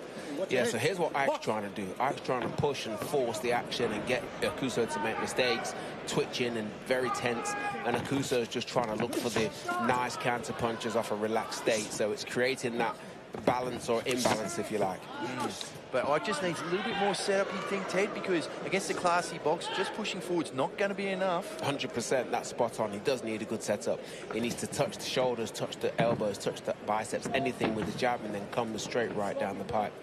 Yeah, so here's what Ike's trying to do. Ike's trying to push and force the action and get Akuso to make mistakes, twitching and very tense. And Akuso's just trying to look for the nice counter punches off a relaxed state. So it's creating that balance or imbalance, if you like. But Ike just needs a little bit more setup, you think, Ted, because against a classy box, just pushing forward's not going to be enough. 100%, that's spot on. He does need a good setup. He needs to touch the shoulders, touch the elbows, touch the biceps, anything with the jab, and then come straight right down the pipe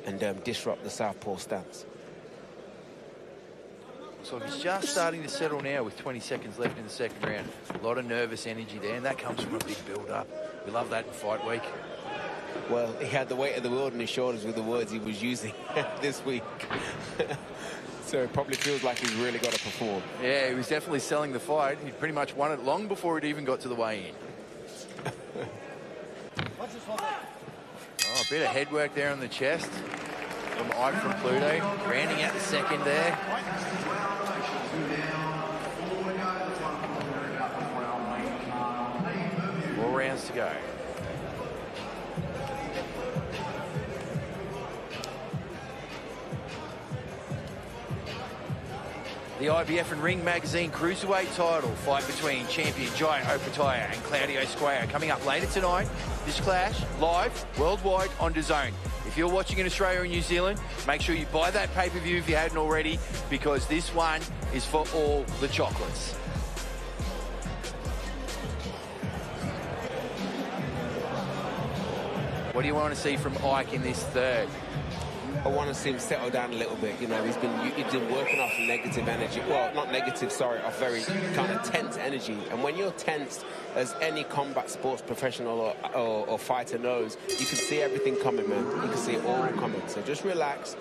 and disrupt the southpaw stance. So he's just starting to settle now with 20 seconds left in the second round. A lot of nervous energy there, and that comes from a big build-up. We love that in fight week. Well, he had the weight of the world on his shoulders with the words he was using this week. So it probably feels like he's really got to perform. Yeah, he was definitely selling the fight. He pretty much won it long before it even got to the weigh-in. Oh, a bit of head work there on the chest from Ike from Pluto. Rounding out the second there. 4 rounds to go. The IBF and Ring Magazine Cruiserweight title fight between champion Jai Opetaia and Claudio Squeo coming up later tonight. This clash live worldwide on DAZN. If you're watching in Australia and New Zealand, make sure you buy that pay-per-view if you hadn't already, because this one is for all the chocolates. What do you want to see from Ike in this third? I want to see him settle down a little bit. You know, he's been working off negative energy. Well, not negative, sorry, off very kind of tense energy. And when you're tense, as any combat sports professional or fighter knows, you can see everything coming, man. You can see it all coming. So just relax.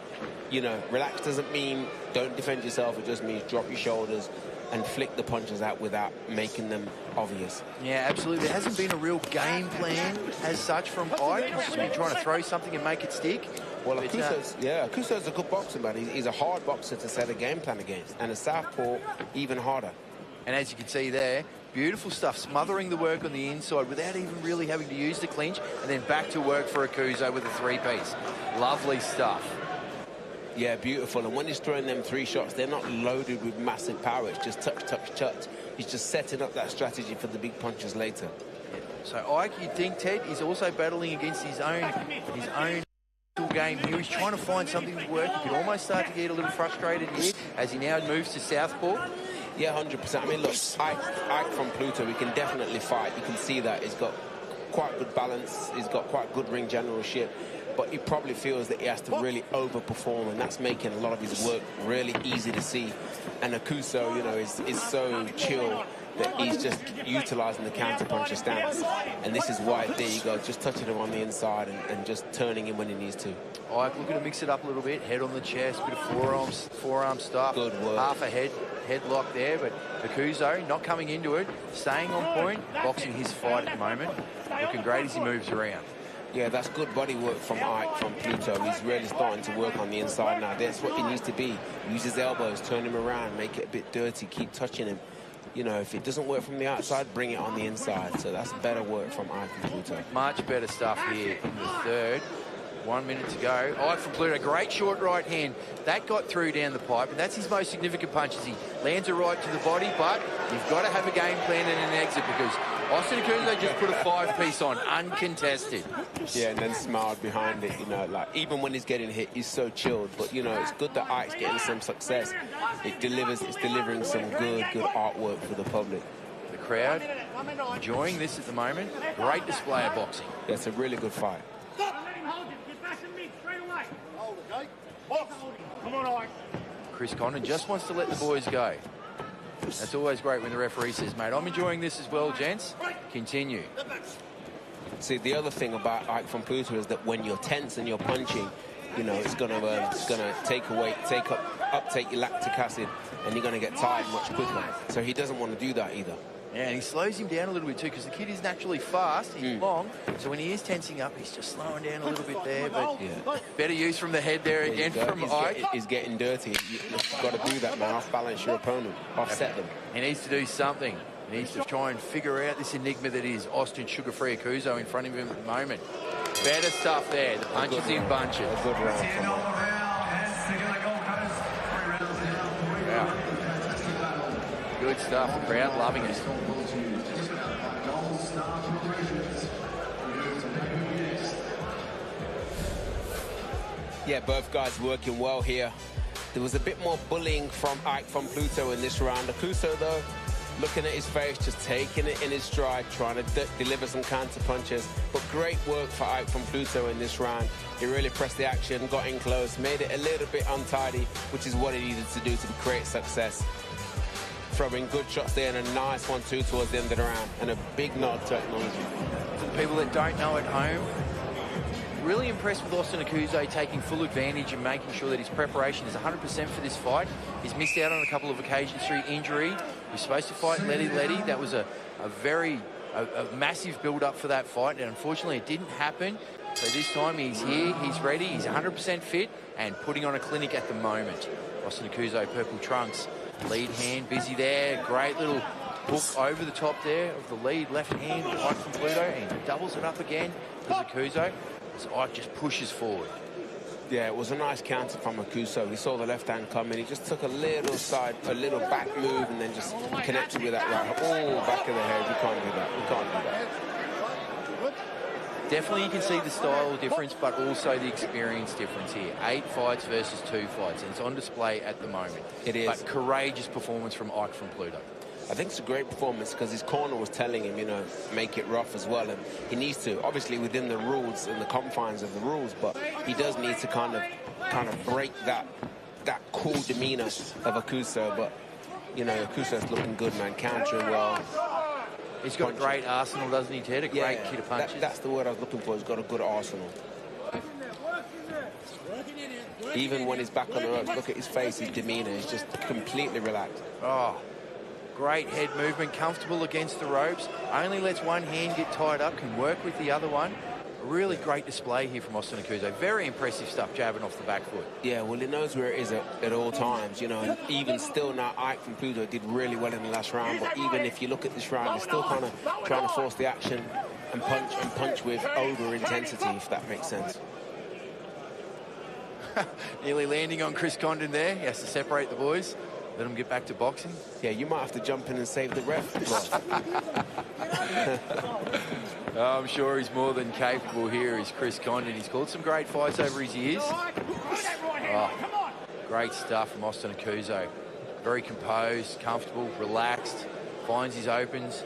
You know, relax doesn't mean don't defend yourself. It just means drop your shoulders and flick the punches out without making them obvious. Yeah, absolutely. There hasn't been a real game plan as such from Ike. He's just been trying to throw something and make it stick. Well, Akuso's a good boxer, man. He's a hard boxer to set a game plan against. And a southpaw, even harder. And as you can see there, beautiful stuff, smothering the work on the inside without even really having to use the clinch, and then back to work for Akuso with a 3-piece. Lovely stuff. Yeah, beautiful. And when he's throwing them 3 shots, they're not loaded with massive power. It's just touch, touch, touch. He's just setting up that strategy for the big punches later. Yeah. So Ike, you'd think, Ted, is also battling against his own game here. He's trying to find something to work. You can almost start to get a little frustrated here as he now moves to southpaw. Yeah, 100%. I mean, look, Ike from Pluto, he can definitely fight. You can see that. He's got quite good balance. He's got quite good ring generalship. But he probably feels that he has to really overperform, and that's making a lot of his work really easy to see. And Akuso, you know, is so chill that he's just utilising the counter-puncher stance. And this is why, there you go, just touching him on the inside and just turning him when he needs to. Ike looking to mix it up a little bit. Head on the chest, bit of forearm stuff. Good work. Half a headlock there, but Akuso not coming into it, staying on point, boxing his fight at the moment. Looking great as he moves around. Yeah, that's good body work from Ike from Pluto. He's really starting to work on the inside now. That's what he needs to be. Use his elbows, turn him around, make it a bit dirty, keep touching him. You know, if it doesn't work from the outside, bring it on the inside. So that's better work from Ike from Pluto. Much better stuff here in the third. 1 minute to go. Ike from Pluto, great short right hand. That got through down the pipe, and that's his most significant punch as he lands a right to the body, but you've got to have a game plan and an exit because Austin Akuso just put a 5-piece on, uncontested. Yeah, and then smiled behind it, you know, like even when he's getting hit, he's so chilled. But, you know, it's good that Ike's getting some success. It's delivering some good artwork for the public. The crowd enjoying this at the moment. Great display of boxing. Yeah, it's a really good fight. Come on, Ike. Chris Condon just wants to let the boys go. That's always great when the referee says, mate, I'm enjoying this as well, gents. Continue. See, the other thing about Ike van Putten is that when you're tense and you're punching, you know, it's gonna take your lactic acid, and you're gonna get tired much quicker. So he doesn't want to do that either. Yeah, and he slows him down a little bit too, because the kid is naturally fast, he's long, so when he is tensing up, he's just slowing down a little bit there, but better use from the head there again from Ike. He's getting dirty. You've got to do that, man. Off-balance your opponent, offset them. He needs to do something. He needs to try and figure out this enigma that is Austin Sugar-Free Akuso in front of him at the moment. Better stuff there, the punches in bunches. A good round from him. Good stuff, the crowd loving it. Yeah, both guys working well here. There was a bit more bullying from Ike van Putten in this round. Akuso, though, looking at his face, just taking it in his stride, trying to deliver some counter punches. But great work for Ike van Putten in this round. He really pressed the action, got in close, made it a little bit untidy, which is what he needed to do to create success. Throwing good shots there and a nice 1-2 towards the end of the round, and a big nod to technology. For the people that don't know at home, really impressed with Austin Akuso taking full advantage and making sure that his preparation is 100% for this fight. He's missed out on a couple of occasions through injury. He was supposed to fight Letty. That was a massive build-up for that fight, and unfortunately it didn't happen. So this time he's here, he's ready, he's 100% fit, and putting on a clinic at the moment. Austin Akuso, purple trunks, lead hand busy there. Great little hook over the top there of the lead left hand of Ike van Putten, and he doubles it up again with Akuso. So Ike just pushes forward. Yeah, it was a nice counter from Akuso. He saw the left hand come in. He just took a little back move, and then just connected with that right. Oh, back of the head. You can't do that. You can't do that. Definitely you can see the style difference, but also the experience difference here. 8 fights versus 2 fights, and it's on display at the moment. It is. But courageous performance from Ike van Putten. I think it's a great performance because his corner was telling him, you know, make it rough as well, and he needs to, obviously within the rules and the confines of the rules, but he does need to kind of break that cool demeanor of Akuso. But you know, Akuso's looking good, man, countering well. He's got a great arsenal, doesn't he, Ted? A great kid of punches. That's the word I was looking for. He's got a good arsenal. Even when he's back on the ropes, look at his face, his demeanor. He's just completely relaxed. Oh, great head movement, comfortable against the ropes. Only lets one hand get tied up, can work with the other one. A really great display here from Austin Akuso. Very impressive stuff, jabbing off the back foot. Yeah, well, he knows where it is at all times, you know. And even still now, Ike van Putten did really well in the last round. But even if you look at this round, he's still kind of trying to force the action and punch with over-intensity, if that makes sense. Nearly landing on Chris Condon there. He has to separate the boys. Let him get back to boxing. Yeah, you might have to jump in and save the ref. I'm sure he's more than capable here, is Chris Condon. He's called some great fights over his years. Oh, great stuff from Austin Akuso. Very composed, comfortable, relaxed, finds his opens.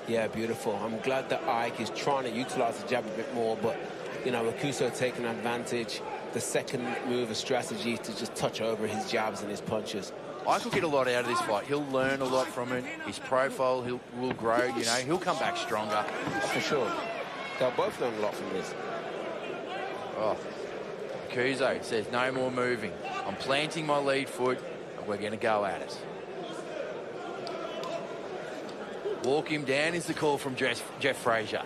Yeah, beautiful. I'm glad that Ike is trying to utilize the jab a bit more, but, you know, Akuso taking advantage. The second move of strategy to just touch over his jabs and his punches. Ike will get a lot out of this fight. He'll learn a lot from it. His profile will grow, you know. He'll come back stronger. For sure. They'll both learn a lot from this. Oh, Akuso says no more moving. I'm planting my lead foot, and we're going to go at it. Walk him down is the call from Jeff Frazier.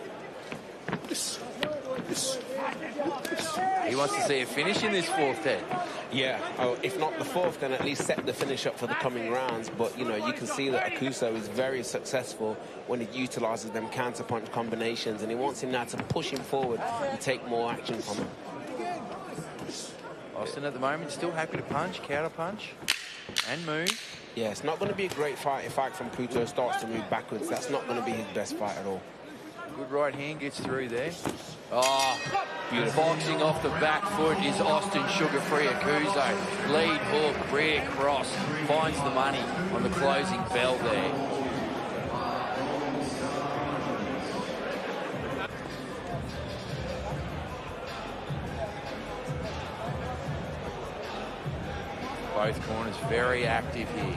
He wants to see a finish in this fourth, Ted. Yeah, if not the fourth, then at least set the finish up for the coming rounds. But, you know, you can see that Akuso is very successful when he utilizes them counter-punch combinations, and he wants him now to push him forward and take more action from him. Austin at the moment still happy to punch, counter-punch, and move. Yeah, it's not going to be a great fight if Ike van Putten starts to move backwards. That's not going to be his best fight at all. Good right hand gets through there. Oh, beautiful. Boxing off the back foot is Austin Sugar-Free Akuso. Lead hook, rear cross, finds the money on the closing bell there. Both corners very active here.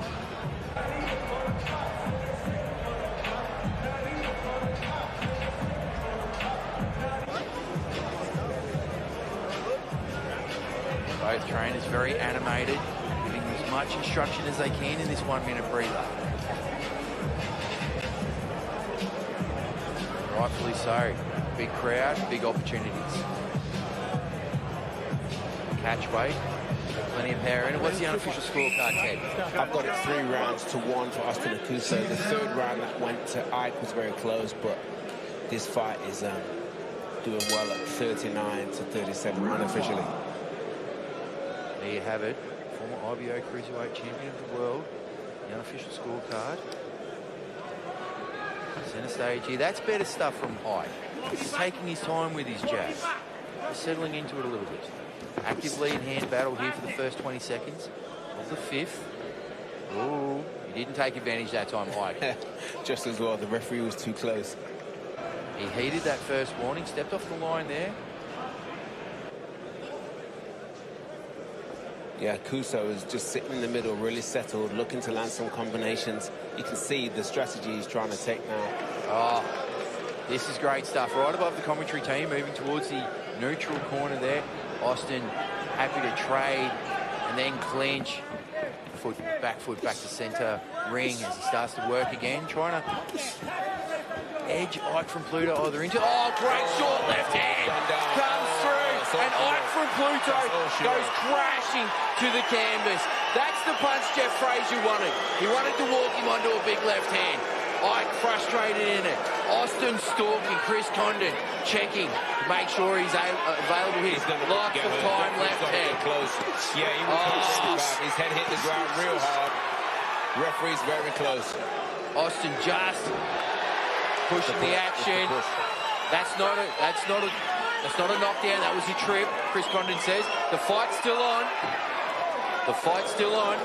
Both trainers very animated, giving as much instruction as they can in this 1 minute breather. Rightfully so. Big crowd, big opportunities. Catch weight, plenty of power in it. What's the unofficial scorecard, Ted? I've got it 3-1 for Austin Akuso. The third round that went to Ike was very close, but this fight is doing well at 39-37 unofficially. There you have it. Former IBO Cruiserweight Champion of the World. The unofficial scorecard. Centre stage here. That's better stuff from Ike. He's taking his time with his jab. He's settling into it a little bit. Active lead hand battle here for the first 20 seconds of the fifth. Ooh, he didn't take advantage that time, Ike. Just as well. The referee was too close. He heeded that first warning, stepped off the line there. Yeah, Kuso is just sitting in the middle, really settled, looking to land some combinations. You can see the strategy he's trying to take now. Oh, this is great stuff. Right above the commentary team, moving towards the neutral corner there. Austin happy to trade and then clinch. Back foot back to centre ring as he starts to work again, trying to edge Ike from Pluto either into. Oh, great short left hand comes through, and Ike from Pluto goes crashing to the canvas. That's the punch Jeff Frazier wanted. He wanted to walk him onto a big left hand. Ike frustrated in it. Austin stalking, Chris Condon checking to make sure he's available here. Lots of time left hand. Close. Yeah, he was his head hit the ground real hard. Referee's very close. Austin just pushing the action. That's not a knockdown. That was a trip. Chris Condon says the fight's still on. The fight's still on.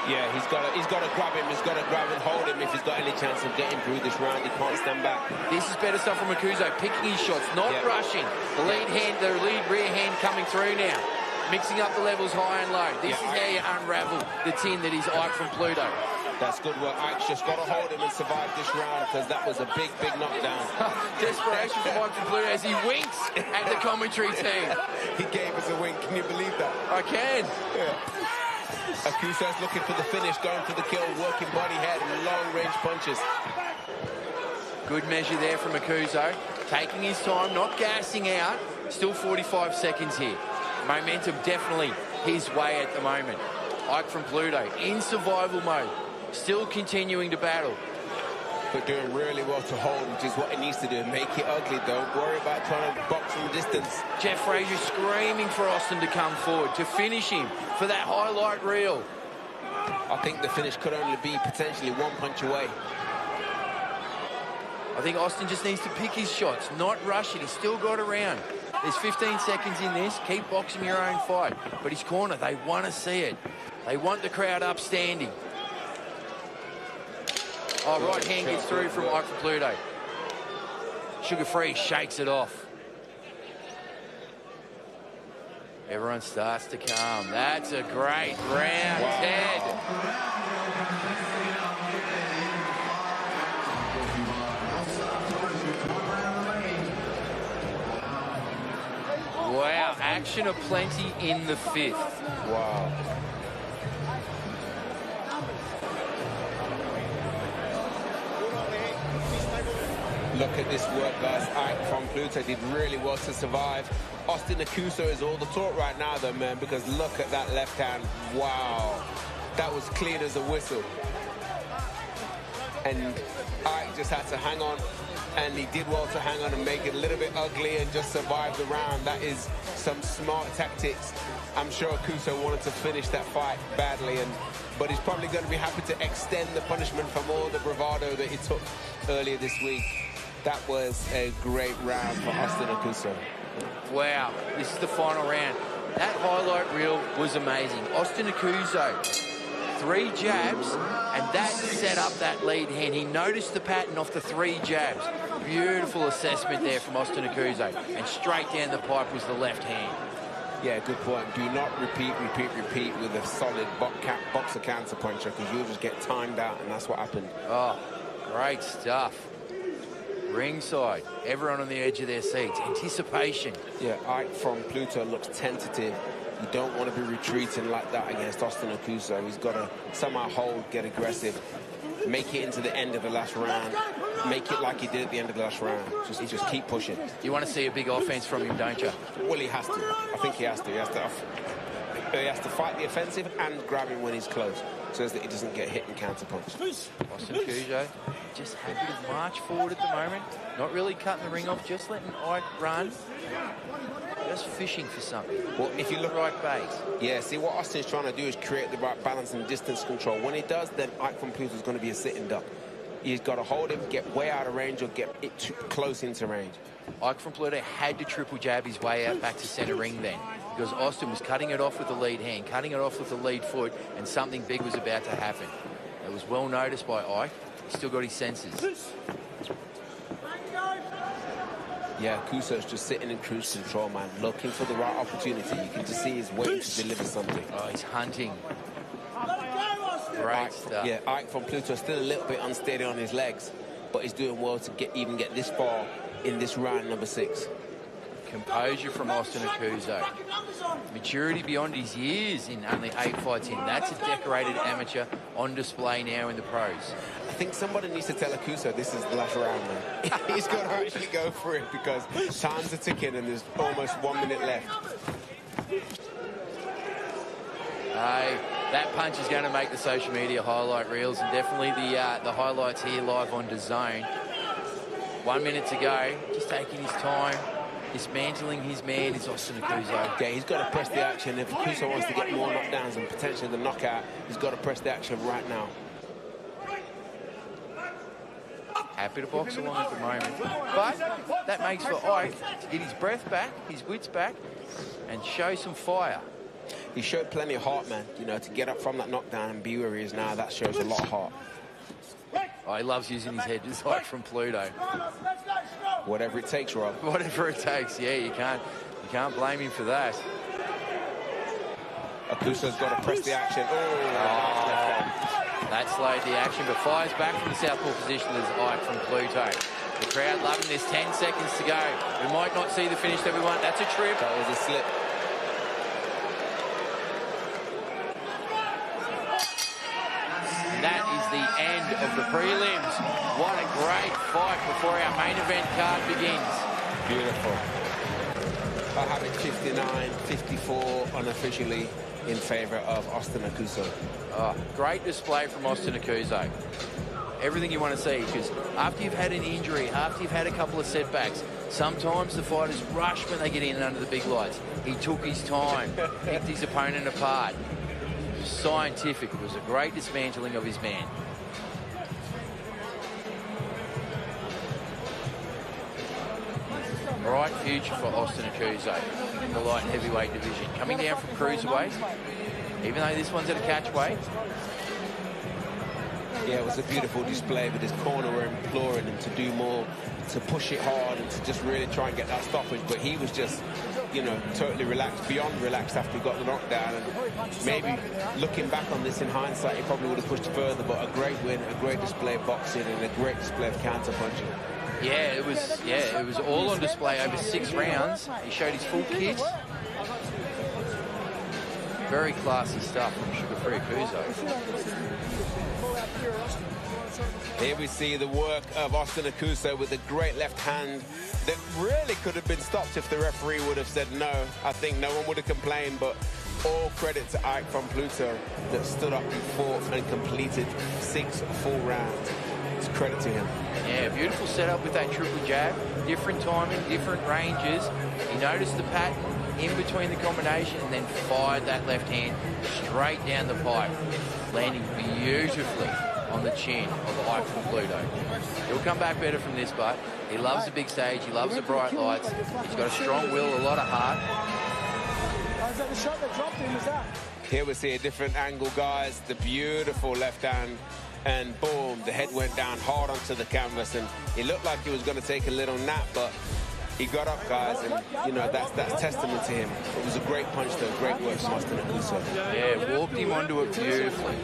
Yeah, he's got to grab him. He's got to grab and hold him if he's got any chance of getting through this round. He can't stand back. This is better stuff from Akuso, picking his shots, not rushing. The lead rear hand coming through now, mixing up the levels high and low. This is how you unravel the tin that is Ike from Pluto. That's good work. Ike's just got to hold him and survive this round because that was a big, big knockdown. Desperation from Ike from Pluto as he winks at the commentary team. He gave us a wink. Can you believe that? I can. Yeah. Akuso's looking for the finish, going for the kill, working body head and long-range punches. Good measure there from Akuso. Taking his time, not gassing out. Still 45 seconds here. Momentum definitely his way at the moment. Ike from Pluto in survival mode. Still continuing to battle. But doing really well to hold, which is what he needs to do. Make it ugly. Don't worry about trying to box from distance. Jeff Frazier screaming for Austin to come forward, to finish him for that highlight reel. I think the finish could only be potentially one punch away. I think Austin just needs to pick his shots, not rush it. He's still got a round. There's 15 seconds in this. Keep boxing your own fight. But his corner, they want to see it. They want the crowd upstanding. Oh, right hand gets through from Ike from Pluto. Sugar Free shakes it off. Everyone starts to calm. That's a great round, Ted. Wow, action aplenty in the fifth. Wow. Look at this work, guys. Ike from Pluto did really well to survive. Austin Akuso is all the talk right now, though, man, because look at that left hand. Wow. That was clean as a whistle. And Ike just had to hang on, and he did well to hang on and make it a little bit ugly and just survive the round. That is some smart tactics. I'm sure Akuso wanted to finish that fight badly, but he's probably going to be happy to extend the punishment from all the bravado that he took earlier this week. That was a great round for Austin Akuso. Wow, this is the final round. That highlight reel was amazing. Austin Akuso, 3 jabs, and that set up that lead hand. He noticed the pattern off the 3 jabs. Beautiful assessment there from Austin Akuso. And straight down the pipe was the left hand. Yeah, good point. Do not repeat with a solid boxer counter puncher, because you'll just get timed out, and that's what happened. Oh, great stuff. Ringside, everyone on the edge of their seats. Anticipation. Yeah, Ike from Pluto looks tentative. You don't want to be retreating like that against Austin Akuso. He's got to somehow hold, get aggressive, make it into the end of the last round, make it like he did at the end of the last round. Just keep pushing. You want to see a big offense from him, don't you? Well, he has to. I think he has to. He has to fight the offensive and grab him when he's close, so that he doesn't get hit and counter-punch. Austin Akuso just happy to march forward at the moment. Not really cutting the ring off, just letting Ike run. Just fishing for something. Well, if you look right base. Yeah, see, what Austin's trying to do is create the right balance and distance control. When he does, then Ike from Pluto is going to be a sitting duck. He's got to hold him, get way out of range, or get it too close into range. Ike from Pluto had to triple jab his way out back to centre ring then, because Austin was cutting it off with the lead hand, cutting it off with the lead foot, and something big was about to happen. It was well noticed by Ike. He's still got his senses. Yeah, Akuso's just sitting in cruise control, man, looking for the right opportunity. You can just see he's waiting to deliver something. Oh, he's hunting. Great stuff. Yeah, Ike from Pluto still a little bit unsteady on his legs, but he's doing well to even get this far in this round number 6. Composure from Austin Akuso. Maturity beyond his years in only 8 fights in. That's a decorated amateur on display now in the pros. I think somebody needs to tell Akuso this is the last round, man. He's got to actually go for it, because time's are ticking and there's almost 1 minute left. That punch is going to make the social media highlight reels, and definitely the highlights here live on DAZN. 1 minute to go, just taking his time. Dismantling his man is Austin Akuso. Yeah, he's got to press the action. If Akuso wants to get more knockdowns and potentially the knockout, he's got to press the action right now. Happy to box along at the moment. But that makes for Ike to get his breath back, his wits back, and show some fire. He showed plenty of heart, man. You know, to get up from that knockdown and be where he is now, that shows a lot of heart. Oh, he loves using his head, just like from Pluto. Whatever it takes, Rob. Whatever it takes, yeah, you can't blame him for that. Akuso's got to press the action. That slowed the action, but fires back from the southpaw position as Ike from Pluto. The crowd loving this, 10 seconds to go. We might not see the finish that we want. That's a trip. That was a slip. And that is the end of the prelims. What a great fight before our main event card begins. Beautiful. I have it 59-54 unofficially in favour of Austin Akuso. Oh, great display from Austin Akuso. Everything you want to see, because after you've had an injury, after you've had a couple of setbacks, sometimes the fighters rush when they get in under the big lights. He took his time, picked his opponent apart. Scientific. It was a great dismantling of his man. Bright future for Austin Akuso in the light and heavyweight division. Coming down from cruiserweight, even though this one's at a catch weight. Yeah, it was a beautiful display, but his corner were imploring him to do more, to push it hard and to just really try and get that stoppage. But he was just, you know, totally relaxed, beyond relaxed after he got the knockdown. And maybe looking back on this in hindsight, he probably would have pushed further, but a great win, a great display of boxing and a great display of counter-punching. Yeah, it was all on display over 6 rounds. He showed his full kit. Very classy stuff from Sugar-Free Akuso. Here we see the work of Austin Akuso with a great left hand that really could have been stopped if the referee would have said no. I think no one would have complained, but all credit to Ike from Pluto that stood up and fought and completed 6 full rounds. It's credit to him. Yeah, beautiful setup with that triple jab. Different timing, different ranges. He noticed the pattern in between the combination and then fired that left hand straight down the pipe, landing beautifully on the chin of Ike from Pluto. He'll come back better from this, but he loves the big stage, he loves the bright lights, he's got a strong will, a lot of heart. Here we see a different angle, guys. The beautiful left hand, and boom, the head went down hard onto the canvas, and it looked like he was going to take a little nap, but He got up, guys, and, you know, that's testament to him. It was a great punch, though. Great work from Austin Akuso. Yeah, walked him onto it beautifully.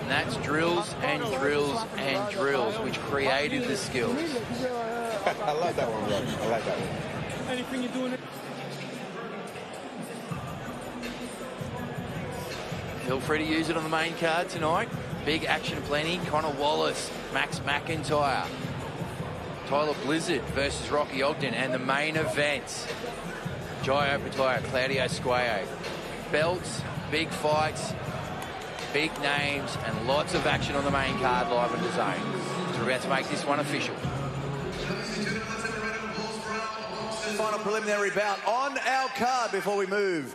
And that's drills and drills and drills, which created the skills. I like that one, Rob. I like that one. Anything you're doing? Feel free to use it on the main card tonight. Big action plenty. Connor Wallace, Max McIntyre, Tyler Blizzard versus Rocky Ogden, and the main event, Jai Opetaia, Claudio Squeo. Belts, big fights, big names, and lots of action on the main card live on DAZN. So we're about to make this one official. Final preliminary bout on our card before we move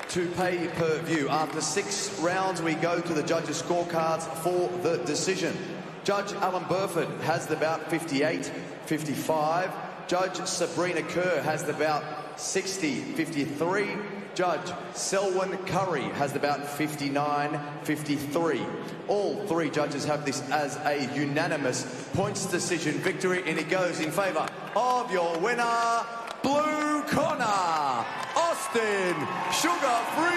to pay-per-view. After 6 rounds, we go to the judges' scorecards for the decision. Judge Alan Burford has the bout 58-55. Judge Sabrina Kerr has the bout 60-53. Judge Selwyn Curry has the bout 59-53. All 3 judges have this as a unanimous points decision victory, and it goes in favour of your winner, blue corner, Austin Sugar-Free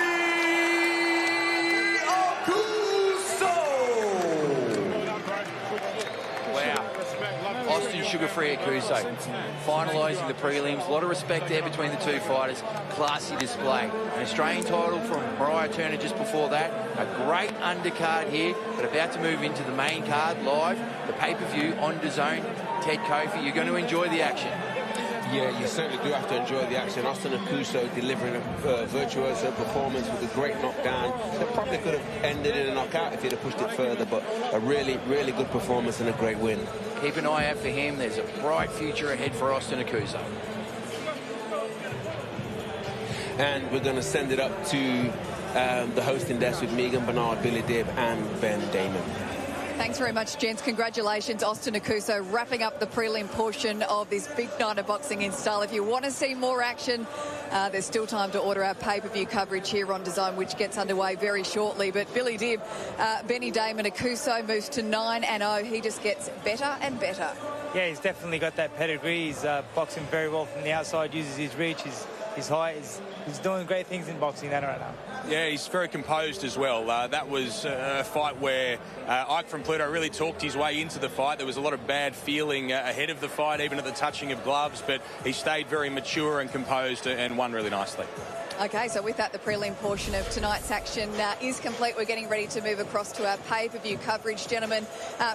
Akuso. Wow. Austin Sugar-Free Akuso finalising the prelims. A lot of respect there between the 2 fighters. Classy display. An Australian title from Mariah Turner just before that. A great undercard here, but about to move into the main card live. The pay-per-view on DAZN. Ted Kofi, you're going to enjoy the action. Yeah, you certainly do have to enjoy the action. Austin Akuso delivering a virtuoso performance with a great knockdown. That probably could have ended in a knockout if he'd have pushed it further, but a really, really good performance and a great win. Keep an eye out for him. There's a bright future ahead for Austin Akuso. And we're going to send it up to the hosting desk with Megan Bernard, Billy Dibb, and Ben Damon. Thanks very much, gents. Congratulations, Austin Akuso, wrapping up the prelim portion of this big night of boxing in style. If you want to see more action, there's still time to order our pay-per-view coverage here on DAZN, which gets underway very shortly. But Billy Dibb, Benny Damon, Akuso moves to 9-0. He just gets better and better. Yeah, he's definitely got that pedigree. He's boxing very well from the outside, uses his reach, his height. He's doing great things in boxing right now. Yeah, he's very composed as well. That was a fight where Ike from Pluto really talked his way into the fight. There was a lot of bad feeling ahead of the fight, even at the touching of gloves, but he stayed very mature and composed and won really nicely. Okay, so with that, the prelim portion of tonight's action is complete. We're getting ready to move across to our pay-per-view coverage. Gentlemen,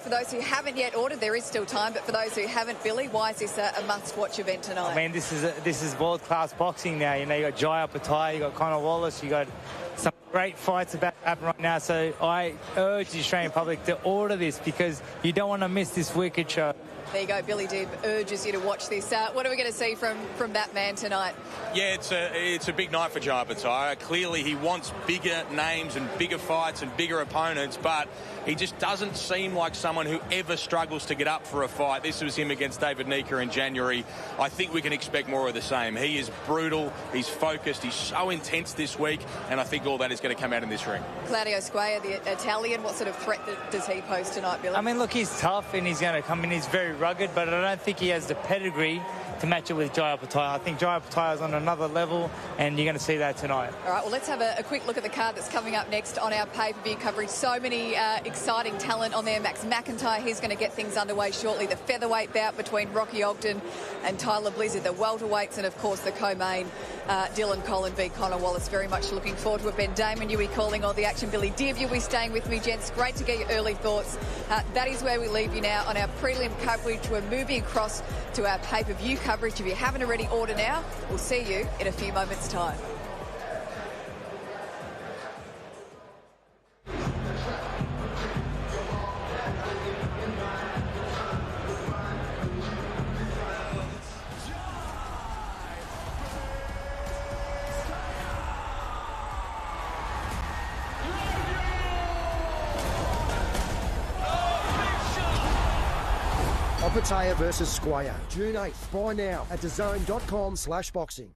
for those who haven't yet ordered, there is still time, but for those who haven't, Billy, why is this a must-watch event tonight? I mean, this is world-class boxing now. You know, you got Jai Opetaia, you got Connor Wallace, you got some great fights about to happen right now. So I urge the Australian public to order this because you don't want to miss this wicked show. There you go. Billy Dibb urges you to watch this. What are we going to see from that man tonight? Yeah, it's a big night for Jai Opetaia. Clearly, he wants bigger names and bigger fights and bigger opponents, but he just doesn't seem like someone who ever struggles to get up for a fight. This was him against David Nika in January. I think we can expect more of the same. He is brutal, he's focused, he's so intense this week, and I think all that is going to come out in this ring. Claudio Squeo, the Italian, what sort of threat does he pose tonight, Billy? I mean, look, he's tough and he's going to come in. He's very rugged, but I don't think he has the pedigree to match it with Jai Opetaia. I think Jai Opetaia is on another level, and you're going to see that tonight. All right, well, let's have a quick look at the card that's coming up next on our pay-per-view coverage. So many exciting talent on there. Max McIntyre, he's going to get things underway shortly. The featherweight bout between Rocky Ogden and Tyler Blizzard, the welterweights, and, of course, the co-main, Dylan Collin v. Connor Wallace. Very much looking forward to it. Ben Damon, you'll be calling all the action. Billy Dibb, you'll be staying with me, gents. Great to get your early thoughts. That is where we leave you now on our prelim coverage. We're moving across to our pay-per-view coverage. If you haven't already, order now. We'll see you in a few moments' time. Opetaia versus Squeo, June 8th. Buy now at DAZN.com/boxing.